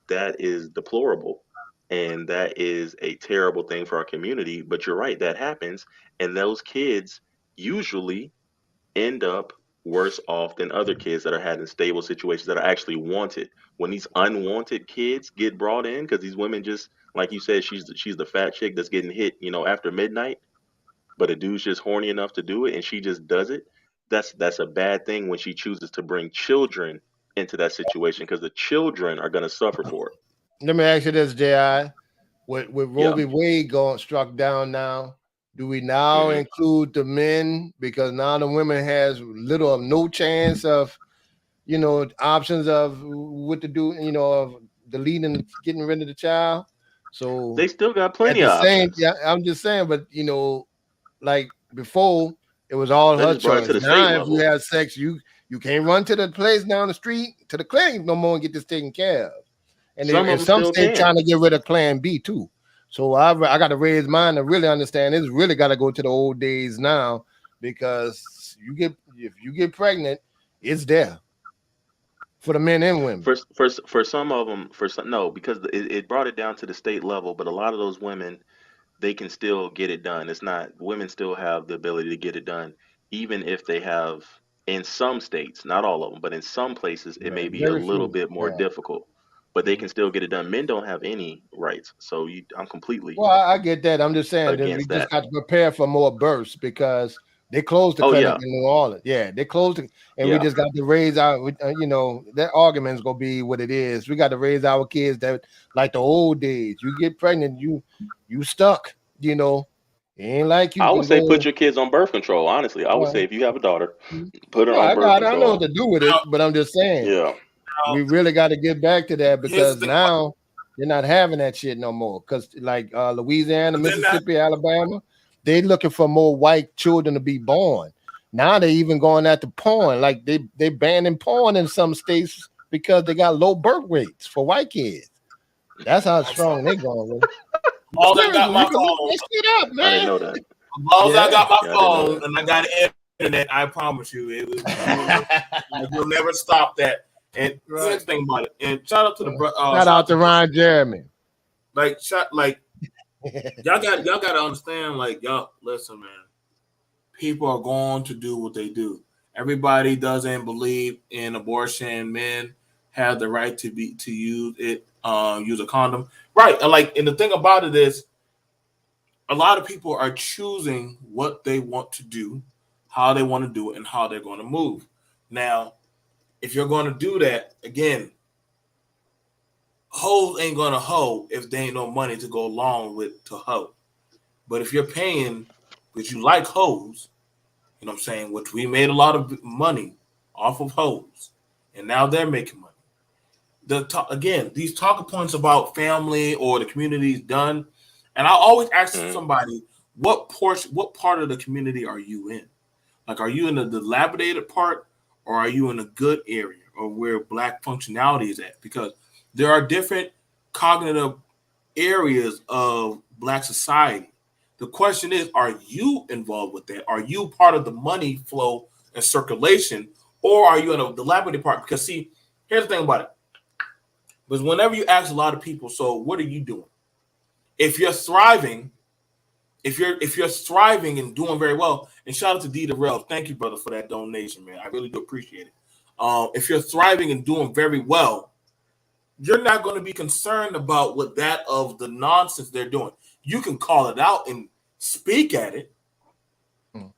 That is deplorable. And that is a terrible thing for our community. But you're right, that happens. And those kids usually end up worse off than other kids that are had in stable situations that are actually wanted. When these unwanted kids get brought in, because these women just, like you said, she's the fat chick that's getting hit, after midnight, but a dude's just horny enough to do it and she just does it. That's a bad thing when she chooses to bring children into that situation because the children are going to suffer for it. Let me ask you this, J.I. With Roe v. Wade struck down now, Do we now include the men because now the women has little or no chance of, options of what to do, of deleting, getting rid of the child? So They still got at plenty the of same, options. yeah, I'm just saying, but like before, it was all They her just brought it to choice. the state Now, if you level. have sex, you can't run to the place down the street to the clinic no more and get this taken care of. And Some of in them some still states can. trying to get rid of Plan B too. So I got to raise mine to really understand. It's really got to go to the old days now because if you get pregnant, it's there for the men and women. For some of them, for some no, because it brought it down to the state level. But a lot of those women, they can still get it done. It's not women still have the ability to get it done, even if they have in some states, not all of them, but in some places it may Right. be a Very little few. bit more Yeah. difficult. But they Mhm. can still get it done. Men don't have any rights, so I'm completely Well, I get that. I'm just saying that we against just that. got to prepare for more births because they closed the Oh clinic yeah, in New Orleans. Yeah, they closed it, and we yeah. just got to raise our, that argument's gonna be what it is. We got to raise our kids that like the old days. You get pregnant, you stuck. It ain't like you I can would say put go. your kids on birth control. Honestly, I would say Well, if you have a daughter, put her on I birth got. I know what control. to do with it, Now, but I'm just saying Yeah. we really got to get back to that here's because the thing. now they're not having that shit no more. Because like Louisiana, But then that, Mississippi, Alabama, they looking for more white children to be born. Now they even going after porn. Like they banning porn in some states because they got low birth rates for white kids. That's how as strong they going with it. long as I got Seriously, my you can look phone, that shit up, I didn't man. know that. as long as I Yeah. got my Yeah, I didn't know phone that. and I got internet, I promise you, you'll never stop that. And Right. here's the thing about it. And shout out to Shout shout out out to to Ron Jeremy. like y'all got to understand. Like y'all, listen, man. People are going to do what they do. Everybody doesn't believe in abortion. Men have the right to use it, use a condom, right? And the thing about it is, a lot of people are choosing what they want to do, how they want to do it, and how they're going to move. Now, if you're going to do that, again, hoes ain't going to hoe if they ain't no money to go along with to hoe. But if you're paying because you like hoes, you know what I'm saying, which we made a lot of money off of hoes, and now they're making money. Again, these talking points about family or the community is done, and I always ask Mhm. somebody, what part of the community are you in? Like, are you in the dilapidated part, or are you in a good area, or where black functionality is at? Because there are different cognitive areas of black society. The question is, are you involved with that? Are you part of the money flow and circulation, or are you in a dilapidated part? Because see, here's the thing about it. Because whenever you ask a lot of people, so what are you doing? If you're thriving, if you're thriving and doing very well, and shout out to D Darrell, thank you, brother, for that donation, man. I really do appreciate it. If you're thriving and doing very well, you're not going to be concerned about what that of the nonsense they're doing. You can call it out and speak at it,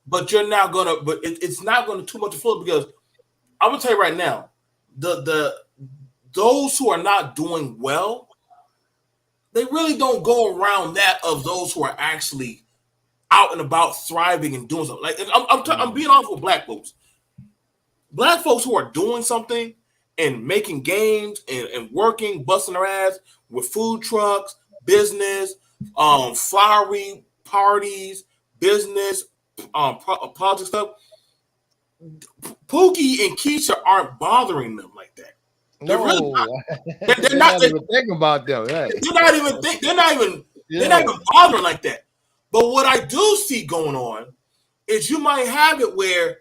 but you're not gonna. But it's not going to too much flow because I'm gonna tell you right now, the those who are not doing well, they really don't go around that of those who are actually out and about thriving and doing something. Like I'm being honest with black folks. Black folks who are doing something and making gains and working, busting their ass with food trucks, business, flowery parties, business, politics stuff. Pookie and Keisha aren't bothering them like that. They're really No, not. They're they're not. not even thinking about them. Right? They're not even. They're not even. They're not Yeah. even bothering like that. But what I do see going on is you might have it where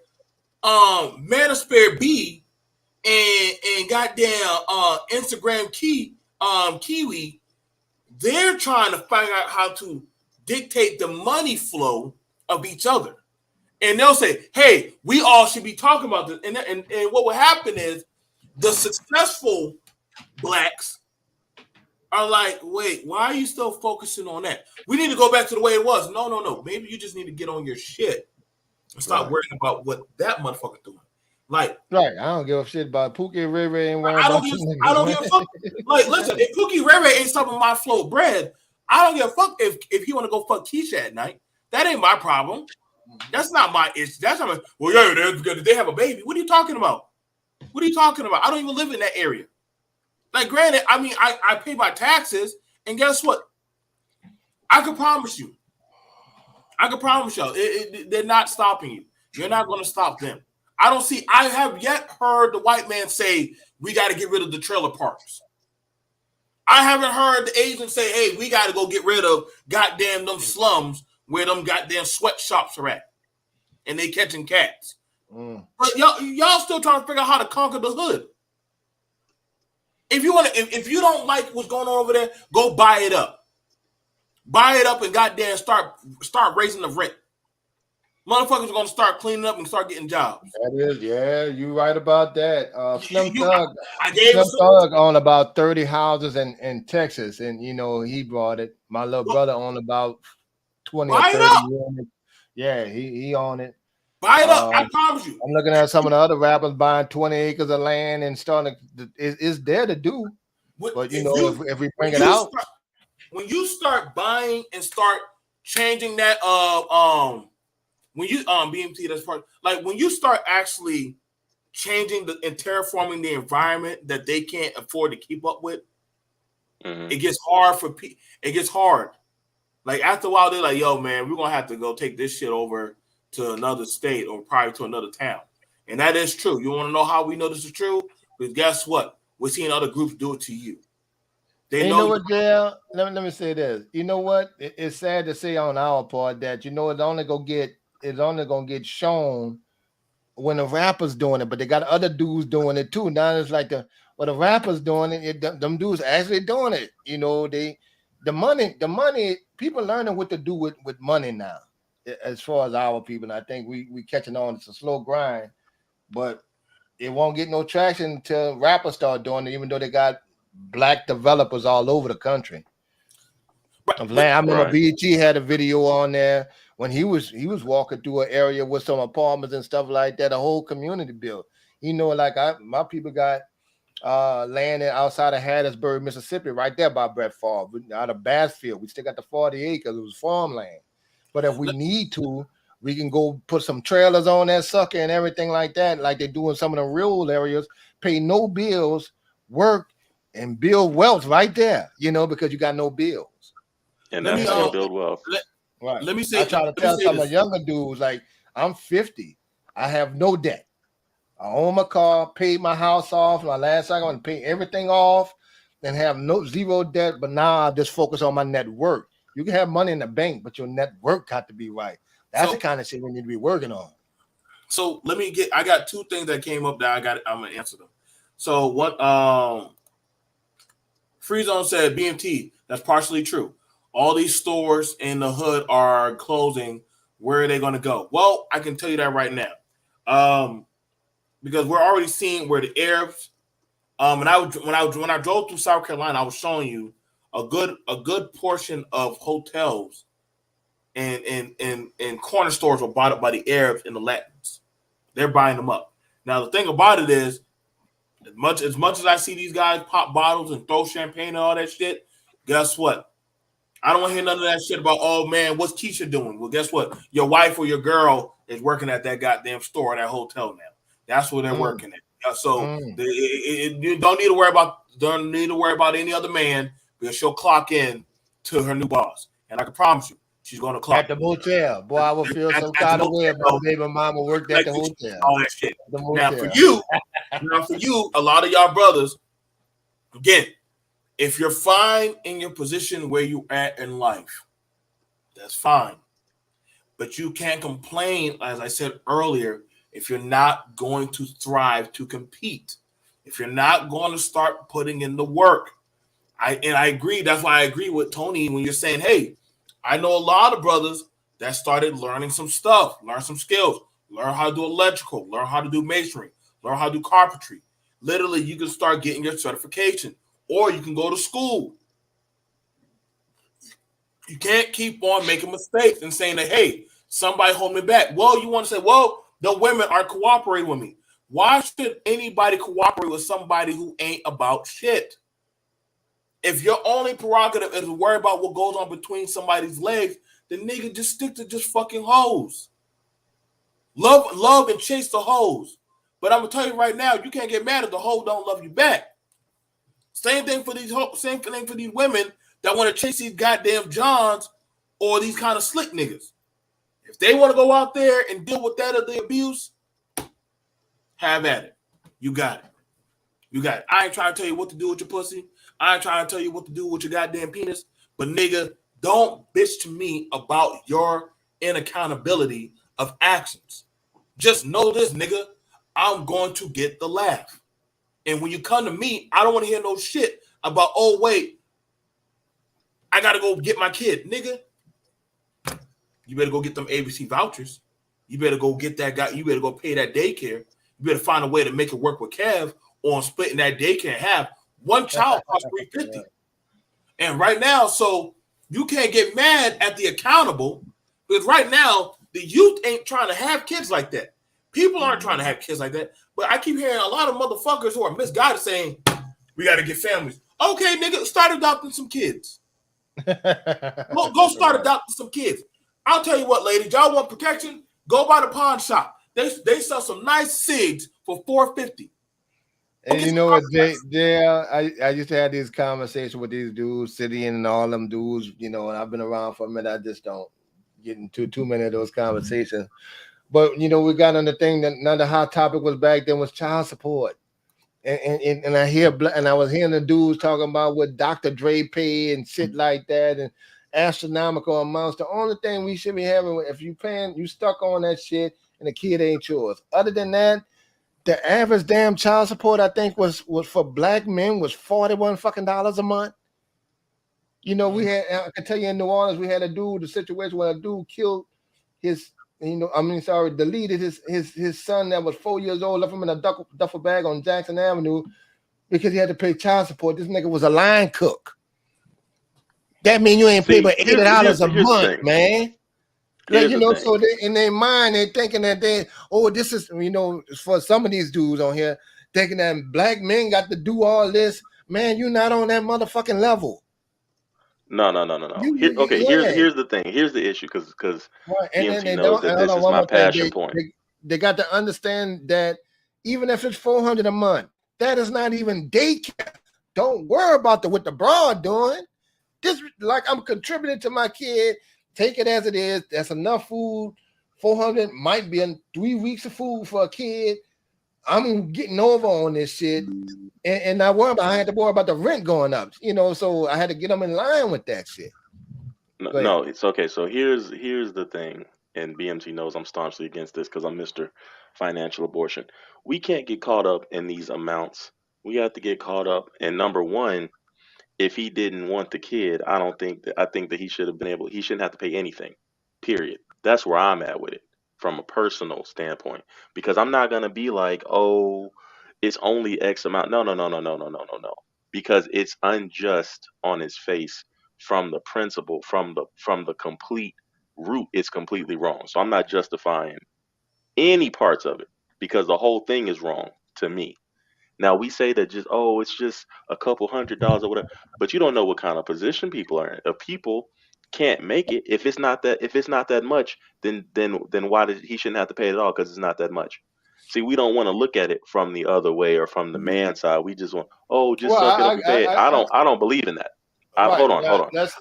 Manosphere B and goddamn Instagram Kiwi, they're trying to figure out how to dictate the money flow of each other. And they'll say, hey, we all should be talking about this. And what will happen is the successful blacks are like, wait, why are you still focusing on that? We need to go back to the way it was. No. Maybe you just need to get on your shit and stop Right. worrying about what that motherfucker doing. Like, Right. I don't give a shit about Pookie and Ray Ray ain't worrying I don't about give you I niggas, don't man. give a fuck. Like, listen, if Pookie Ray Ray ain't stopping my flow bread, I don't give a fuck if he want to go fuck Keisha at night. That ain't my problem. That's not my issue. That's not my, well, yeah, because they have a baby. What are you talking about? What are you talking about? I don't even live in that area. Like, granted, I mean, I pay my taxes, and guess what? I can promise you. They're not stopping you. You're not going to stop them. I have yet heard the white man say, we got to get rid of the trailer parks. I haven't heard the Asian say, hey, we got to go get rid of goddamn them slums where them goddamn sweatshops are at. And they catching cats. But y'all still trying to figure out how to conquer the hood. If you don't like what's going on over there, go buy it up. Buy it up and goddamn start raising the rent. Motherfuckers are gonna start cleaning up and start getting jobs. That is, yeah, you right about that. Slim Thug owned about 30 houses in Texas, and he brought it. My little brother owned about 20 or 30 units. Yeah, he owned it. Buy it up. I promise you. I'm looking at some of the other rappers buying 20 acres of land and starting to, it's there to do. But if we bring it out, when you start buying and start changing that when you B.M.T, that's part, like when you start actually changing and terraforming the environment that they can't afford to keep up with, it gets hard for people. It gets hard. Like after a while, they're like, yo, man, we're gonna have to go take this shit over to another state or probably to another town. And that is true. You want to know how we know this is true? Because guess what? We're seeing other groups do it to you. They know what, Dale? Let me say this. You know what? It's sad to say on our part that it's only gonna get shown when the rappers doing it, but they got other dudes doing it too. Now it's like the rappers doing it, them dudes actually doing it. The money, people learning what to do with money now. As far as our people, and I think we catching on. It's a slow grind, but it won't get no traction until rappers start doing it, even though they got black developers all over the country. I remember B.T had a video on there when he was walking through an area with some apartments and stuff like that, a whole community built. My people got land outside of Hattiesburg, Mississippi, right there by Brett Favre, out of Bassfield. We still got the 40 acres. It was farmland. But if we need to, we can go put some trailers on that sucker and everything like that, like they do in some of the rural areas, pay no bills, work, and build wealth right there, because you got no bills. And that's how you build wealth. Right. Let me say, I try to tell some of the younger dudes, like, I'm 50. I have no debt. I own my car, paid my house off. My last cycle, I pay everything off and have zero debt. But now I just focus on my net worth. You can have money in the bank, but your net worth got to be right. That's the kind of shit we need to be working on. So I got two things that came up that I'm gonna answer them. So what Free Zone said, B.M.T, that's partially true. All these stores in the hood are closing. Where are they going to go? Well, I can tell you that right now, because we're already seeing where the Arabs. When I drove through South Carolina, I was showing you a good portion of hotels and corner stores were bought up by the Arabs and the Latins. They're buying them up. Now the thing about it is, as much as I see these guys pop bottles and throw champagne and all that shit, guess what? I don't want to hear none of that shit about, oh man, what's Keisha doing? Well, guess what? Your wife or your girl is working at that goddamn store or that hotel now. That's where they're working at. So you don't need to worry about any other man because she'll clock in to her new boss. And I can promise you, she's going to clock at the motel. Boy, I would feel some kind of way if my baby mama worked at the hotel. All that shit. Now for you, a lot of y'all brothers, again, if you're fine in your position where you're at in life, that's fine. But you can't complain, as I said earlier, if you're not going to thrive to compete. If you're not going to start putting in the work. I agree. That's why I agree with Tony when you're saying, hey, I know a lot of brothers that started learning some stuff, learn some skills, learn how to do electrical, learn how to do masonry, learn how to do carpentry. Literally, you can start getting your certification. Or you can go to school. You can't keep on making mistakes and saying that, hey, somebody hold me back. Well, you want to say, well, the women aren't cooperating with me. Why should anybody cooperate with somebody who ain't about shit? If your only prerogative is to worry about what goes on between somebody's legs, the nigga just stick to just fucking hoes. Love and chase the hoes. But I'm gonna tell you right now, you can't get mad if the hoe don't love you back. Same thing for these women that want to chase these goddamn Johns or these kind of slick niggas. If they want to go out there and deal with that or the abuse, have at it. You got it. You got it. I ain't trying to tell you what to do with your pussy. I ain't trying to tell you what to do with your goddamn penis. But nigga, don't bitch to me about your inaccountability of actions. Just know this, nigga. I'm going to get the laugh. And when you come to me, I don't want to hear no shit about, oh, wait, I got to go get my kid. Nigga, you better go get them ABC vouchers. You better go get that guy. You better go pay that daycare. You better find a way to make it work with Kev on splitting that daycare in half. One child costs $350. And right now, so you can't get mad at the accountable because right now, the youth ain't trying to have kids like that. People aren't trying to have kids like that. But I keep hearing a lot of motherfuckers who are misguided saying, we got to get families. Okay, nigga, start adopting some kids. Go start adopting some kids. I'll tell you what, ladies, y'all want protection? Go by the pawn shop. They sell some nice cigs for $450. And you know what, I used to have these conversations with these dudes, City and all them dudes, you know, and I've been around for a minute. I just don't get into too many of those conversations. But you know, we got on the thing that another hot topic was back then was child support. And I was hearing the dudes talking about what Dr. Dre paid and shit like that and astronomical amounts. The only thing we should be having, if you paying, you stuck on that shit and the kid ain't yours. Other than that, the average damn child support I think was for black men was $41 fucking a month. You know, we had, I can tell you in New Orleans, we had a situation where a dude killed his, deleted his son that was 4 years old, left him in a duffel bag on Jackson Avenue because he had to pay child support. This nigga was a line cook. That means you ain't paying but $80 a month, man. Like, you know, so they, in their mind, they're thinking that this is, you know, for some of these dudes on here, thinking that black men got to do all this. Man, you're not on that motherfucking level. No. Here's the thing. Here's the issue, because BMT knows that this is my passion point. They got to understand that even if it's $400 a month, that is not even daycare. Don't worry about what the broad doing. This, like, I'm contributing to my kid. Take it as it is. That's enough food. 400 might be 3 weeks of food for a kid. I'm getting over on this shit, and not worry about. I had to worry about the rent going up. You know, so I had to get them in line with that shit. No, it's okay. So here's the thing, and BMT knows I'm staunchly against this because I'm Mr. Financial Abortion. We can't get caught up in these amounts. We have to get caught up in, number one, if he didn't want the kid, I think that he should have been able. He shouldn't have to pay anything. Period. That's where I'm at with it from a personal standpoint, because I'm not gonna be like, oh, it's only X amount. No. Because it's unjust on its face from the principle, from the complete root. It's completely wrong. So I'm not justifying any parts of it because the whole thing is wrong to me. Now we say that it's just a couple $100 or whatever, but you don't know what kind of position people are in. If people can't make it, if it's not that much, then why did he shouldn't have to pay it at all because it's not that much. See, we don't want to look at it from the other way or from the man side. We just want, suck it up and pay it. I don't believe in that. Hold on.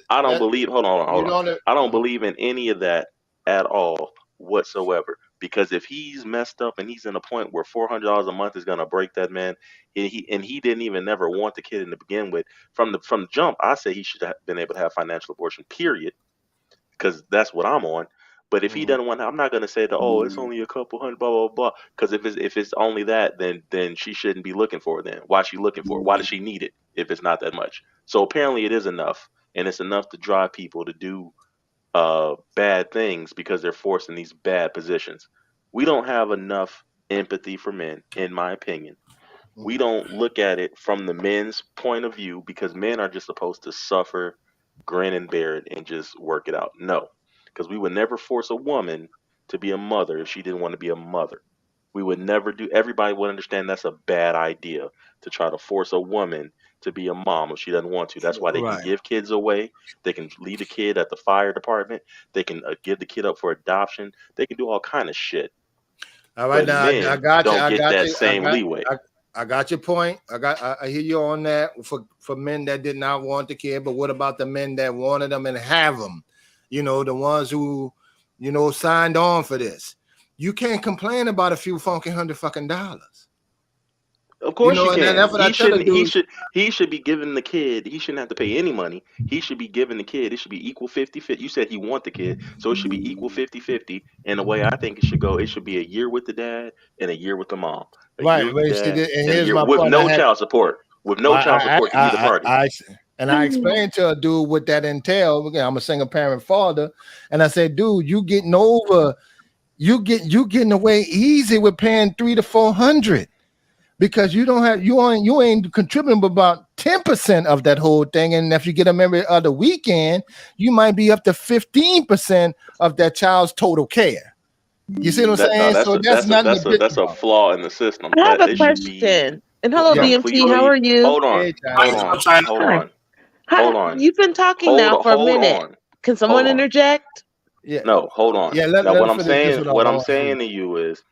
I don't believe. Hold on. I don't believe in any of that at all whatsoever. Because if he's messed up and he's in a point where $400 a month is gonna break that man, and he didn't even never want the kid to begin with, from the jump, I say he should have been able to have financial abortion. Period. Because that's what I'm on. But if he doesn't want, I'm not gonna say that. Oh, it's only a couple hundred, blah blah blah. Because if it's only that, then she shouldn't be looking for it. Then why is she looking for it? Why does she need it if it's not that much? So apparently it is enough, and it's enough to drive people to do bad things because they're forced in these bad positions. We don't have enough empathy for men, in my opinion. We don't look at it from the men's point of view because men are just supposed to suffer, grin and bear it, and just work it out. No, because we would never force a woman to be a mother if she didn't want to be a mother. We would never do. Everybody would understand that's a bad idea to try to force a woman to be a mom if she doesn't want to. That's why they can Right. give kids away. They can leave the kid at the fire department. They can give the kid up for adoption. They can do all kind of shit. All right, But now I men got you. don't I get got that you. same leeway. I got your point. I hear you on that for men that did not want the kid, but what about the men that wanted them and have them? You know, the ones who, you know, signed on for this. You can't complain about a few funky $100 dollars. Of course You know, you and can. that's what I He tell the shouldn't. He dudes. should. He should be giving the kid. He shouldn't have to pay any money. He should be giving the kid. It should be equal 50-50. You said he want the kid, so it should be equal 50-50. And the way I think it should go, it should be a year with the dad and a year with the mom. A year Right, with the but see, dad and and a here's year my with point. no child support. With no child support to either party. I explained to a dude what that entails. Again, I'm a single parent father, and I said, dude, you getting away easy with paying $300 to $400 because you ain't contributing about 10% of that whole thing, and if you get them every other weekend, you might be up to 15% of that child's total care. You see what I'm saying? So that's nothing to bitch That's a about. flaw in the system. I have That a it should be question. And hello, Yeah. BMT. How completely. are you? Hold on. Hey, How China. you Hold doing, on. China? Hold Hi. on. Hi. Hold on. You've been talking now for a Hold minute. on. Can someone Hold on. interject? Yeah, No, hold on. yeah. Let Now her finish this without what I'm long. saying to you is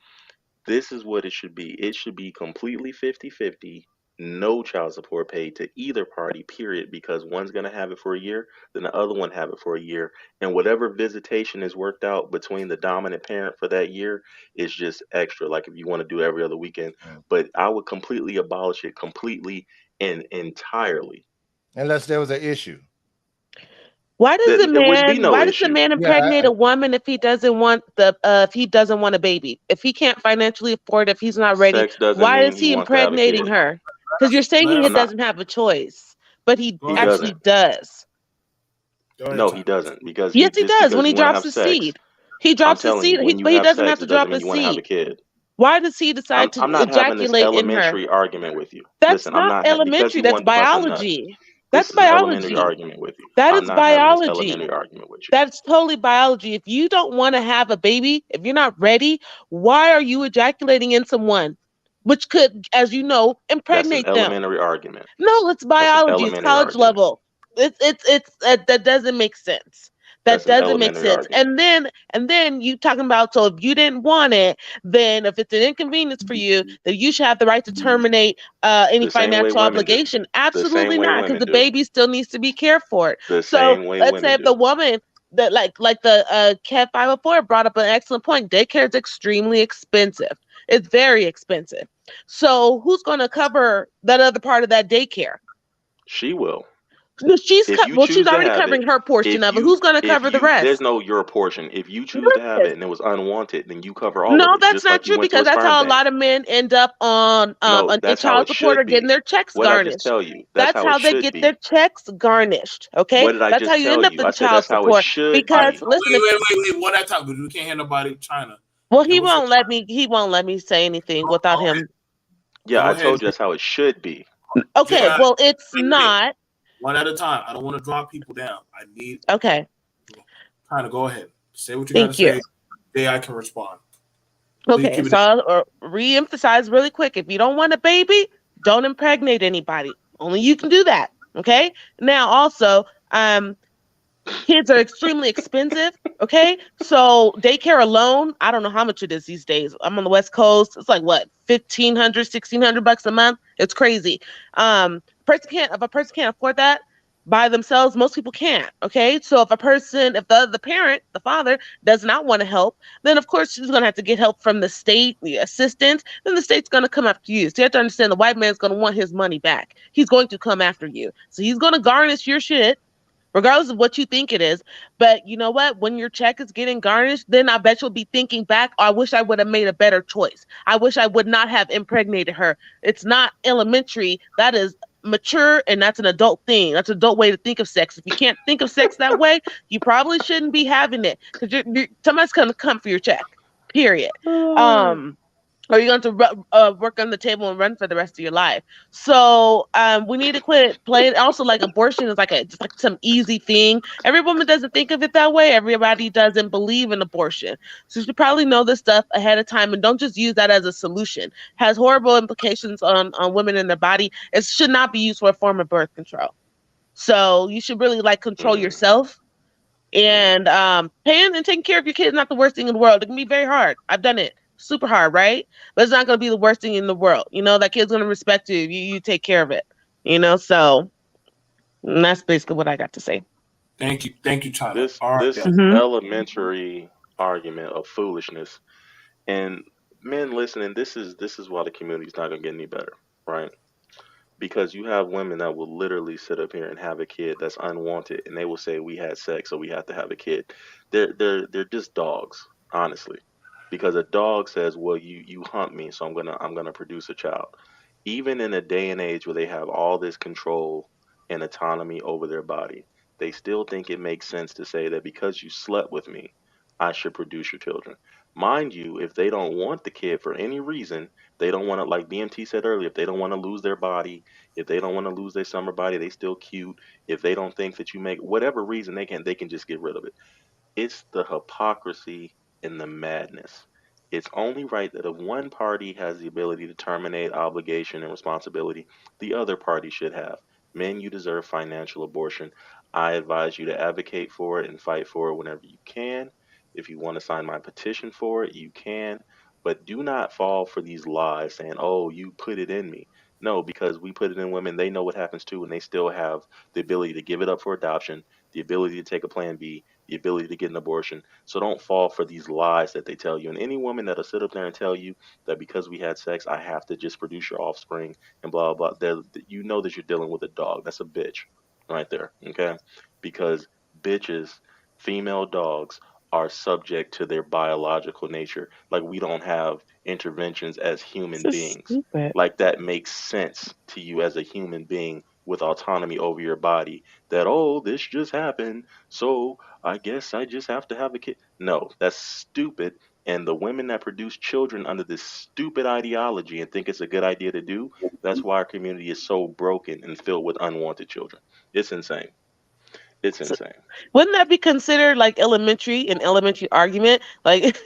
this is what it should be. It should be completely 50-50, no child support paid to either party, period, because one's going to have it for a year, then the other one have it for a year, and whatever visitation is worked out between the dominant parent for that year is just extra, like if you want to do every other weekend. But I would completely abolish it completely and entirely. Unless there was an issue. Why does the There wouldn't be man? no Why does the issue. man impregnate a woman if he doesn't want if he doesn't want a baby? If he can't financially afford it, if he's not ready, Sex doesn't why mean is he he wants to have a impregnating kid. her? Because you're saying Let he her, I'm not. doesn't have a choice, but he go He ahead, actually China. doesn't. does. Go ahead, No, he China. doesn't. Because Yes, he does. When you he want to drops have the sex. seed, he I'm drops the telling you, seed, when you but he have doesn't have sex, to it drop doesn't a mean you want to have a seed. kid. Why does he decide to I'm not having this ejaculate in her? elementary argument with you. That's Listen, I'm not not because elementary. you That's wanted to bust a nut. biology. This That's is an elementary biology. argument with you. That I'm is not having this biology. elementary argument with you. That's totally biology. If you don't want to have a baby, if you're not ready, why are you ejaculating in someone? Which could, as you know, That's an impregnate them. elementary argument. No, it's That's an biology. It's elementary college argument. level. It's that doesn't make sense. That That's an doesn't make elementary sense. argument. And then you talking about, so if you didn't want it, then if it's an inconvenience for you, then you should have the right to terminate any The same way financial women do. obligation. The same Absolutely way not, because women the do. baby still needs to be cared for. The So same way let's say women if the do. woman that like the Cat 504 brought up an excellent point. Daycare is extremely expensive. It's very expensive. So who's going to cover that other part of that daycare? She will. No, If you she's choose to already have it, covering her portion of it. Who's going to if cover the you there's rest? no your portion. If you choose to have Yes. it and it was unwanted, then you cover all of No, it, that's just not like you true went to because a that's sperm how a bank. lot of men end up on No, a that's how child it support or should getting be. their checks What I just garnished. tell you, that's That's how it how they should get their be. checks garnished. Okay, What did I that's how just you tell end up you? in I said child that's how it support. should All right, Because be. listen, if wait. One at a time, because we can't hear nobody, China. well, Then he we'll say, won't let me. He won't let me say anything without go ahead. him. Yeah, Go I ahead. told you that's how it should be. Okay, China, well, it's not. one at a time. I don't want to drop people down. I need Okay, China. Go ahead. Say what you got to thank you. say. Then I can respond. Please Okay, keep it. so I'll re-emphasize really quick. If you don't want a baby, don't impregnate anybody. Only you can do that. Okay. Now, also, kids are extremely expensive. Okay, so daycare alone, I don't know how much it is these days. I'm on the West Coast. It's like what, $1,500, $1,600 a month. It's crazy. If a person can't afford that by themselves, most people can't. Okay, so if the parent, the father, does not want to help, then of course she's gonna have to get help from the state, the assistance. Then the state's gonna come after you. So you have to understand the white man's gonna want his money back. He's going to come after you. So he's gonna garnish your shit regardless of what you think it is. But you know what? When your check is getting garnished, then I bet you'll be thinking back, oh, I wish I would have made a better choice. I wish I would not have impregnated her. It's not elementary. That is mature, and that's an adult thing. That's an adult way to think of sex. If you can't think of sex that way, you probably shouldn't be having it because somebody's going to come for your check, period. or you're going to work on the table and run for the rest of your life. So we need to quit playing. Also, like abortion is like just like some easy thing. Every woman doesn't think of it that way. Everybody doesn't believe in abortion. So you should probably know this stuff ahead of time and don't just use that as a solution. It has horrible implications on women and their body. It should not be used for a form of birth control. So you should really like control yourself. And paying and taking care of your kid is not the worst thing in the world. It can be very hard. I've done it. Super hard, right? But it's not going to be the worst thing in the world. You know, that kid's going to respect you if you take care of it. You know, so that's basically what I got to say. Thank you, China. This All right, this yeah. Mm-hmm. elementary argument of foolishness, and men listening, this is why the community's not gonna get any better, right? Because you have women that will literally sit up here and have a kid that's unwanted, and they will say we had sex, so we have to have a kid. They're just dogs, honestly. Because a dog says, well, you hunt me, so I'm gonna produce a child. Even in a day and age where they have all this control and autonomy over their body, they still think it makes sense to say that because you slept with me, I should produce your children. Mind you, if they don't want the kid for any reason, they don't want to, like BMT said earlier, if they don't want to lose their body, if they don't want to lose their summer body, they still cute. If they don't think that you make whatever reason they can just get rid of it. It's the hypocrisy and the madness. It's only right that if one party has the ability to terminate obligation and responsibility, the other party should have. Men, you deserve financial abortion. I advise you to advocate for it and fight for it whenever you can. If you want to sign my petition for it, you can. But do not fall for these lies saying, oh, you put it in me. No, because we put it in women, they know what happens too, and they still have the ability to give it up for adoption, the ability to take a plan B, the ability to get an abortion. So don't fall for these lies that they tell you. And any woman that'll sit up there and tell you that because we had sex, I have to just produce your offspring and blah, blah, blah, you know that you're dealing with a dog. That's a bitch right there. Okay. Because bitches, female dogs, are subject to their biological nature. Like we don't have interventions as human This is beings. stupid. Like that makes sense to you as a human being with autonomy over your body that, oh, this just happened. So I guess I just have to have a kid. No, that's stupid. And the women that produce children under this stupid ideology and think it's a good idea to do, that's why our community is so broken and filled with unwanted children. It's insane. It's So, insane. wouldn't that be considered like an elementary argument? Like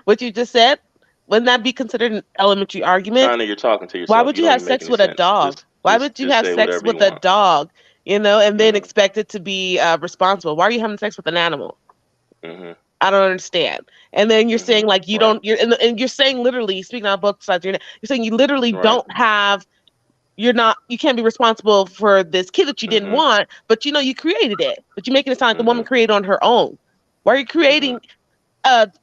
what you just said? Wouldn't that be considered an elementary argument? China, you're talking to Why yourself. would You you don't have even make sex any with a sense. dog? Just Why just would you just have say sex whatever you with a want. dog, you know, and then Mhm. expect it to be responsible? Why are you having sex with an animal? Mhm. I don't understand. And then you're saying Mhm. like you Right. don't, and you're saying literally, speaking on both sides, you're saying you literally Right. don't have, you can't be responsible for this kid that you didn't Mhm. want, but you know, you created it, but you're making it sound like the woman Mhm. created on her own. Why are you Mhm. creating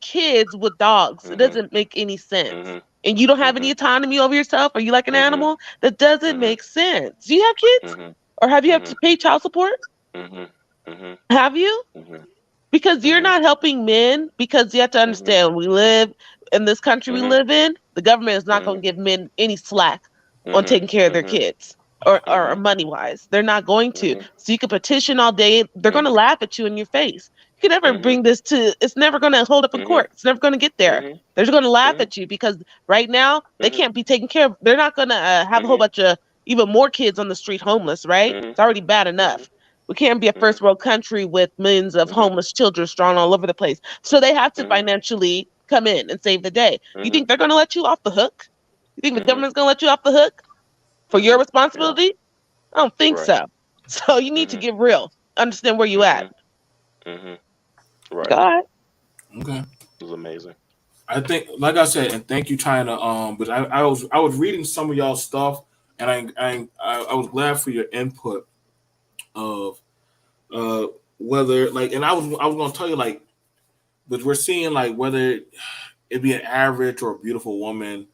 kids with dogs? It Mhm. doesn't make any sense. Mhm. And you don't have any Mhm. autonomy over yourself. Are you like an Mhm. animal? That doesn't Mhm. make sense. Do you have kids? Mhm. Or have you have to Mhm. pay child support? Mhm. Mhm. Have you? Mhm. Because you're Mhm. not helping men, because you have to Mhm. understand we live in this country we Mhm. live in, the government is not going Mhm. to give men any slack on Mhm. taking care of their Mhm. kids or Mhm. money wise. They're not going to. Mhm. So you can petition all day. They're going to Mhm. laugh at you in your face. You can never Mhm. bring this to, it's never going to hold up in Mhm. court. It's never going to get there. Mhm. They're just going to laugh Mhm. at you because right now they Mhm. can't be taken care of. They're not going to have a whole Mhm. bunch of even more kids on the street homeless, right? Mhm. It's already bad Mhm. enough. We can't be a Mhm. first world country with millions of Mhm. homeless children strewn all over the place. So they have to Mhm. financially come in and save the day. You Mhm. think they're going to let you off the hook? You think the Mhm. government's going to let you off the hook for your Mhm. Yeah. responsibility? I don't think Right. so. So you need to Mhm. get real. Understand where you at. Mhm. Mhm. Right. God. Okay. It was amazing. I think, like I said, and thank you, China. But I was reading some of y'all stuff, and I was glad for your input of uh whether like, and I was gonna tell you like, but we're seeing like whether it be an average or a beautiful woman,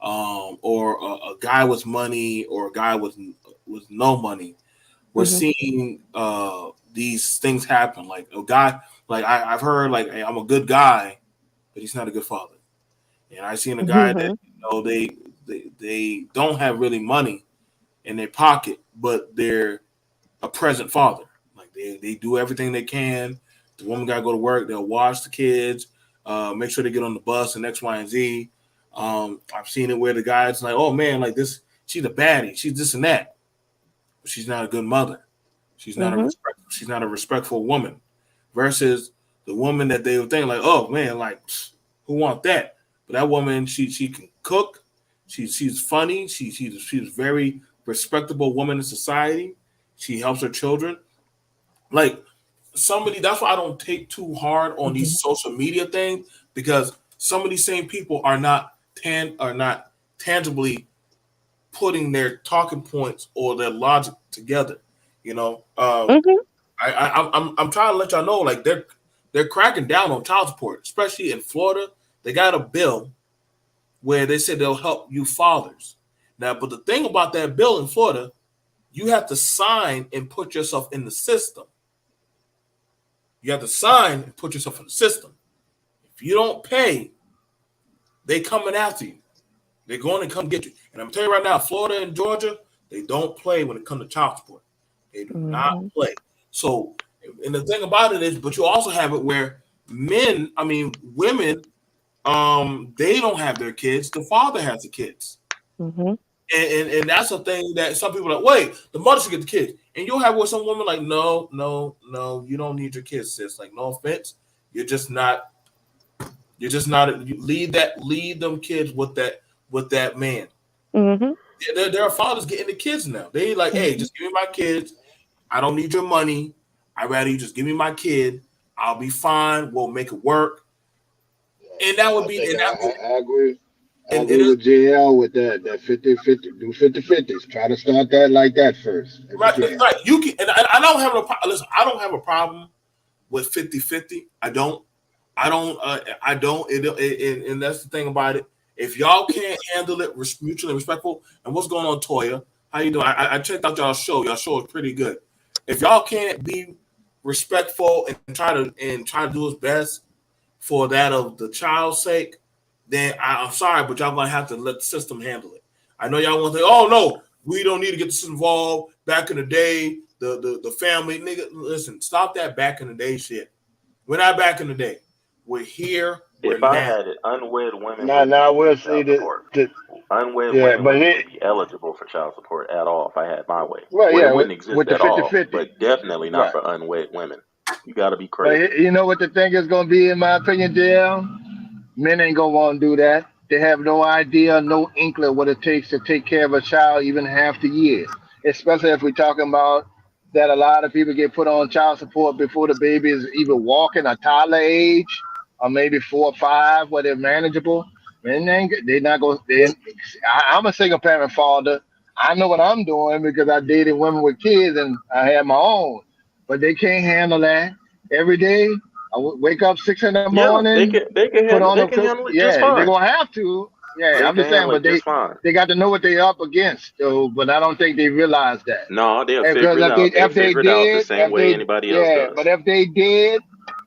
or a guy with money or a guy with no money. We're Mm-hmm. seeing these things happen. Like a guy, like I've heard like, hey, I'm a good guy, but he's not a good father. And I seen a guy that, Mm-hmm. they don't have really money in their pocket, but they're a present father. Like they do everything they can. The woman got to go to work. They'll watch the kids, make sure they get on the bus and X, Y, and Z. I've seen it where the guy's like, oh man, like this, she's a baddie, she's this and that, but she's not a good mother. She's not she's not a respectful woman. Versus the woman that they would think like, oh man, like who want that? But that woman, she can cook. She's funny. She's a very respectable woman in society. She helps her children. Like somebody, that's why I don't take too hard on these social media things, because some of these same people are not tangibly putting their talking points or their logic together. You know, I'm trying to let y'all know, like they're cracking down on child support, especially in Florida. They got a bill where they said they'll help you fathers. Now, but the thing about that bill in Florida, you have to sign and put yourself in the system. You have to sign and put yourself in the system. If you don't pay, they coming after you. They're going to come get you. And I'm telling you right now, Florida and Georgia, they don't play when it comes to child support. They do not play. So, and the thing about it is, but you also have it where women, they don't have their kids. The father has the kids. And that's a thing that some people are like, wait, the mother should get the kids. And you'll have with some woman like, no, you don't need your kids, sis. Like, no offense. You're just not, you leave them kids with that man. There are fathers getting the kids now. They like, hey, just give me my kids. I don't need your money. I'd rather you just give me my kid. I'll be fine. We'll make it work. And that would be. I agree. I agree with JL with that 50-50. Do 50-50s. Try to start that like that first. Right. You can, and I don't have a problem. Listen, I don't have a problem with 50-50. I don't. And that's the thing about it. If y'all can't handle it mutually respectful, and what's going on, Toya? How you doing? I checked out y'all's show. Y'all show is pretty good. If y'all can't be respectful and try to do its best for that of the child's sake, then I'm sorry, but y'all gonna have to let the system handle it. I know y'all want to say, oh no, we don't need to get the system involved. Back in the day, the family, nigga, listen, stop that back in the day shit. We're not back in the day. We're here. If I had it, unwed women now we'll say that unwed women wouldn't be eligible for child support at all if I had my way. Well, it wouldn't exist with at the all, 50-50. but definitely not for unwed women. You got to be crazy. But you know what the thing is going to be, in my opinion, JL? Men ain't going to want to do that. They have no idea, no inkling what it takes to take care of a child even half the year. Especially if we're talking about that a lot of people get put on child support before the baby is even walking, a toddler age, or maybe 4 or 5, where they're manageable. Men they're not going. I'm a single parent father. I know what I'm doing because I dated women with kids and I had my own. But they can't handle that every day. I wake up 6 in the morning. They can handle it just fine. They're gonna have to. Yeah, I'm just saying, but they got to know what they're up against. So, but I don't think they realize that. No, they'll figure it out. They'll figure it out the same way anybody else does. But if they did,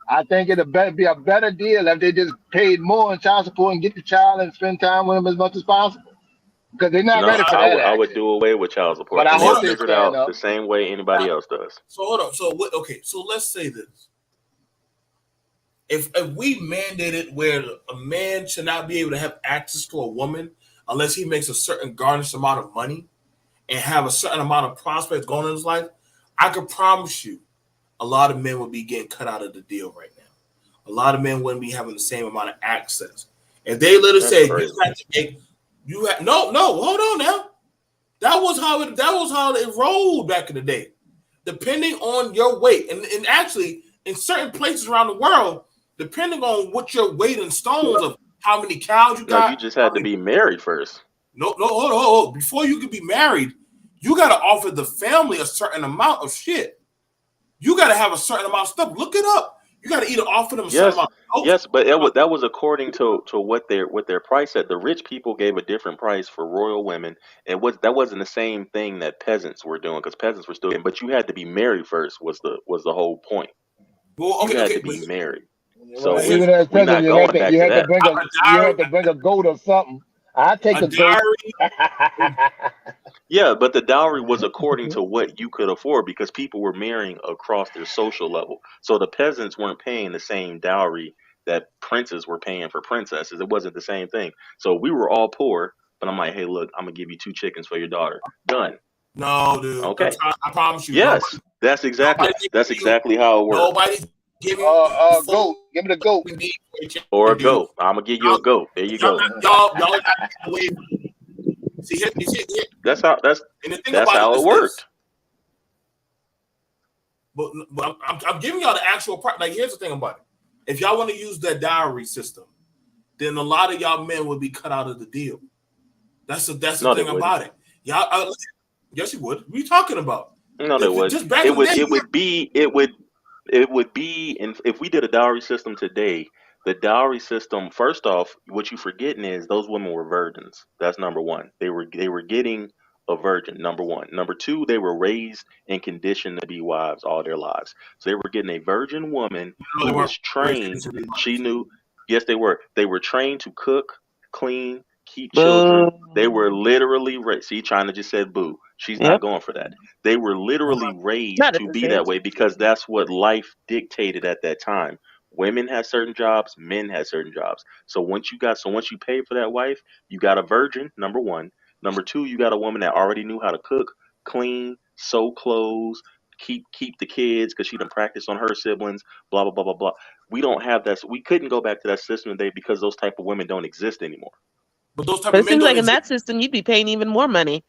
I think it'd be a better deal if they just paid more in child support and get the child and spend time with them as much as possible. Because they're not ready for that. I would do away with child support. But I hope they figure it out the same way anybody else does. So hold on. So what? Okay. So let's say this. If we mandated where a man should not be able to have access to a woman unless he makes a certain garnished amount of money and have a certain amount of prospects going in his life, I could promise you a lot of men would be getting cut out of the deal right now. A lot of men wouldn't be having the same amount of access. If they literally say hold on now. That was how it rolled back in the day. Depending on your weight. And actually in certain places around the world, depending on what your weight in stones of how many cows you got. You just had to be married first. No, hold on. Before you could be married, you got to offer the family a certain amount of shit. You got to have a certain amount of stuff. Look it up. You got to either offer them a certain amount of Yes, but that was according to what their price at. The rich people gave a different price for royal women. That wasn't the same thing that peasants were doing, because peasants were still. But you had to be married first. Was the whole point? Well, you had to be married. So even as president, you had to bring a goat or something. I take a dowry. Yeah, but the dowry was according to what you could afford, because people were marrying across their social level. So the peasants weren't paying the same dowry that princes were paying for princesses. It wasn't the same thing. So we were all poor, but I'm like, hey, look, I'm gonna give you 2 chickens for your daughter. Done. No, dude. Okay. I promise you. Yes, that's exactly how it works. Nobody's giving you the Goat. Give me the goat. you need for a chicken, Or a dude. goat. I'm gonna give you a goat. There you go. Y'all away. See, That's how and the thing that's about how it worked. But I'm giving y'all the actual part. Like, here's the thing about it. If y'all want to use that dowry system, then a lot of y'all men would be cut out of the deal. That's the thing about it. Y'all, yes, you would. What are you talking about? No, they would. Just back It in the day, would be, and if we did a dowry system today, the dowry system, first off, what you forgetting is those women were virgins. That's number one. They were getting a virgin, number one. Number two, they were raised and conditioned to be wives all their lives. So they were getting a virgin woman who was trained. She knew, yes, they were. They were trained to cook, clean, keep children. They were literally raised. See, China just said boo. She's not going for that. They were literally raised to be that way because that's what life dictated at that time. Women had certain jobs, men had certain jobs. So once you paid for that wife, you got a virgin, number one. Number two, you got a woman that already knew how to cook, clean, sew clothes, keep the kids because she done practiced on her siblings, blah, blah, blah, blah, blah. We don't have that. So we couldn't go back to that system today because those type of women don't exist anymore. But those type But of it men seems don't like in exist. that system, you'd be paying even more money.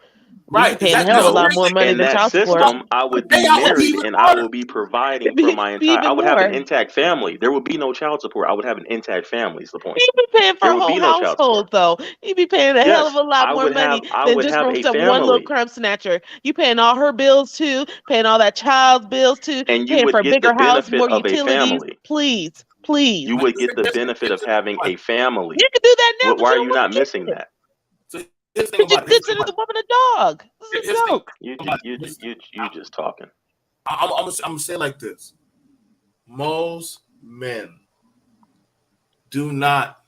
Right. You'd be paying a hell of a lot more money In than that child support. system, I would be married and I will be providing for my entire. I would have an intact family. There would be no child support. I would have an intact family. Is the point? You'd be paying for There a would whole be no child household, though. You'd be paying a hell of a lot more money than just for some one little crumb snatcher. You paying all her bills too, paying all that child's bills too, and you paying would for a get the bigger house, benefit more of a utilities. family. Please. You would get the benefit of having a family. You can do that now. Why are you not missing that? But you consider the woman a dog. This is a joke. You just talking. I'm gonna say it like this: most men do not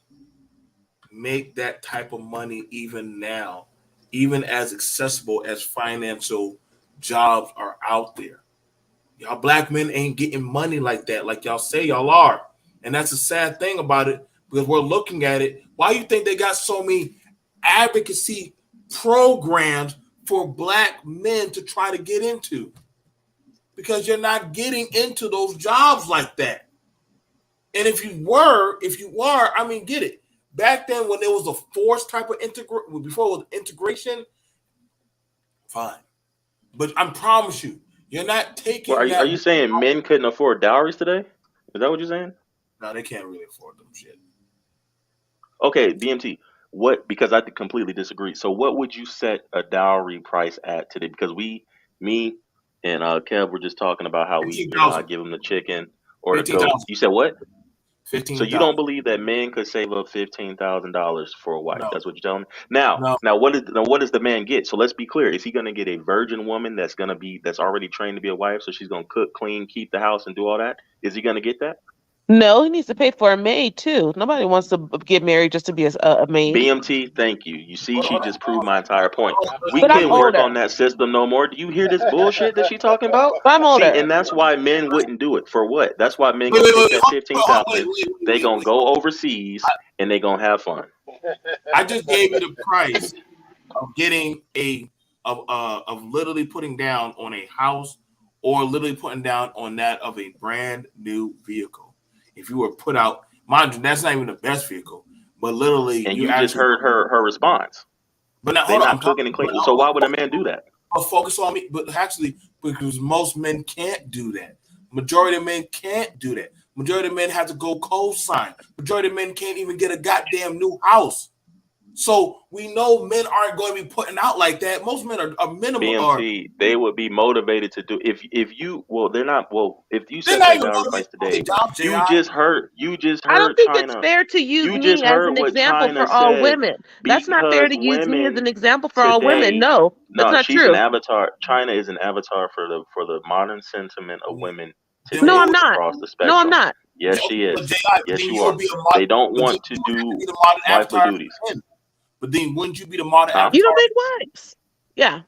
make that type of money even now, even as accessible as financial jobs are out there. Y'all black men ain't getting money like that, like y'all say y'all are, and that's a sad thing about it because we're looking at it. Why do you think they got so many advocacy programs for black men to try to get into? Because you're not getting into those jobs like that. And if you were, I mean, get it. Back then when there was a forced type of before it was integration, fine. But I promise you, you're not taking Are you saying men couldn't afford dowries today? Is that what you're saying? No, they can't really afford them shit. Okay, BMT. What? Because I completely disagree. So, what would you set a dowry price at today? Because me, and Kev were just talking about how I give them the chicken or the goat. You said what? 15. So you don't believe that men could save up $15,000 for a wife? No. That's what you're telling me. Now, what does the man get? So let's be clear: is he going to get a virgin woman that's already trained to be a wife? So she's going to cook, clean, keep the house, and do all that? Is he going to get that? No, he needs to pay for a maid too. Nobody wants to get married just to be a maid. BMT, thank you. You see, she just proved my entire point. We But can't work on that system no more. Do you hear this bullshit that she talking about? I'm older. See, and that's why men wouldn't do it. For what? That's why men gonna take that 15,000. They gonna go overseas and they gonna have fun. I just gave you the price of getting of literally putting down on a house or literally putting down on that of a brand new vehicle. If you were put out, mind you, that's not even the best vehicle, but literally, and you just heard her response. But now, they're not cooking and cleaning. So why would a man do that? I'll focus on me, but actually, because most men can't do that. Majority of men can't do that. Majority of men have to go co-sign. Majority of men can't even get a goddamn new house. So we know men aren't going to be putting out like that. Most men are minimal. BMT, they would be motivated to do if you they're not if you set the dowry price today. You just heard I don't think China, it's fair to use me as an example for all women. That's not fair to use me as an example for all women. No, that's not she's true. An avatar. China is an avatar for the modern sentiment of women today. No, I'm not. Across the spectrum. No, I'm not. Yes, she is. Yes, you are. They don't want to do wifely duties. But then wouldn't you be the modern avatar? You don't make wives. Yeah.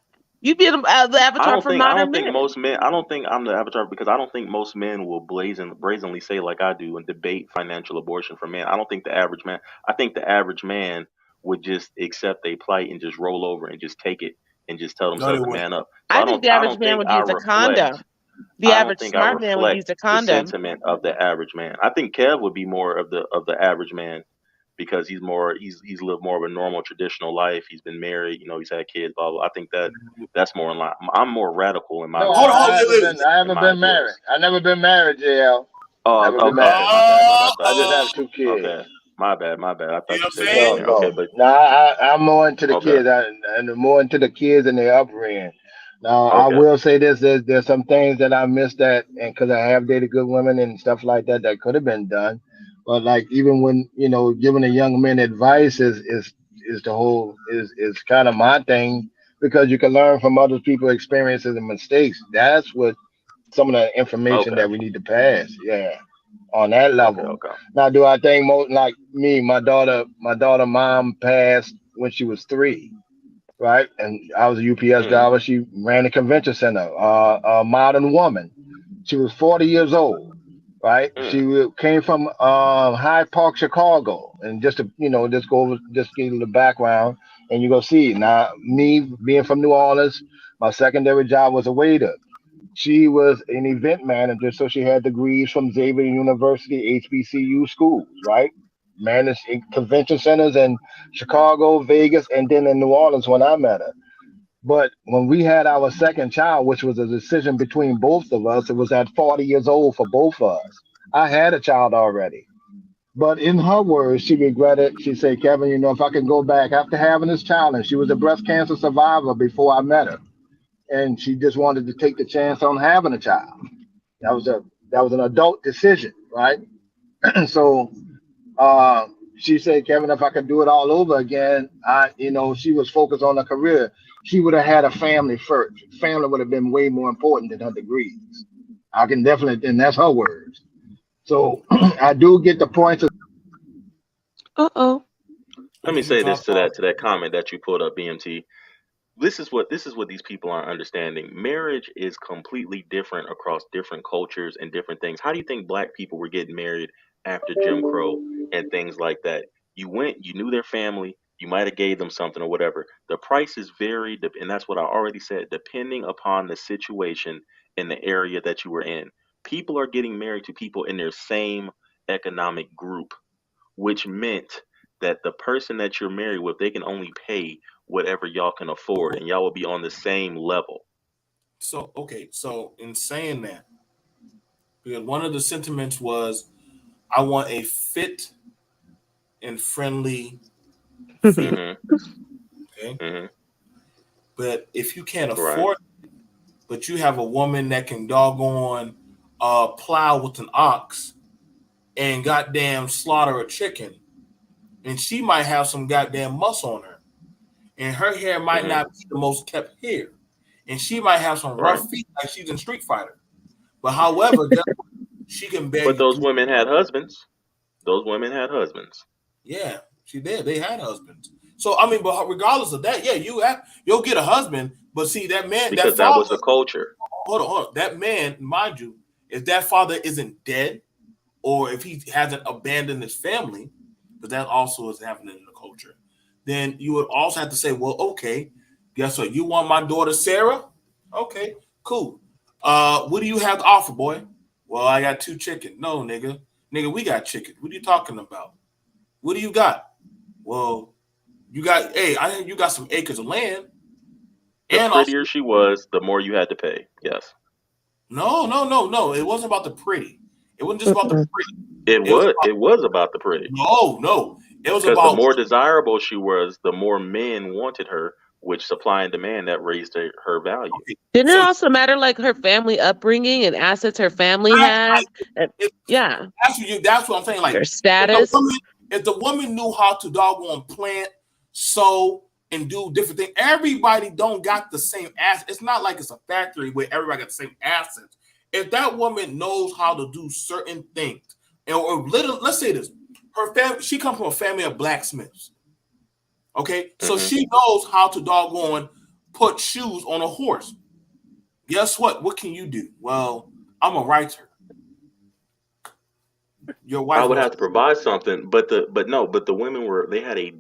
You'd be the avatar for I modern don't think men. most men. I don't think I'm the avatar because I don't think most men will brazenly say like I do and debate financial abortion for men. I don't think the average man. I think the average man would just accept their plight and just roll over and just take it and just tell No, themselves they to wouldn't. man up. So I think the I average don't man think would I use a condom. reflect. The I don't average think I smart man would use reflect a the condom. sentiment of the average man. I think Kev would be more of the average man because he's lived more of a normal traditional life. He's been married, he's had kids, blah blah. I think that's more in line. I'm more radical in my No, Hold on, views, hold I on. haven't Wait, been. I in haven't my been married. ideals. I never been married, JL. Oh, Never been okay, married. my bad, my bad. I I thought you just oh, said have 2 kids. okay, my bad, my bad. I you know thought you what I'm said you was saying? No, married. Okay, no. but Now I'm more into the okay, kids. And more into the kids and their upbringing. Now I okay, will say this: there's some things that I missed that, and because I have dated good women and stuff like that, that could have been done. But like even when giving a young man advice is the whole is kind of my thing because you can learn from other people's experiences and mistakes. That's what some of the information okay, that we need to pass. Yeah, on that okay, level. okay. Now, do I think most like me? My daughter mom passed when she was 3, right? And I was a UPS Mm, driver. She ran a convention center. A modern woman. She was 40 years old, right? mm, She came from Hyde Park, Chicago, and just to just go over, just give you the background, and you go see. Now, me being from New Orleans, my secondary job was a waiter. She was an event manager, so she had degrees from Xavier University, HBCU schools, right? Managed convention centers in Chicago, Vegas, and then in New Orleans when I met her. But when we had our second child, which was a decision between both of us, it was at 40 years old for both of us. I had a child already. But in her words, she regretted. She said, Kevin, if I can go back after having this child, and she was a breast cancer survivor before I met her, and she just wanted to take the chance on having a child. That was a that was an adult decision, right? So uh, she said, Kevin, if I could do it all over again, she was focused on her career. She would have had a family first. Family would have been way more important than her degrees. I can definitely, and that's her words. So I do get the points. Uh-oh. I Let me think he say this dropped to off. that comment that you pulled up, BMT. This is what these people aren't understanding. Marriage is completely different across different cultures and different things. How do you think black people were getting married after Jim Crow and things like that? You knew their family, you might have gave them something or whatever. The prices vary, and that's what I already said, depending upon the situation in the area that you were in. People are getting married to people in their same economic group, which meant that the person that you're married with, they can only pay whatever y'all can afford, and y'all will be on the same level. So okay, so in saying that, because one of the sentiments was I want a fit and friendly female. Mm-hmm. Okay. Mm-hmm. But if you can't Right. afford it, but you have a woman that can doggone plow with an ox and goddamn slaughter a chicken, and she might have some goddamn muscle on her, and her hair might Mm-hmm. not be the most kept hair, and she might have some Right. rough feet like she's in Street Fighter. But however, guess what? She can But beg those three. women had husbands. Those women had husbands Yeah, she did. They had husbands. So I mean, but regardless of that, yeah, you'll get a husband. But see, that man, that because that was father, the culture. hold on, that man, mind you, if that father isn't dead or if he hasn't abandoned his family, because that also is happening in the culture, then you would also have to say, well, okay, guess what? You want my daughter Sarah? Okay, cool. What do you have to offer, boy? Well, I got 2 chicken. No, nigga, we got chicken. What are you talking about? What do you got? Well, hey, I think you got some acres of land, The and also, prettier she was, the more you had to pay. Yes. no. It wasn't about the pretty. It wasn't just about the Mm-mm. pretty. It It was was about it was about the pretty. no. It was Because the about more desirable she was, the more men wanted her, which supply and demand that raised her value. okay. Didn't it So also matter like her family upbringing and assets her family that's had? like And, it, yeah, that's what I'm saying. Like her if the status. woman if the woman knew how to doggone plant, sow, and do different things, everybody don't got the same assets. It's not like it's a factory where everybody got the same assets. If that woman knows how to do certain things, and or let's say this, her family, she comes from a family of blacksmiths. Okay, so Hmm. she knows how to doggone put shoes on a horse. Guess what? What can you do? Well, I'm a writer. Your wife I would knows. have to provide something, but the women they had a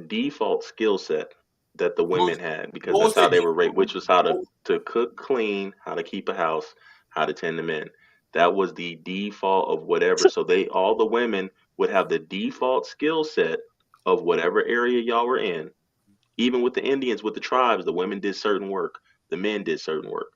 default skill set that the What women was, had because what that's was how that? they were raised, which was how to cook, clean, how to keep a house, how to tend to men. That was the default of whatever. So all the women would have the default skill set of whatever area y'all were in. Even with the Indians, with the tribes, the women did certain work, the men did certain work.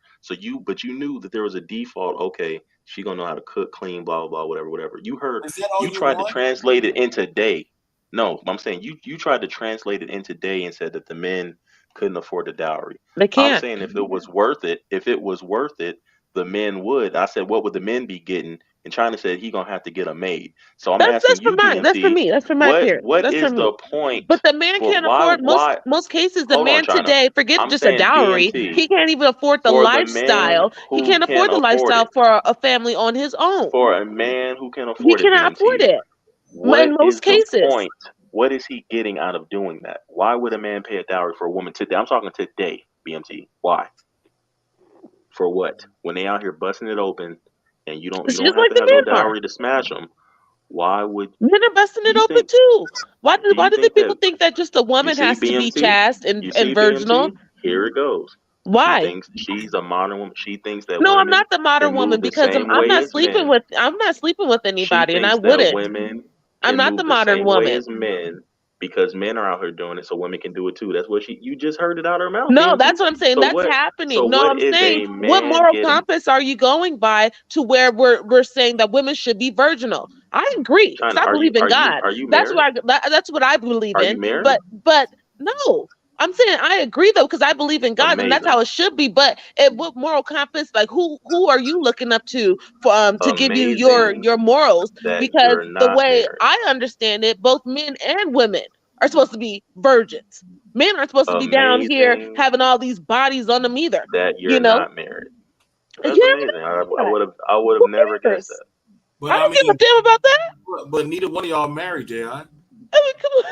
But you knew that there was a default. Okay, she gonna know how to cook, clean, blah blah blah, whatever. Is that all You you tried to want? translate it into day. No, I'm saying you tried to translate it into day and said that the men couldn't afford the dowry. They I'm can't. saying if it was worth it, the men would. I said, what would the men be getting? And China said he gonna have to get a maid. So I'm That's asking for you, mine. That's for BMT, me. That's for my parents. what That's for is me. the point But the man for can't afford why most cases. The hold on, man China. today, forget I'm just a saying dowry. BMT He can't even afford the for the man lifestyle. He who can't can afford the afford lifestyle it. for a family on his own. For a man who can He afford it, cannot afford BMT, it what in is most the cases. point? What is he getting out of doing that? Why would a man pay a dowry for a woman today? I'm talking today, BMT. Why? For what? When they out here busting it open, and you It's don't just have like to the have no men are. dowry to smash them. Why would Men are busting do it you open think? too. Why Do you do the think people that think that just a you woman see has to be BMT? chaste You and see virginal? BMT? Here it goes. She Why? thinks she's a modern woman. She thinks that No, I'm women not the can modern woman move the because same way as men. I'm not sleeping with She anybody, and I thinks that wouldn't. women I'm can not the move the modern same way woman. as men because men are out here doing it, so women can do it too. That's what you just heard it out of her mouth, No, BMT. that's what I'm saying. So That's what? So happening. No, what I'm is saying a what man moral getting? compass are you going by to where we're saying that women should be virginal? I agree because China, I believe in God. are you That's married? that's what I believe Are you in. married? But no. I'm saying I agree though because I believe in God and that's Amazing, how it should be. But what moral compass, like who are you looking up for to give you amazing your morals? that Because you're the not way married. I understand it, both men and women are supposed to be virgins. Men aren't supposed to be down here Amazing having all these bodies on them either. that You you're know? not married. Yeah, That's amazing. not. I would have Who never guessed cares? that. But I I don't give a mean, damn about that. but neither one of y'all married, Jay. I mean, come on.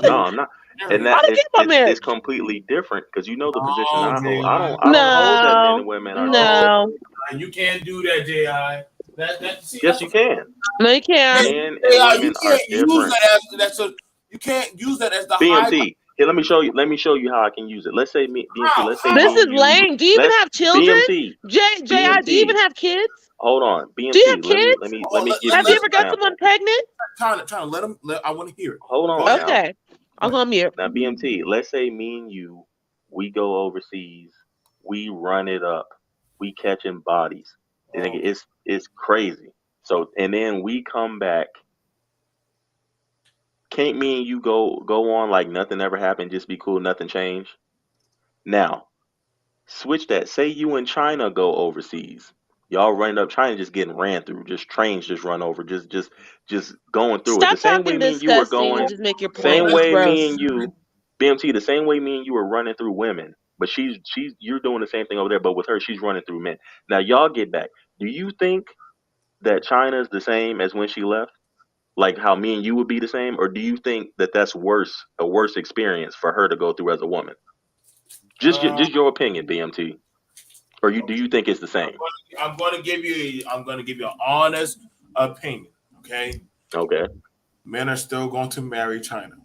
No, You, I'm not. And Married. I that don't care about it's marriage. completely different because you know the position No, I hold. J.I. I don't hold that men No, and women are the same. no, You can't do that, J.I. See, Yes, that's you what can. no, you yeah, can't. Men and J.I. You women are can't use different. that you can't use that as the high BMT. Here, let me show you. Let me show you how I can use it. Let's say BMT. Let's say This me is and you. lame. Do you even Let's have children? BMT. J.I., do you even BMT. have kids? Hold on. Do you have BMT. kids? Let Oh, me give Have you you an ever got someone example. pregnant? Trying to let him. I want to hear it. Hold Go on ahead. now. Okay, I'll go on mute. Now BMT. Let's say me and you. We go overseas. We run it up. We catching bodies. And Oh, it's crazy. So and then we come back. Can't me and you go on like nothing ever happened, just be cool, nothing changed? Now, switch that. Say you and China go overseas. Y'all running up China just getting ran through, just trains just run over, just going through it. The Stop same way talking me and you were disgusting and going, just make your point. same It's way me gross. and you, BMT, the same way me and you were running through women. But you're doing the same thing over there, but with her, she's running through men. Now y'all get back. Do you think that China's the same as when she left? Like how me and you would be the same, or do you think that that's a worse experience for her to go through as a woman? Just your opinion, BMT, or do you think it's the same? I'm going to give you. I'm going to give you an honest opinion. Okay, Okay, men are still going to marry China.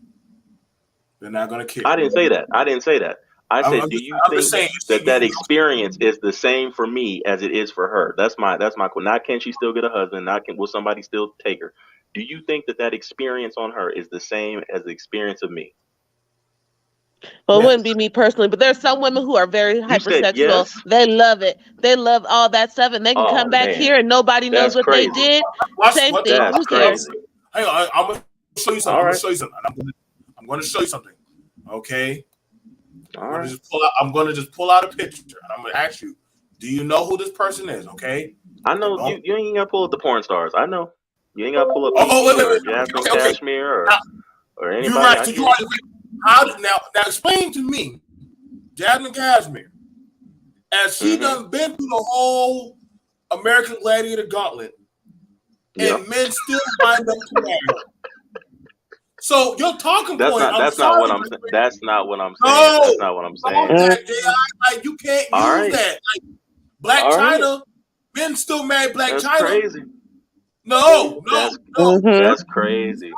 They're not going to I care. didn't say that. I didn't say that. I said, do you I'm just think saying. that experience is the same for me as it is for her? That's my question. Not can she still get a husband? Not will somebody still take her? Do you think that experience on her is the same as the experience of me? Well, it Yes. wouldn't be me personally, but there's some women who are very You said hypersexual. yes. They love it. They love all that stuff, and they can come Oh back man, here and nobody knows that's what they crazy. did. Same Watch. thing. That's Who cares? crazy. Hang on. I'm going to show you something. All I'm going right, to show you something. I'm going to show you something. Okay. all right. I'm going to just pull out a picture, and I'm going to ask you, do you know who this person is? Okay. I And know don't. you ain't gotta pull up the porn stars. I know. You ain't gotta pull up Wait, Kiki wait, or wait. Jasmine Okay. Cashmere Now, or you're anybody. right. I So get you it. are now explain to me, Jasmine Cashmere, as she Mm-hmm. done been through the whole American Gladiator Gauntlet, Yep. and men still wind up to marry her. So your talking point. That's not what I'm saying. That's not what I'm saying. No, That's not what I'm saying. Like you can't use that. Like Black China, men still marry Black China. Crazy. No. That's crazy.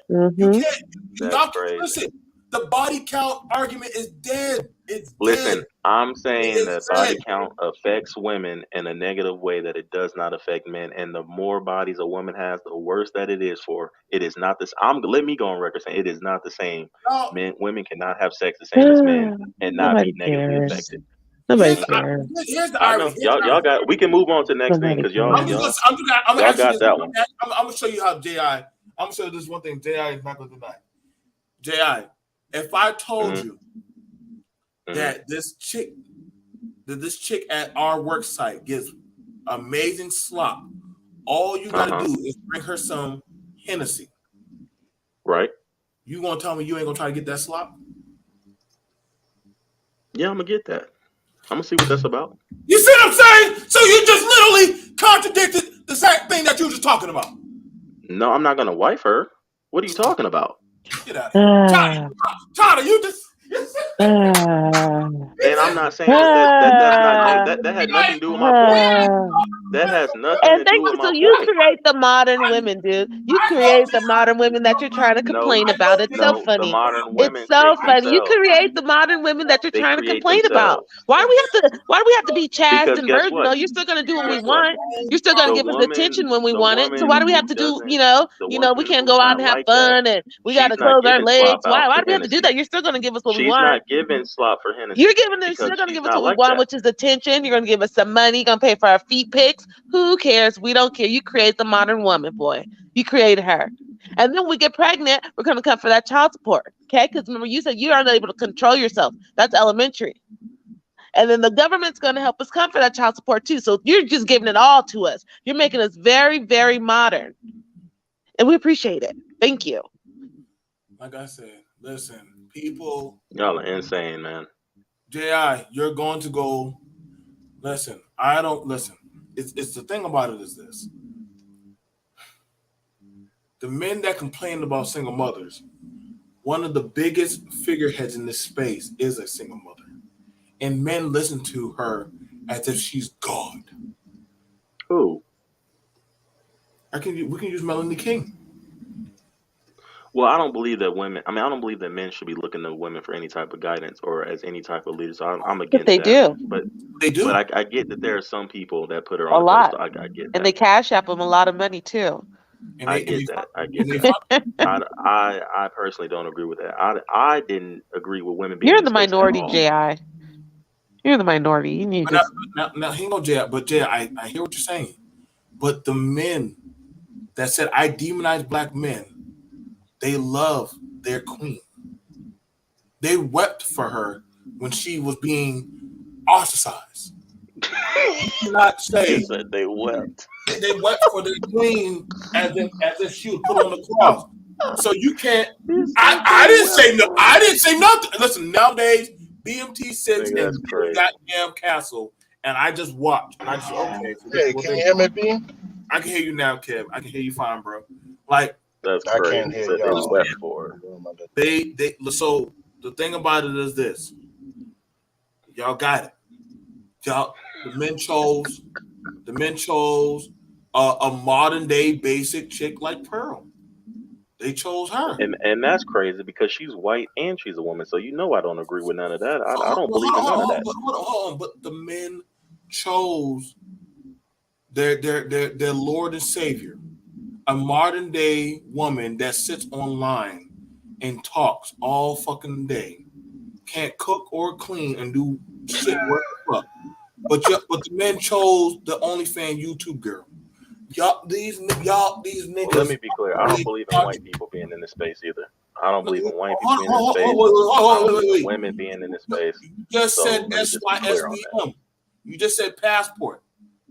You can't. That's crazy. Listen, the body count argument is dead. It's Listen, dead. I'm saying that body count affects women in a negative way that it does not affect men. And the more bodies a woman has, the worse that it is for. It is not this. Let me go on record saying it is not the same. Women cannot have sex the same as men and not be negatively affected. Nobody cares. Here's the I know. Y'all got. We can move on to the next thing because y'all got that one. I'm gonna show you how I'm gonna show you this one thing. Ji is not gonna deny. Ji, if I told you that this chick at our work site gives amazing slop, all you gotta do is bring her some Hennessy. Right. You gonna tell me you ain't gonna try to get that slop? Yeah, I'm gonna get that. I'm gonna see what that's about. You see what I'm saying? So you just literally contradicted the same thing that you were just talking about. No, I'm not gonna wife her. What are you talking about? Get out of here. China, you just and I'm not saying that had nothing to do with my point. That has nothing to do with my point. You create the modern women, dude. You create the modern women that you're trying to complain about. It's so funny. The modern women it's so funny. You themselves. create the modern women that you're trying to complain about. Why do we have to be chaste and virginal? You're still gonna do what we want. You're still gonna give us attention when we want it. So why do we have to do, we can't go out and have fun and we gotta close our legs. Why do we have to do that? You're still gonna give us what we want. She's not giving slop for Hennessy. You're still gonna give us what we want, which is attention. You're gonna give us some money. You're gonna pay for our feet pics. Who cares? We don't care. You create the modern woman, boy. You created her. And then when we get pregnant, we're gonna come for that child support. Okay? Because remember, you said you aren't able to control yourself. That's elementary. And then the government's gonna help us come for that child support too. So you're just giving it all to us. You're making us very, very modern. And we appreciate it. Thank you. Like I said, listen, people. Y'all are insane, man. Ji, you're going to go. Listen, I don't listen. It's the thing about it is this. The men that complain about single mothers, one of the biggest figureheads in this space is a single mother. And men listen to her as if she's God. Who? We can use Melanie King. Well, I don't believe that women. I don't believe that men should be looking to women for any type of guidance or as any type of leader. So I'm against that. Do. But they do. But I get that there are some people that put her on a pedestal. I get that. And they cash app them a lot of money too. I get that. I personally don't agree with that. I didn't agree with women being. You're the minority, Ji. You're the minority. You need to. Now hang on, Ji. But Ji, I hear what you're saying. But the men that said I demonize black men, they love their queen. They wept for her when she was being ostracized. Not say that they wept. They wept for their queen as if she was put on the cross. So you can't. I didn't say no. I didn't say nothing. Listen, nowadays B.M.T. sits in the goddamn castle, and I just watch. And I just okay. So hey, can you hear me, B? I can hear you now, Kev. I can hear you fine, bro. Like that's crazy. I can't hear y'all. So the thing about it is this: y'all got it. Y'all, the men chose a modern day basic chick like Pearl. They chose her, and that's crazy because she's white and she's a woman. So I don't agree with none of that. I don't believe in none of that. Hold on, but the men chose their Lord and Savior, a modern day woman that sits online and talks all fucking day, can't cook or clean and do shit work the fuck. But the men chose the OnlyFans YouTube girl. These niggas. Well, let me be clear. I don't believe in white people being in this space either. I don't believe in white people being in this space. I don't believe in women being in this space. You just said SYSBM. You just said passport.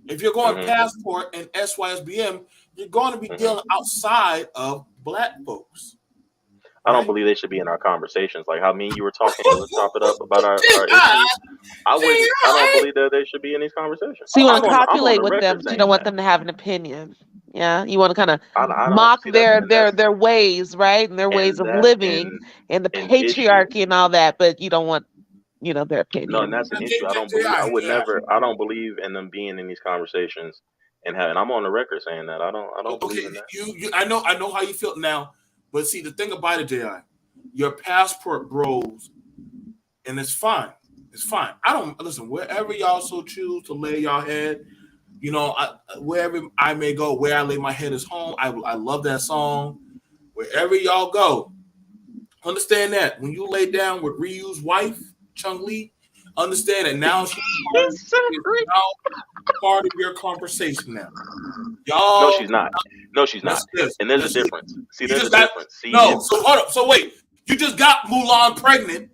If you're going passport and SYSBM, you're going to be dealing outside of black folks. I don't believe they should be in our conversations. Like how me and you were talking to chop it up about our issues. I don't believe that they should be in these conversations. So you want to copulate with them, but you don't want them to have an opinion. Yeah, you want to kind of I don't mock see that's and that's their ways, right? And their ways and of that's living and the an issue. patriarchy and all that, but you don't want, their No, and opinion. that's an issue. I don't believe in them being in these conversations and having. I'm on the record saying that I don't believe Okay, in that. I know how you feel now, but see the thing about it, Ji, your passport bros, and it's fine. It's fine. I don't listen. Wherever y'all so choose to lay y'all head, wherever I may go, where I lay my head is home. I love that song. Wherever y'all go, understand that when you lay down with Ryu's wife, Chung Lee, understand that now she's now part of your conversation now. No, Y'all, she's not. No, she's not. yes, And there's a yes, she- difference. See, you there's a just got difference. See, no. So hold up. So wait, you just got Mulan pregnant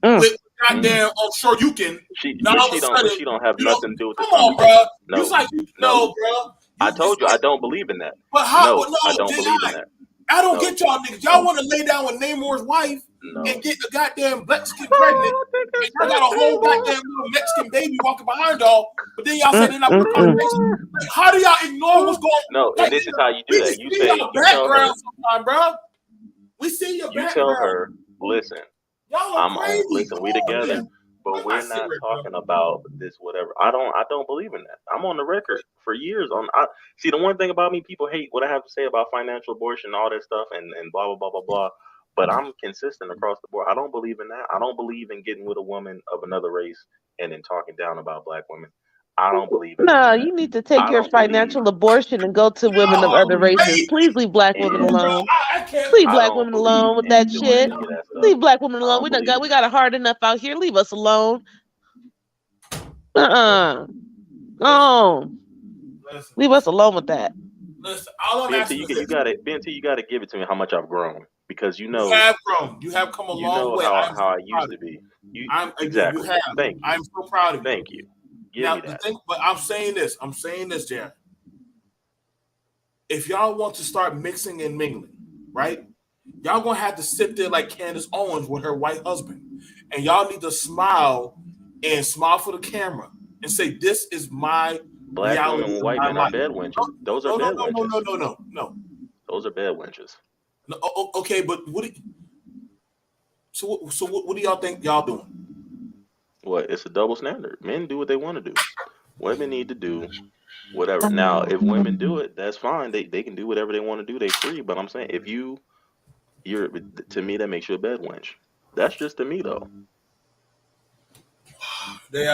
Mm. with goddamn offshore Yukon. Now all of a sudden, she don't have you know, nothing to do with this come on, conversation. bro. No, It's like no. bro. I told you I don't believe in that. But how? No, But no, I don't J.I. believe in that. I don't No, get y'all niggas. Y'all want to lay down with Namor's wife no. and get the goddamn Mexican pregnant, and y'all got a whole goddamn little Mexican baby walking behind y'all. But then y'all say they're not with the conversation. Like, how do y'all ignore what's going on? No, Like, and this is how you do we that. can You see say your you tell her. background sometime, bro. We see your You tell background. her. Listen, Y'all are crazy. Listen, we Come on, together, man. but Where's my we're not cigarette, bro? talking about this whatever. I don't believe in that. I'm on the record for years on. See, the one thing about me, people hate what I have to say about financial abortion and all that stuff and blah blah blah blah blah. But I'm consistent across the board. I don't believe in that. I don't believe in getting with a woman of another race and then talking down about black women. I don't believe in No, any of you that. need to take I your don't believe. financial abortion and go to women of Y'all are other races. crazy. Please leave black women And Bro, alone. I can't. Leave I black don't women believe alone with in that doing shit. any of that stuff. Leave black women I alone. don't believe in We that. got it hard enough out here. Leave us alone. Go on. Listen, Leave us alone with that. listen. All I'm BMT, asking is this: BMT, you gotta give it to me how much I've grown because you have grown. You have come a you long know way. I'm how so I proud used of to you. be. You You exactly. have. Thank you. I'm so proud of you. Thank you. Give Now me the that. thing, but I'm saying this. Jared. If y'all want to start mixing and mingling, right? Y'all gonna have to sit there like Candace Owens with her white husband, and y'all need to smile and smile for the camera and say, "This is my Black women reality with of white my men are life." bed wenches. Those are No, no, bed no, no, wenches. no, no, no, no. Those are bed wenches. No, okay, but what do y'all think y'all doing? What? It's a double standard. Men do what they want to do. Women need to do whatever. Now, if women do it, that's fine. They can do whatever they want to do. They free. But I'm saying if you're to me that makes you a bed wench. That's just to me though. They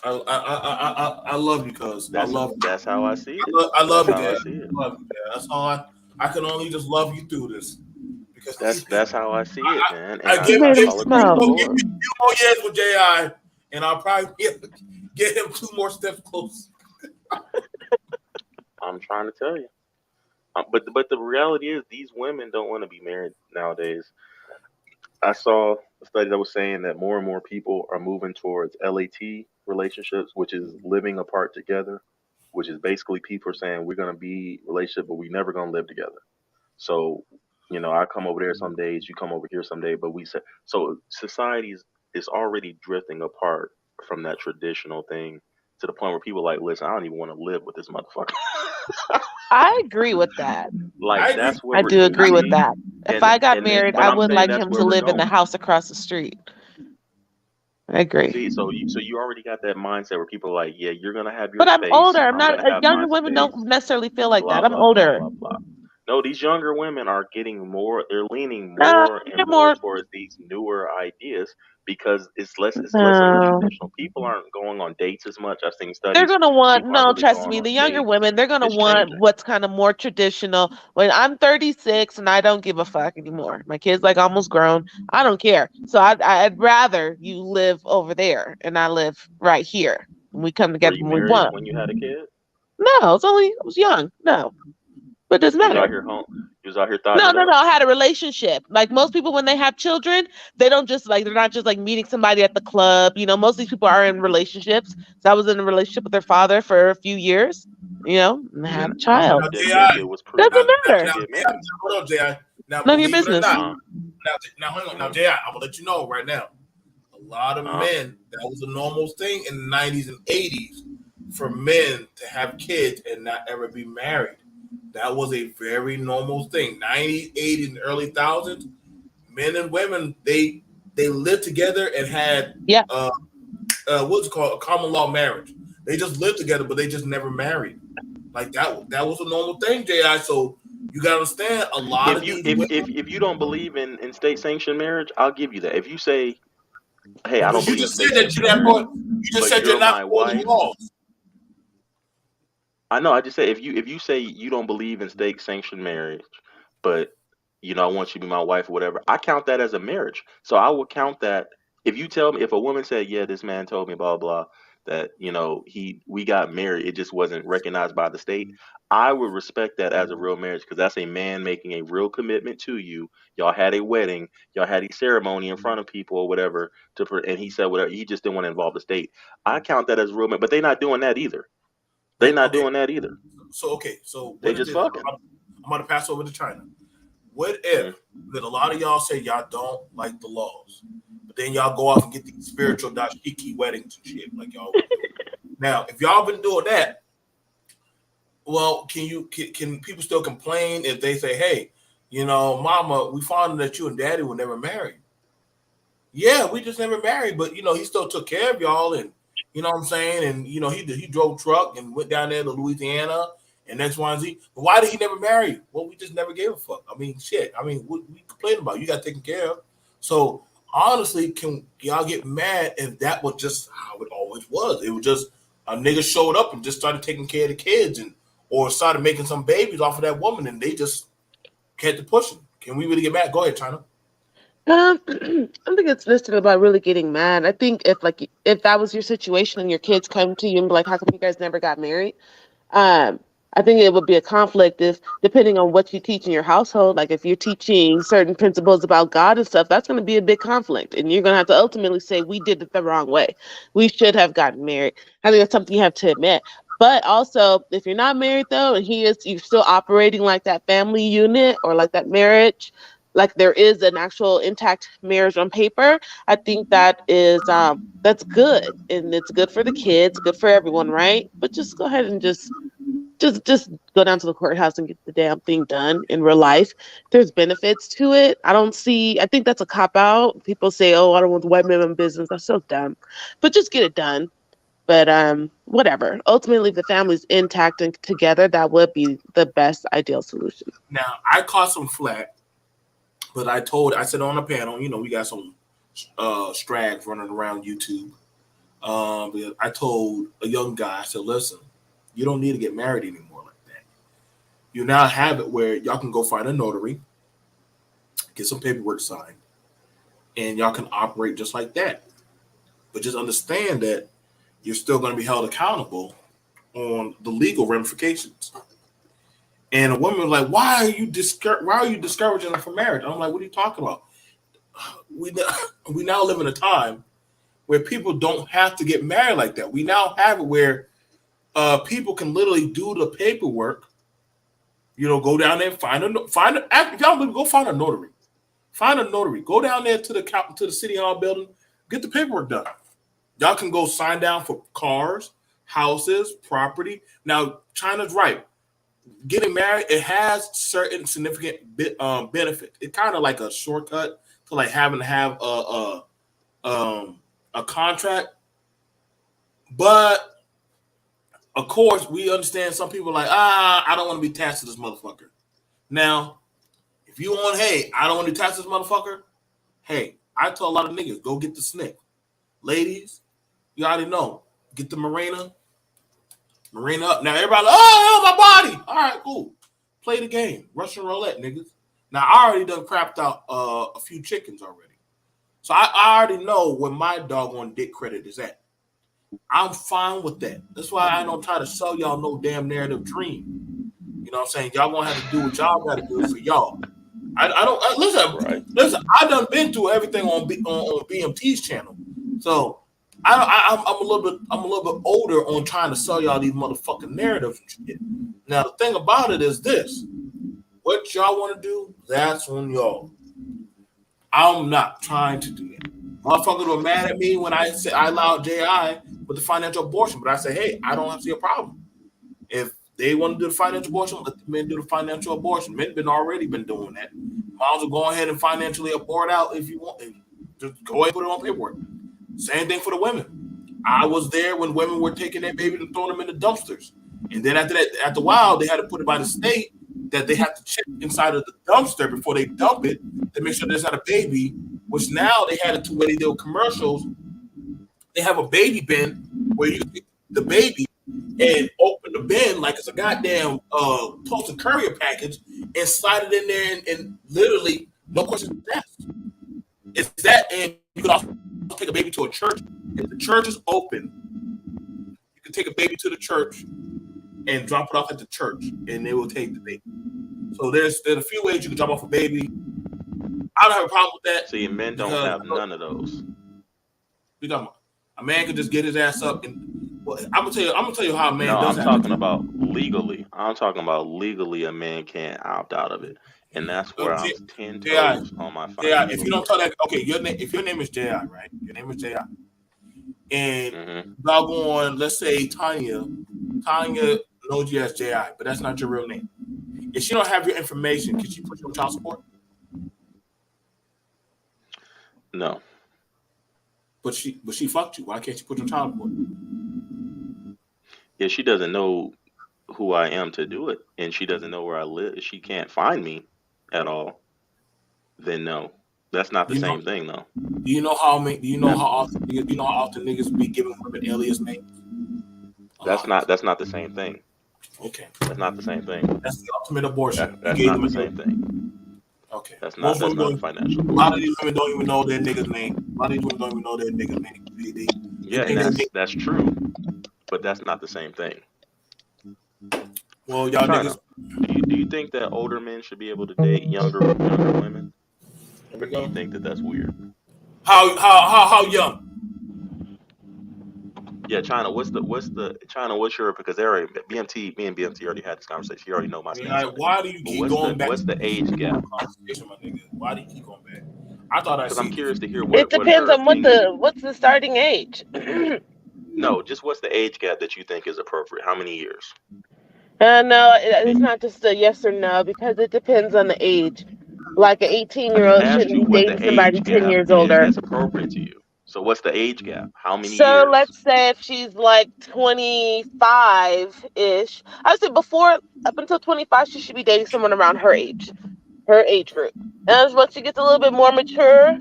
I love you, cuz I love you. That's how I see it. I love That's you, how I Dad. see it. I love you, Dad. That's all I can only just love you through this because That's how I see it, man. And I I You give made I him call it across the smile. give me board. 2 more years with Ji, and I'll probably get him 2 more steps close. I'm trying to tell you. But the reality is these women don't want to be married nowadays. I saw a study that was saying that more and more people are moving towards LAT relationships, which is living apart together, which is basically people are saying we're gonna be relationship, but we never gonna live together. So, I come over there some days, you come over here some day, but we say so society is already drifting apart from that traditional thing to the point where people are like, listen, I don't even want to live with this motherfucker. I agree with that. I Like agree. that's where I we do need to agree with be. that. If I got And then, married, but I I'm would saying like that's him where to we're live in the going. house across the street. I agree. See, so you already got that mindset where people are like, yeah, you're gonna have your But I'm space, older. I'm I'm not. gonna have my Younger women space, don't necessarily feel like blah that. I'm blah blah older. blah blah. No, these younger women are getting more. They're leaning No, more and they're more more. towards these newer ideas because it's less of the No. traditional. People aren't going on dates as much. I've seen They're studies. gonna want, People aren't no, really trust going me, on the younger dates. women, they're gonna It's want changing. what's kind of more traditional. When I'm 36 and I don't give a fuck anymore. My kid's like almost grown. I don't care. So I'd rather you live over there and I live right here. And we come Were together you when we married want. when you had a kid? No, I was young. No, but it doesn't You was matter. out here home. You was out here thotting No, it no, up. no. I had a relationship. Like most people, when they have children, they don't just like, they're not just like meeting somebody at the club. Most of these people are in relationships. So I was in a relationship with their father for a few years, and I had a child. Now, Then Ji, BMT was prudent Doesn't to matter. get married. hold on, Ji. Now, None of your believe it or business. not, Uh, now hang on. Now, uh, Ji, I'm gonna let you know right now. A lot of uh. men, that was a normal thing in the 90s and 80s. for men to have kids and not ever be married. That was a very normal thing. 90s, 80s, and early thousands, men and women they lived together and had Yeah. what's it called a common law marriage. They just lived together, but they just never married. Like that was a normal thing, Ji. So you gotta understand a lot If of you these if women, if you don't believe in state sanctioned marriage, I'll give you that. If you say, hey, I don't because you believe in just state said that sanctioned you're not marriage, going, you just but said you're you're not my for the wife. laws. I know. I just say if you say you don't believe in state sanctioned marriage, but I want you to be my wife or whatever, I count that as a marriage. So I will count that if you tell me if a woman said, yeah, this man told me blah blah that we got married, it just wasn't recognized by the state. I would respect that as a real marriage because that's a man making a real commitment to you. Y'all had a wedding, y'all had a ceremony in front of people or whatever and he said whatever. He just didn't want to involve the state. I count that as real, but they're not doing that either. They're not Okay, doing that either. so They what is just this? fucking. I'm about to pass over to China. What Mhm. if that a lot of y'all say y'all don't like the laws, but then y'all go off and get these spiritual dashiki weddings and shit like y'all been doing. Now, if y'all been doing that, well, can people still complain if they say, hey, Mama, we found that you and Daddy were never married. Yeah, we just never married, but he still took care of y'all, and you know what I'm saying, and he drove truck and went down there to Louisiana and X, Y, and Z. But why did he never marry? Well, we just never gave a fuck. I mean, shit. I mean, what we complain about? You got taken care of. So honestly, can y'all get mad if that was just how it always was? It was just a nigga showed up and just started taking care of the kids and or started making some babies off of that woman, and they just kept it pushing. Can we really get mad? Go ahead, China. I don't think it's listed about really getting mad. I think if that was your situation and your kids come to you and be like, "How come you guys never got married?" Um, I think it would be a conflict if, depending on what you teach in your household, like if you're teaching certain principles about God and stuff, that's going to be a big conflict. And you're going to have to ultimately say, we did it the wrong way. We should have gotten married. I think that's something you have to admit. But also, if you're not married though, and you're still operating like that family unit or like that marriage, like there is an actual intact marriage on paper, I think that's good, and it's good for the kids, good for everyone, right? But just go ahead and just go down to the courthouse and get the damn thing done in real life. There's benefits to it. I think that's a cop out. People say, oh, I don't want the white man in business. That's so dumb. But just get it done. But whatever. Ultimately, if the family's intact and together, that would be the best ideal solution. Now I caught some flack, but I said on a panel, we got some strags running around YouTube. I told a young guy, I said, listen, you don't need to get married anymore like that. You now have it where y'all can go find a notary, get some paperwork signed, and y'all can operate just like that. But just understand that you're still going to be held accountable on the legal ramifications. And a woman was like, why are you discouraging them from marriage? I'm like, what are you talking about? We we now live in a time where people don't have to get married like that. We now have it where people can literally do the paperwork. Go down there, if y'all go find a notary. Find a notary. Go down there to the city hall building, get the paperwork done. Y'all can go sign down for cars, houses, property. Now, China's right. Getting married, it has certain significant benefit. It's kind of like a shortcut to like having to have a contract, but of course, we understand some people are like, I don't want to be attached to this motherfucker. Now, if you want, hey, I don't want to be attached to this motherfucker, hey, I tell a lot of niggas, go get the snick. Ladies, you already know, get the Marina up. Now, everybody like, oh, my body. All right, cool. Play the game. Russian roulette, niggas. Now, I already done crapped out a few chickens already. So I already know where my doggone dick credit is at. I'm fine with that. That's why I don't try to sell y'all no damn narrative dream. You know what I'm saying? Y'all gonna have to do what y'all gotta do for y'all. I don't Right. listen. I done been through everything on B.M.T's channel, so I'm a little bit older on trying to sell y'all these motherfucking narratives and shit. Now the thing about it is this: what y'all want to do, that's on y'all. I'm not trying to do that. Motherfuckers were mad at me when I said I allowed JI with the financial abortion, but I said, hey, I don't see a problem. If they want to do the financial abortion, let the men do the financial abortion. Men already been doing that. Might as well go ahead and financially abort out if you want. And just go ahead and put it on paperwork. Same thing for the women. I was there when women were taking their baby and throwing them in the dumpsters. And then after that, after a while, they had to put it by the state that they have to check inside of the dumpster before they dump it to make sure there's not a baby, which now they had it to where they do commercials. They have a baby bin where you pick the baby and open the bin like it's a goddamn postal courier package and slide it in there and literally no questions asked. It's that, and you can also take a baby to a church. If the church is open, you can take a baby to the church and drop it off at the church, and they will take the baby. So there's a few ways you can drop off a baby. I don't have a problem with that. See, men don't have none of those. We talking about a man can just get his ass up and well, I'm gonna tell you how a man does. I'm talking about legally. I'm talking about legally a man can't opt out of it. And that's where I'm 10 toes on my financial. If you don't tell that, okay, if your name is J.I., right? Your name is J.I. And doggone, let's say Tanya knows you as J.I., but that's not your real name. If she don't have your information, can she put you on child support? No. But she fucked you. Why can't she put you on child support? If she doesn't know who I am to do it, and she doesn't know where I live, if she can't find me at all, then no. That's not the same thing, though. Do you know how often niggas be giving women alias names? That's not the same thing. Okay. That's not the same thing. That's the ultimate abortion. That's not the same thing. Okay. That's not financial. A lot of these women don't even know their nigga's name. Yeah, and that's true. But that's not the same thing. Well, y'all niggas. Do you think that older men should be able to date younger women? Or do you think that that's weird? How young? Yeah, China. What's your, because they already B.M.T. Me and B.M.T. already had this conversation. You already know my stance. Why do you keep going back? What's the age gap? Why do you keep going back? I thought because I'm curious to hear what. It depends on what's the starting age. No, just what's the age gap that you think is appropriate? How many years? No, it's not just a yes or no because it depends on the age. Like an 18-year-old shouldn't be dating somebody 10 years older. That's appropriate to you. So what's the age gap? How many years? So let's say if she's like 25-ish, I would say up until 25, she should be dating someone around her age group. And once she gets a little bit more mature,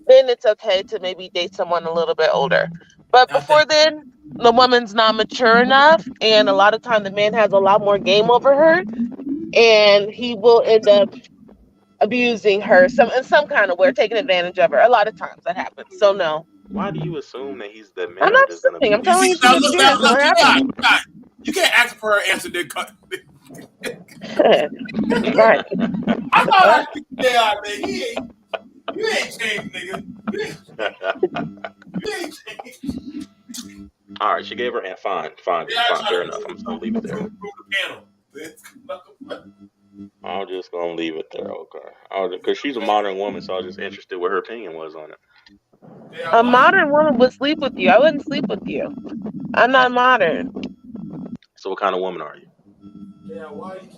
then it's okay to maybe date someone a little bit older. But before then, the woman's not mature enough, and a lot of time the man has a lot more game over her, and he will end up abusing her in some kind of way, taking advantage of her. A lot of times that happens. So no. Why do you assume that he's the man? I'm not assuming. I'm telling you what happens. You can't ask for her answer. Right. I thought man. You ain't changed, nigga. You ain't changed. All right, she gave her hand. Fine, fair enough. I'm just gonna leave it there. I'm just gonna leave it there, okay? Because she's a modern woman, so I was just interested what her opinion was on it. A modern woman would sleep with you. I wouldn't sleep with you. I'm not modern. So what kind of woman are you? Yeah, why are you?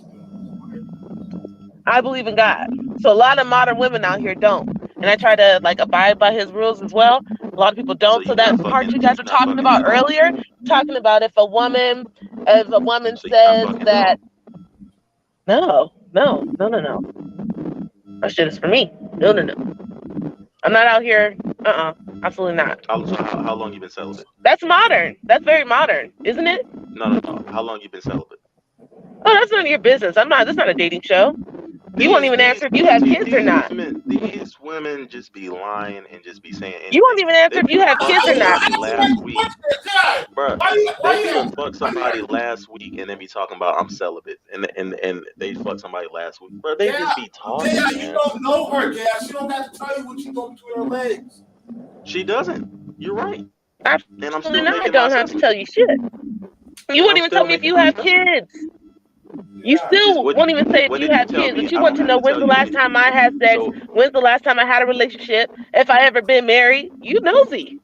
I believe in God. So a lot of modern women out here don't. And I try to abide by his rules as well. A lot of people don't. So that part you guys were talking about earlier, talking about if a woman says that no. That shit is for me. No. I'm not out here. Absolutely not. How long you been celibate? That's modern. That's very modern, isn't it? No. How long you been celibate? Oh, that's none of your business. That's not a dating show. You won't even answer if you have kids or not. These women just be lying and just be saying anything. You won't even answer if you have kids or not. Last week, bro, they even fucked somebody last week and then be talking about I'm celibate, and they fucked somebody last week, bro. They just be talking. Yeah, you don't know her, yeah. She don't have to tell you what she going between her legs. She doesn't. You're right. Absolutely and I'm still not. I don't have to tell you shit. You wouldn't even tell me if you have kids. You You still What won't even say if what you did you have tell kids, me? but you I want don't to have know to when's tell the you last time I anything. had sex, So when's the last time I had a relationship, if I ever been married. You nosy.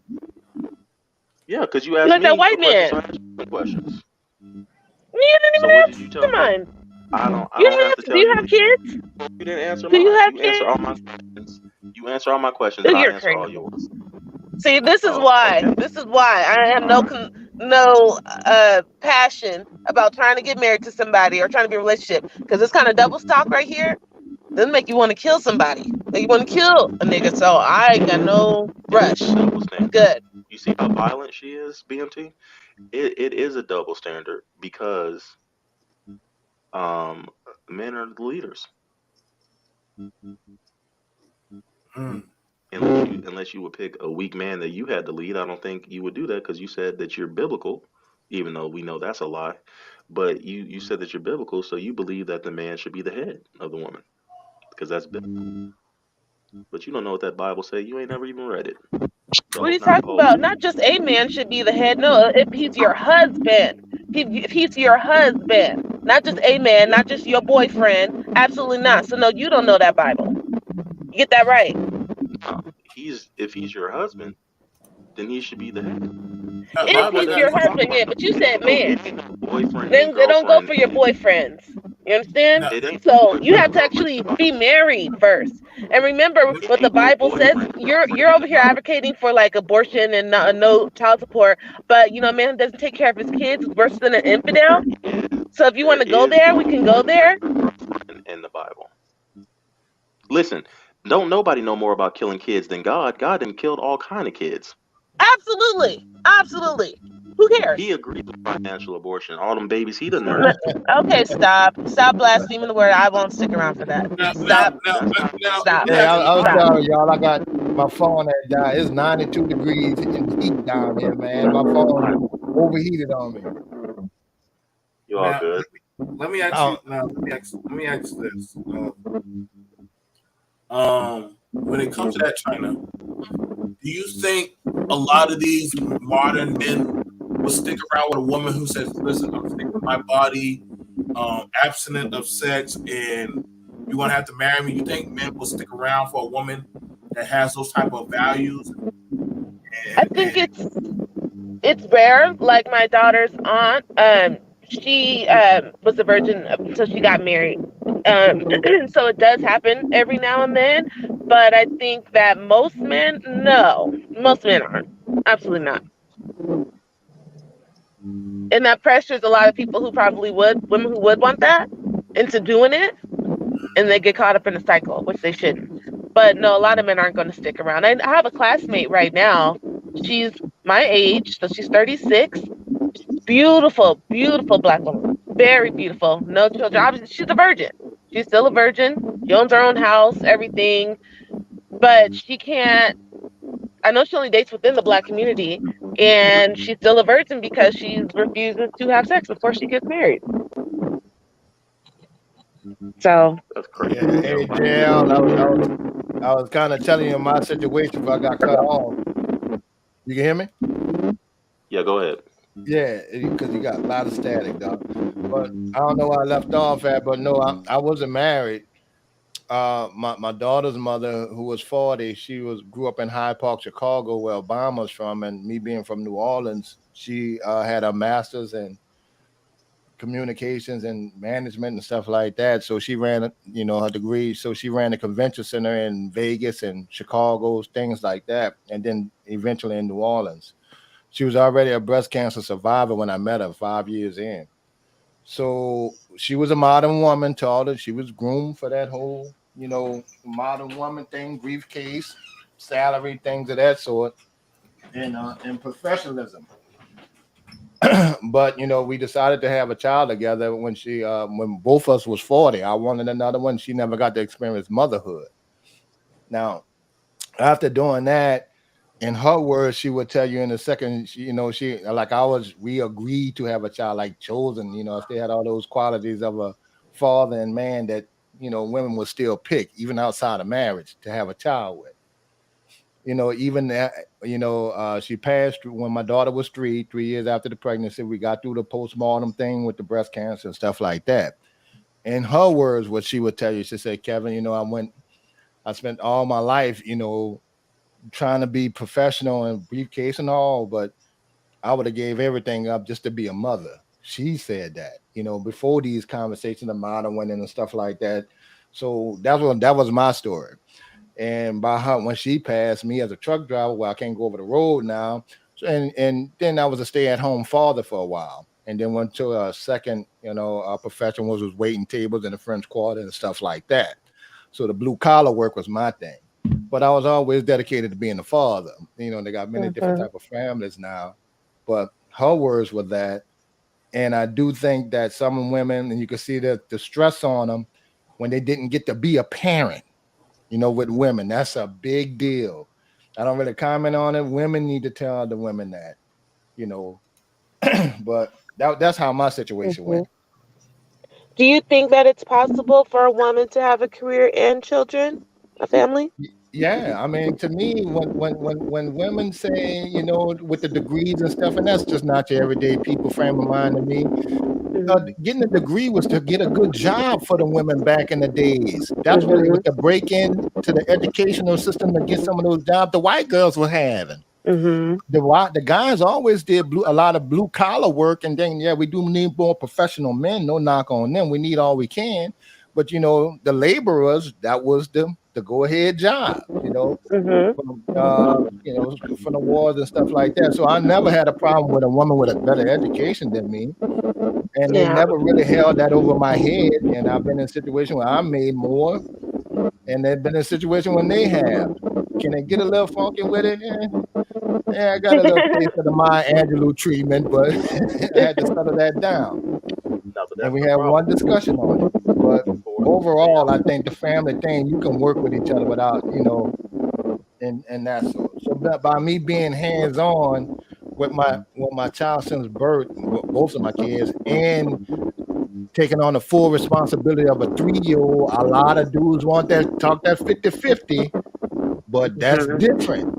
yeah, because you You asked like that me a white question, so man. I asked you some questions. You didn't So even what did you tell answer me? mine. I You don't didn't have to answer. Do tell you you have anything. kids? You didn't answer Do you mine. have You answer kids? all my questions. You answer all my questions, Oh, and I you're answer all crazy. yours. See, this is Oh, why. okay. This is why I have no passion about trying to get married to somebody or trying to be in a relationship, because this kind of double stock right here doesn't make you want to kill somebody. Make you want to kill a nigga. So I ain't got no It rush. is a double standard. Good. You see how violent she is, BMT? It is a double standard because um men are the leaders. Mm. Unless you would pick a weak man that you had to lead, I don't think you would do that because you said that you're biblical, even though we know that's a lie. But you said that you're biblical, so you believe that the man should be the head of the woman because that's biblical. But you don't know what that Bible say. You ain't never even read it. What are So you not talking supposed about? to. Not just a man should be the head. No, if he's your husband, if he's your husband, not just a man, Yeah. not just your boyfriend. Absolutely not. So no, you don't know that Bible. You get that right. He's if he's your husband, then he should be the head. That If Bible That he's doesn't your even doesn't. talk husband, about yeah, no. but you It said ain't no. man. It ain't no boyfriend and Then they don't go girlfriend. for your boyfriends. You understand? No, It ain't So you boyfriend have and to girlfriend. actually be married first. And remember no, It what the ain't no Bible says. boyfriend and You're girlfriend in over the here Bible. advocating for like abortion and no child support, but a man who doesn't take care of his kids is worse than an infidel. So if you want There to go is there, no we can go boyfriend there. or girlfriend in the Bible. Listen, don't nobody know more about killing kids than God. God done killed all kind of kids. Absolutely. Absolutely. Who He cares? agreed with financial abortion. All them babies he done nursed. Okay, stop. Stop blaspheming the word. I won't stick around for that. now, Stop. That's not if Stop. you Hey, have any I'm Stop. sorry, y'all. I got my phone that died. It's 92 degrees in the heat down here, man. My phone overheated on me. you all now, good. let me ask you. Oh, Now, let me ask you this. When it comes to that China, do you think a lot of these modern men will stick around with a woman who says, "Listen, I'm sticking with my body, abstinent of sex, and you're gonna have to marry me"? You think men will stick around for a woman that has those type of values? I And think it's rare. Like my daughter's aunt, she was a virgin until she got married. So it does happen every now and then. But I think that most men, no, most men aren't. Absolutely not. And that pressures a lot of people who probably would, women who would want that, into doing it, and they get caught up in the cycle, which they shouldn't. But no, a lot of men aren't going to stick around. I have a classmate right now. She's my age, so she's 36. Beautiful, beautiful black woman. Very beautiful. No children. Obviously, she's a virgin. She's still a virgin. She owns her own house, everything. But she can't. I know she only dates within the black community, and she's still a virgin because she refuses to have sex before she gets married. So, That's crazy. yeah. Yeah, Hey, why you get JL, I was kind of telling you my situation before I got cut off. You can hear me? Yeah, go ahead. Yeah, because you got a lot of static, dog. But I don't know where I left off at, but no, I wasn't married. My daughter's mother, who was 40, she grew up in Hyde Park, Chicago, where Obama's from, and me being from New Orleans, she had a master's in communications and management and stuff like that. So she ran, her degree. So she ran a convention center in Vegas and Chicago, things like that, and then eventually in New Orleans. She was already a breast cancer survivor when I met her 5 years in. So she was a modern woman, told her she was groomed for that whole, modern woman thing, briefcase, salary, things of that sort, and professionalism. But we decided to have a child together when both of us was 40. I wanted another one. She never got to experience motherhood. Now, after doing that, in her words, she would tell you in a second, she like we agreed to have a child, like chosen, if they had all those qualities of a father and man that, women would still pick, even outside of marriage, to have a child with. Even that, she passed when my daughter was 3 years after the pregnancy. We got through the postmortem thing with the breast cancer and stuff like that. In her words, what she would tell you, she said, Kevin, I spent all my life, trying to be professional and briefcase and all, but I would have gave everything up just to be a mother. She said that, before these conversations of modern women and stuff like that. So that was my story. And by her, when she passed me as a truck driver, well, I can't go over the road now. So, and then I was a stay-at-home father for a while, and then went to a second, profession was waiting tables in the French Quarter and stuff like that. So the blue collar work was my thing, but I was always dedicated to being a father. They got many different type of families now, but her words were that, and I do think that some women, and you can see the stress on them when they didn't get to be a parent. With women, that's a big deal. I don't really comment on it. Women need to tell the women that, but that's how my situation Mhm. went. Do you think that it's possible for a woman to have a career and children, a family? Yeah, I mean, to me, when women say, with the degrees and stuff, and that's just not your everyday people frame of mind to me. Getting a degree was to get a good job for the women back in the days. That's what it was, to break in to the educational system to get some of those jobs the white girls were having. Mm-hmm. The guys always did a lot of blue collar work, and then we do need more professional men. No knock on them. We need all we can, but the laborers, that was the go ahead job. Mm-hmm. From the wars and stuff like that. So I never had a problem with a woman with a better education than me, and they Yeah. never really held that over my head. And I've been in a situation where I made more, and they've been in a situation when they have. Can they get a little funky with it? Yeah, I got a little taste of the Maya Angelou treatment, but I had to settle that down. No, but And that's we the had problem. one discussion on it. But For overall, I think the family thing, you can work with each other without, and that sort. So by me being hands on with my child since birth, both of my kids, and taking on the full responsibility of a 3-year-old, a lot of dudes want that talk that 50-50, but that's different.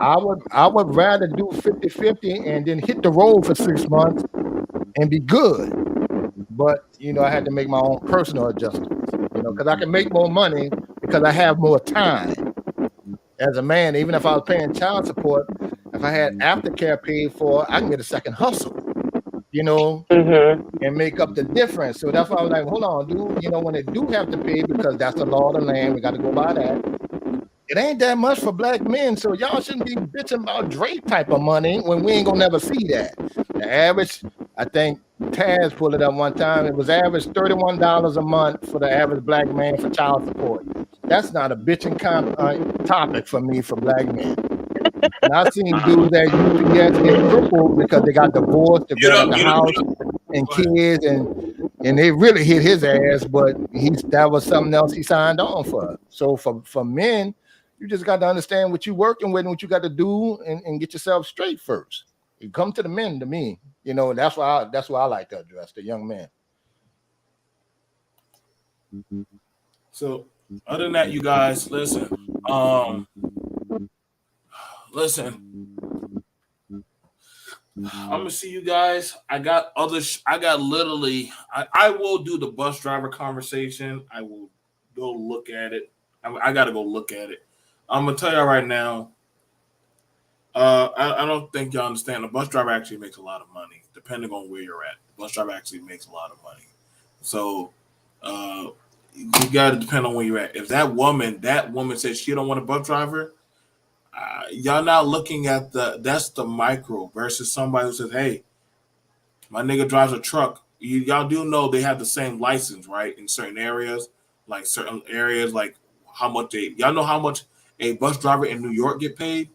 I would rather do 50-50 and then hit the road for 6 months and be good. But I had to make my own personal adjustments, because I can make more money because I have more time. As a man, even if I was paying child support, if I had aftercare paid for, I can get a second hustle, Mm-hmm. and make up the difference. So that's why I was like, hold on, dude, when they do have to pay, because that's the law of the land, we got to go by that. It ain't that much for black men, so y'all shouldn't be bitching about Drake type of money when we ain't gonna never see that. The average, I think Taz pulled it up one time. It was average $31 a month for the average black man for child support. That's not a bitching topic for me for black men. And I've seen dudes at UPS get crippled because they got divorced, they got the house and Go ahead. kids, and they really hit his ass, but that was something else he signed on for. So for men, you just got to understand what you're working with and what you got to do, and get yourself straight first. You come to the men, to me, that's why I like to address the young men. So, other than that, you guys, listen. Listen. I'm gonna see you guys. I got other. I got literally. I will do the bus driver conversation. I will go look at it. I got to go look at it. I'm gonna tell y'all right now. I don't think y'all understand. The bus driver actually makes a lot of money, depending on where you're at. The bus driver actually makes a lot of money. So, you got to depend on where you're at. If that woman says she don't want a bus driver, y'all not looking at that's the micro versus somebody who says, "Hey, my nigga drives a truck." Y'all do know they have the same license, right? In certain areas, like how much y'all know how much a bus driver in New York get paid.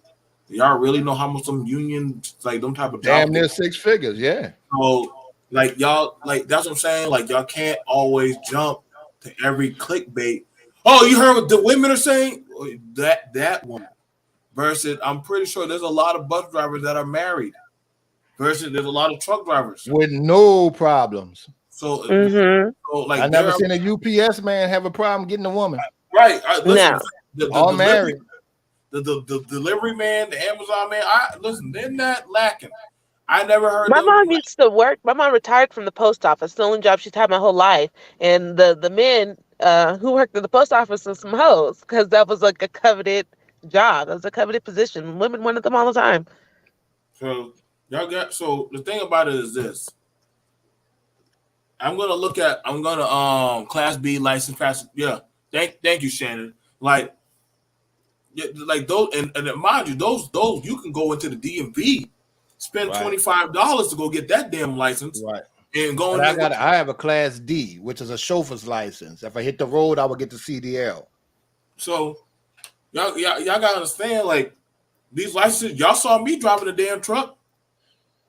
Y'all really know how much some union, like them type of jobs Damn get near paid? 6 figures, yeah. So like y'all, like that's what I'm saying. Like y'all can't always jump to every clickbait. Oh, you heard what the women are saying? That woman versus I'm pretty sure there's a lot of bus drivers that are married versus there's a lot of truck drivers. With no problems. So, Mm-hmm. so I like never there are seen a UPS man have a problem getting a woman. right. Listen, No. the All delivery, married. the delivery man, the Amazon man. Listen, they're not lacking. I never heard My them. mom used to work. My mom retired from the post office. The only job she's had my whole life. And the men who worked at the post office were some hoes because that was like a coveted job. That was a coveted position. Women wanted them all the time. So y'all got. So the thing about it is this. I'm gonna Class B license pass. Yeah. Thank you, Shannon. Like, yeah, like those, and mind you, those you can go into the DMV, spend Right. $25 to go get that damn license, Right. and go But in there. I have a Class D, which is a chauffeur's license. If I hit the road, I will get the CDL. So y'all gotta understand, like these licenses. Y'all saw me driving a damn truck.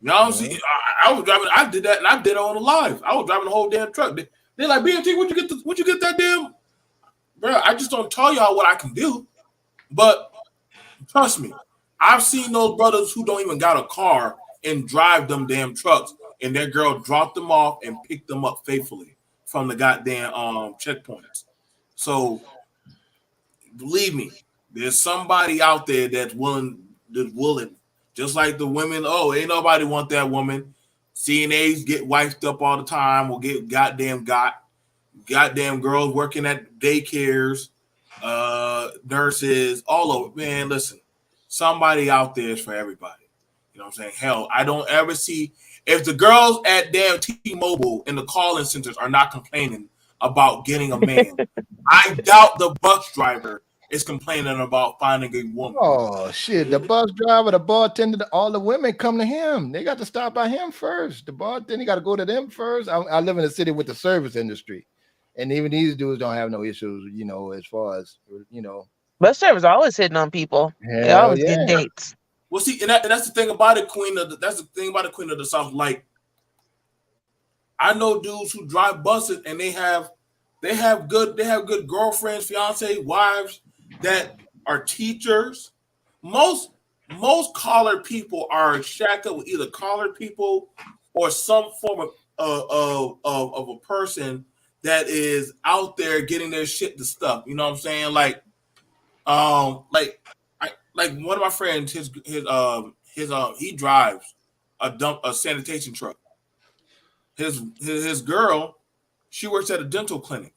Y'all see, I was driving. I did that, and I did it on the live. I was driving the whole damn truck. They're like, BMT, would you get that damn? Bro, I just don't tell y'all what I can do. But trust me, I've seen those brothers who don't even got a car and drive them damn trucks, and their girl dropped them off and picked them up faithfully from the goddamn checkpoints. So believe me, there's somebody out there that's willing, just like the women. Oh, ain't nobody want that woman. CNAs get wiped up all the time, or get goddamn girls working at daycares, nurses, all over. Man, listen, somebody out there is for everybody. You know what I'm saying? Hell, I don't ever see, if the girls at damn T-Mobile in the calling centers are not complaining about getting a man, I doubt the bus driver is complaining about finding a woman. Oh shit! The bus driver, the bartender, all the women come to him. They got to stop by him first. The bartender got to go to them first. I live in a city with the service industry, and even these dudes don't have no issues, as far as Bus drivers are always hitting on people. They Hell always getting yeah. dates. Well, see, and that's the thing about it, Queen of the South. Like, I know dudes who drive buses and they have good girlfriends, fiance, wives that are teachers. Most collared people are shacked up with either collared people or some form of a person that is out there getting their shit to stuff. You know what I'm saying? Like one of my friends, he drives a sanitation truck. His girl, she works at a dental clinic.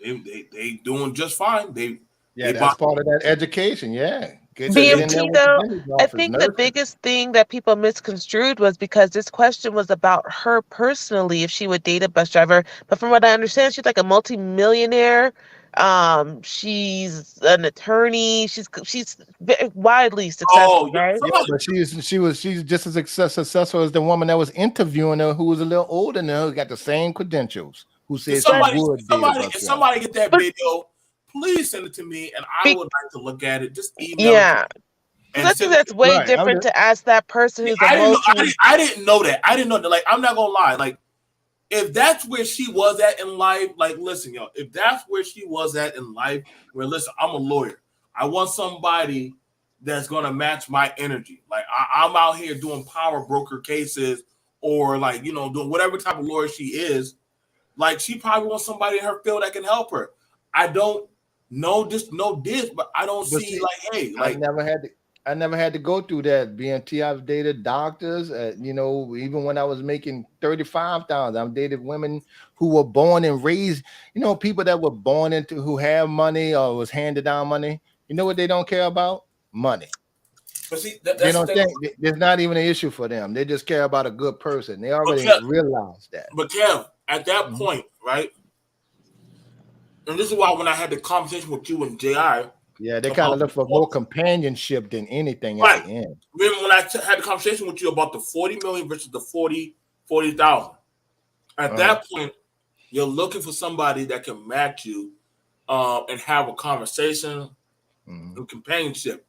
They doing just fine. They That's part of that education. Yeah, get in there BMT with though, the dentist I office, think the nursing. biggest thing that people misconstrued was because this question was about her personally, if she would date a bus driver. But from what I understand, she's like a multi-millionaire. She's an attorney. She's widely successful, right? Yeah, but she's just as successful as the woman that was interviewing her, who was a little older than her, who got the same credentials, who said she would date a bus driver. Somebody get that video, please send it to me, and I would like to look at it. Just email Yeah. it. And I think that's way different to ask that person who's I didn't know that. I didn't know that. Like, I'm not gonna lie. Like, if that's where she was at in life, like, listen, y'all. If that's where she was at in life, where listen, I'm a lawyer. I want somebody that's gonna match my energy. Like, I'm out here doing power broker cases, or like, doing whatever type of lawyer she is. Like, she probably wants somebody in her field that can help her. I don't know this, but I don't see like, hey, like, I never had to go through that. B.M.T. I've dated doctors. Even when I was making $35,000, I've dated women who were born and raised. People that were born into, who have money or was handed down money. You know what they don't care about? Money. But see, they don't think there's not even an issue for them. They just care about a good person. They already realize that. But Kev, at that point, right? And this is why when I had the conversation with you and JI, they kind of look for more companionship than anything at the end. Remember when I had the conversation with you about the 40 million versus the 40,000? At that point, you're looking for somebody that can match you and have a conversation and companionship.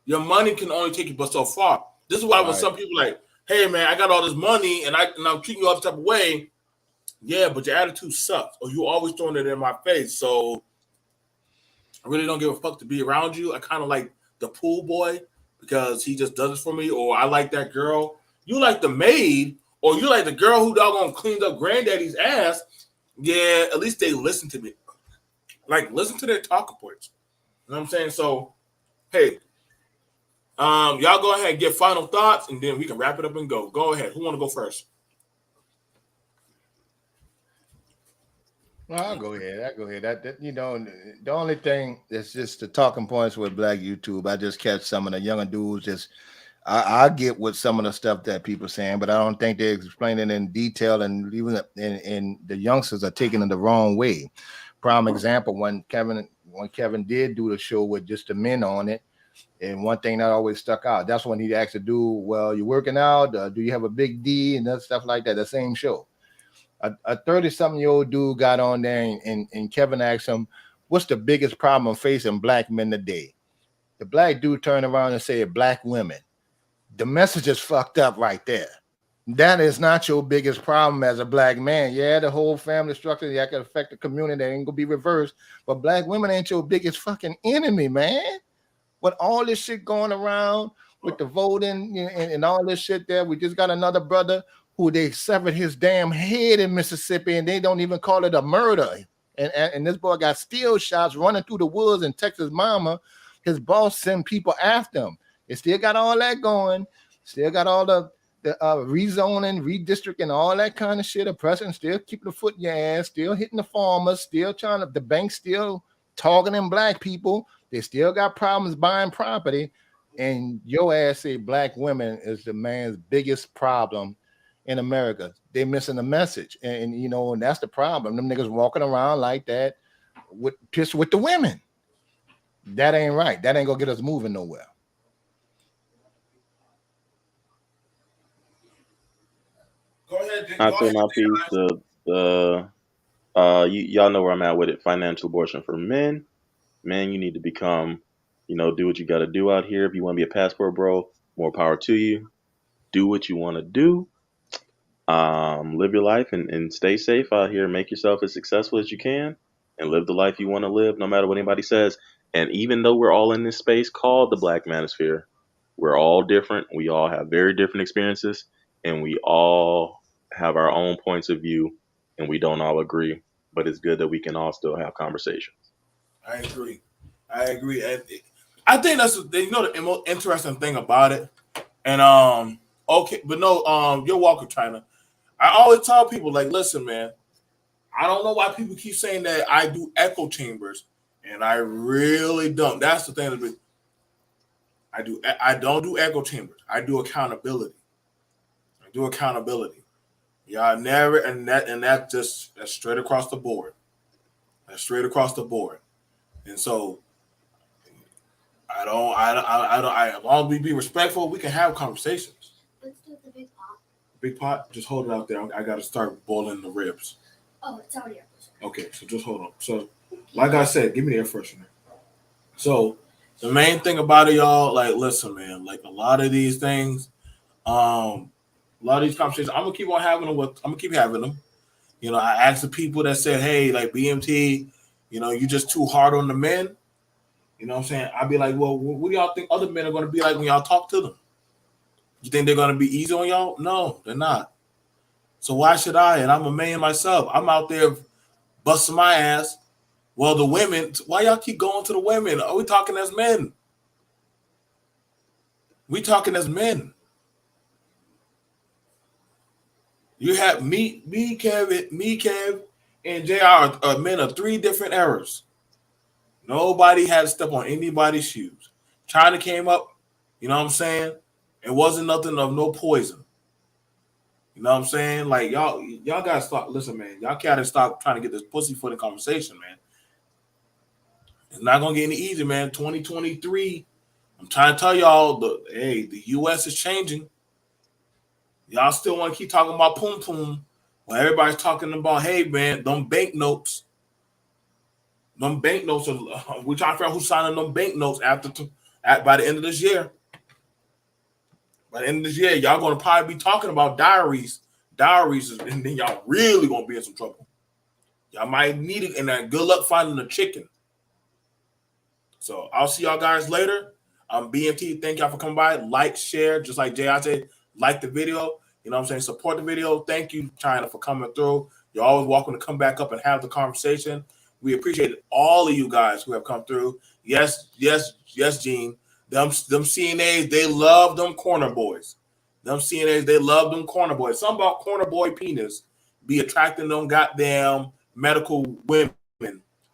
Your money can only take you but so far. This is why when some people like, hey man, I got all this money and I'm treating you all this type of way. Yeah, but your attitude sucks. Or you always throwing it in my face. So I really don't give a fuck to be around you. I kind of like the pool boy because he just does it for me. Or I like that girl. You like the maid, or you like the girl who doggone cleaned up granddaddy's ass. Yeah, at least they listen to me. Like, listen to their talking points. You know what I'm saying? So, hey, Y'all go ahead and get final thoughts, and then we can wrap it up and go. Go ahead. Who want to go first? Well, I'll go ahead. That the only thing that's just the talking points with Black YouTube. I just catch some of the younger dudes. Just I get what some of the stuff that people are saying, but I don't think they explain it in detail, and even and the youngsters are taking it the wrong way. Prime example when Kevin did do the show with just the men on it. And one thing that always stuck out, that's when he asked the dude, well, you're working out, do you have a big D, and that stuff like that, the same show. A 30-something-year-old dude got on there, and Kevin asked him, what's the biggest problem facing Black men today? The Black dude turned around and said, Black women. The message is fucked up right there. That is not your biggest problem as a Black man. Yeah, the whole family structure, that could affect the community, that ain't gonna be reversed, but Black women ain't your biggest fucking enemy, man. With all this shit going around with the voting and all this shit there, we just got another brother who they severed his damn head in Mississippi, and they don't even call it a murder. And this boy got steel shots running through the woods in Texas mama. His boss sent people after him. They still got all that going. Still got all the rezoning, redistricting, all that kind of shit. The president still keeping the foot in your ass, still hitting the farmers, still trying to, the bank still targeting Black people. They still got problems buying property, and your ass say Black women is the man's biggest problem in America. They missing the message, and and that's the problem. Them niggas walking around like that with the women. That ain't right. That ain't gonna get us moving nowhere. Go ahead. I Go say ahead. my piece. Y'all know where I'm at with it. Financial abortion for men. Men, you need to become, do what you got to do out here. If you want to be a passport bro, more power to you. Do what you want to do. Live your life and stay safe out here. Make yourself as successful as you can and live the life you want to live, no matter what anybody says. And even though we're all in this space called the Black Manosphere, we're all different. We all have very different experiences, and we all have our own points of view, and we don't all agree. But it's good that we can all still have conversations. I agree. And I think that's the most interesting thing about it. And okay, but no, you're welcome, China. I always tell people, like, listen, man, I don't know why people keep saying that I do echo chambers, and I really don't. That's the thing. I don't do echo chambers. I do accountability. Yeah, I never, and that's straight across the board. That's straight across the board. And so I don't. As long as we be respectful, we can have conversations. Let's do the big pot. Big pot, just hold it out there. I got to start boiling the ribs. Oh, it's already up. Okay, so just hold on. So, like I said, give me the air freshener. So, the main thing about it, y'all, like, listen, man, like a lot of these things, a lot of these conversations, I'm gonna keep on having them. I'm gonna keep having them. I asked the people that said, "Hey, like BMT, you just too hard on the men." You know what I'm saying? I'd be like, "Well, what do y'all think other men are gonna be like when y'all talk to them? You think they're gonna be easy on y'all? No, they're not. So why should I? And I'm a man myself. I'm out there busting my ass. Well, the women, why y'all keep going to the women? Are we talking as men? We talking as men. You have me, Kev, and JR are men of three different eras. Nobody had to step on anybody's shoes. China came up, you know what I'm saying? It wasn't nothing of no poison. You know what I'm saying? Like y'all gotta stop. Listen, man, y'all gotta stop trying to get this pussyfooting conversation, man. It's not gonna get any easier, man. 2023. I'm trying to tell y'all, the U.S. is changing. Y'all still want to keep talking about poom poom, while everybody's talking about, hey, man, them banknotes. Them banknotes are. We're trying to figure out who's signing them banknotes by the end of this year. By the end of this year, y'all gonna probably be talking about diaries, and then y'all really gonna be in some trouble. Y'all might need it, and then good luck finding a chicken. So I'll see y'all guys later. BMT, thank y'all for coming by. Like, share, just like Jay, I said, like the video. You know what I'm saying? Support the video. Thank you, China, for coming through. You're always welcome to come back up and have the conversation. We appreciate all of you guys who have come through. Yes, Gene. Them CNAs, they love them corner boys. Them CNAs, they love them corner boys. Something about corner boy penis be attracting them goddamn medical women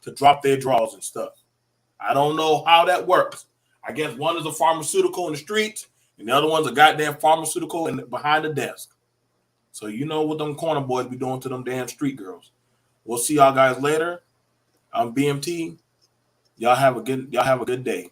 to drop their drawers and stuff. I don't know how that works. I guess one is a pharmaceutical in the streets, and the other one's a goddamn pharmaceutical behind the desk. So you know what them corner boys be doing to them damn street girls. We'll see y'all guys later. I'm BMT. Y'all have a good day.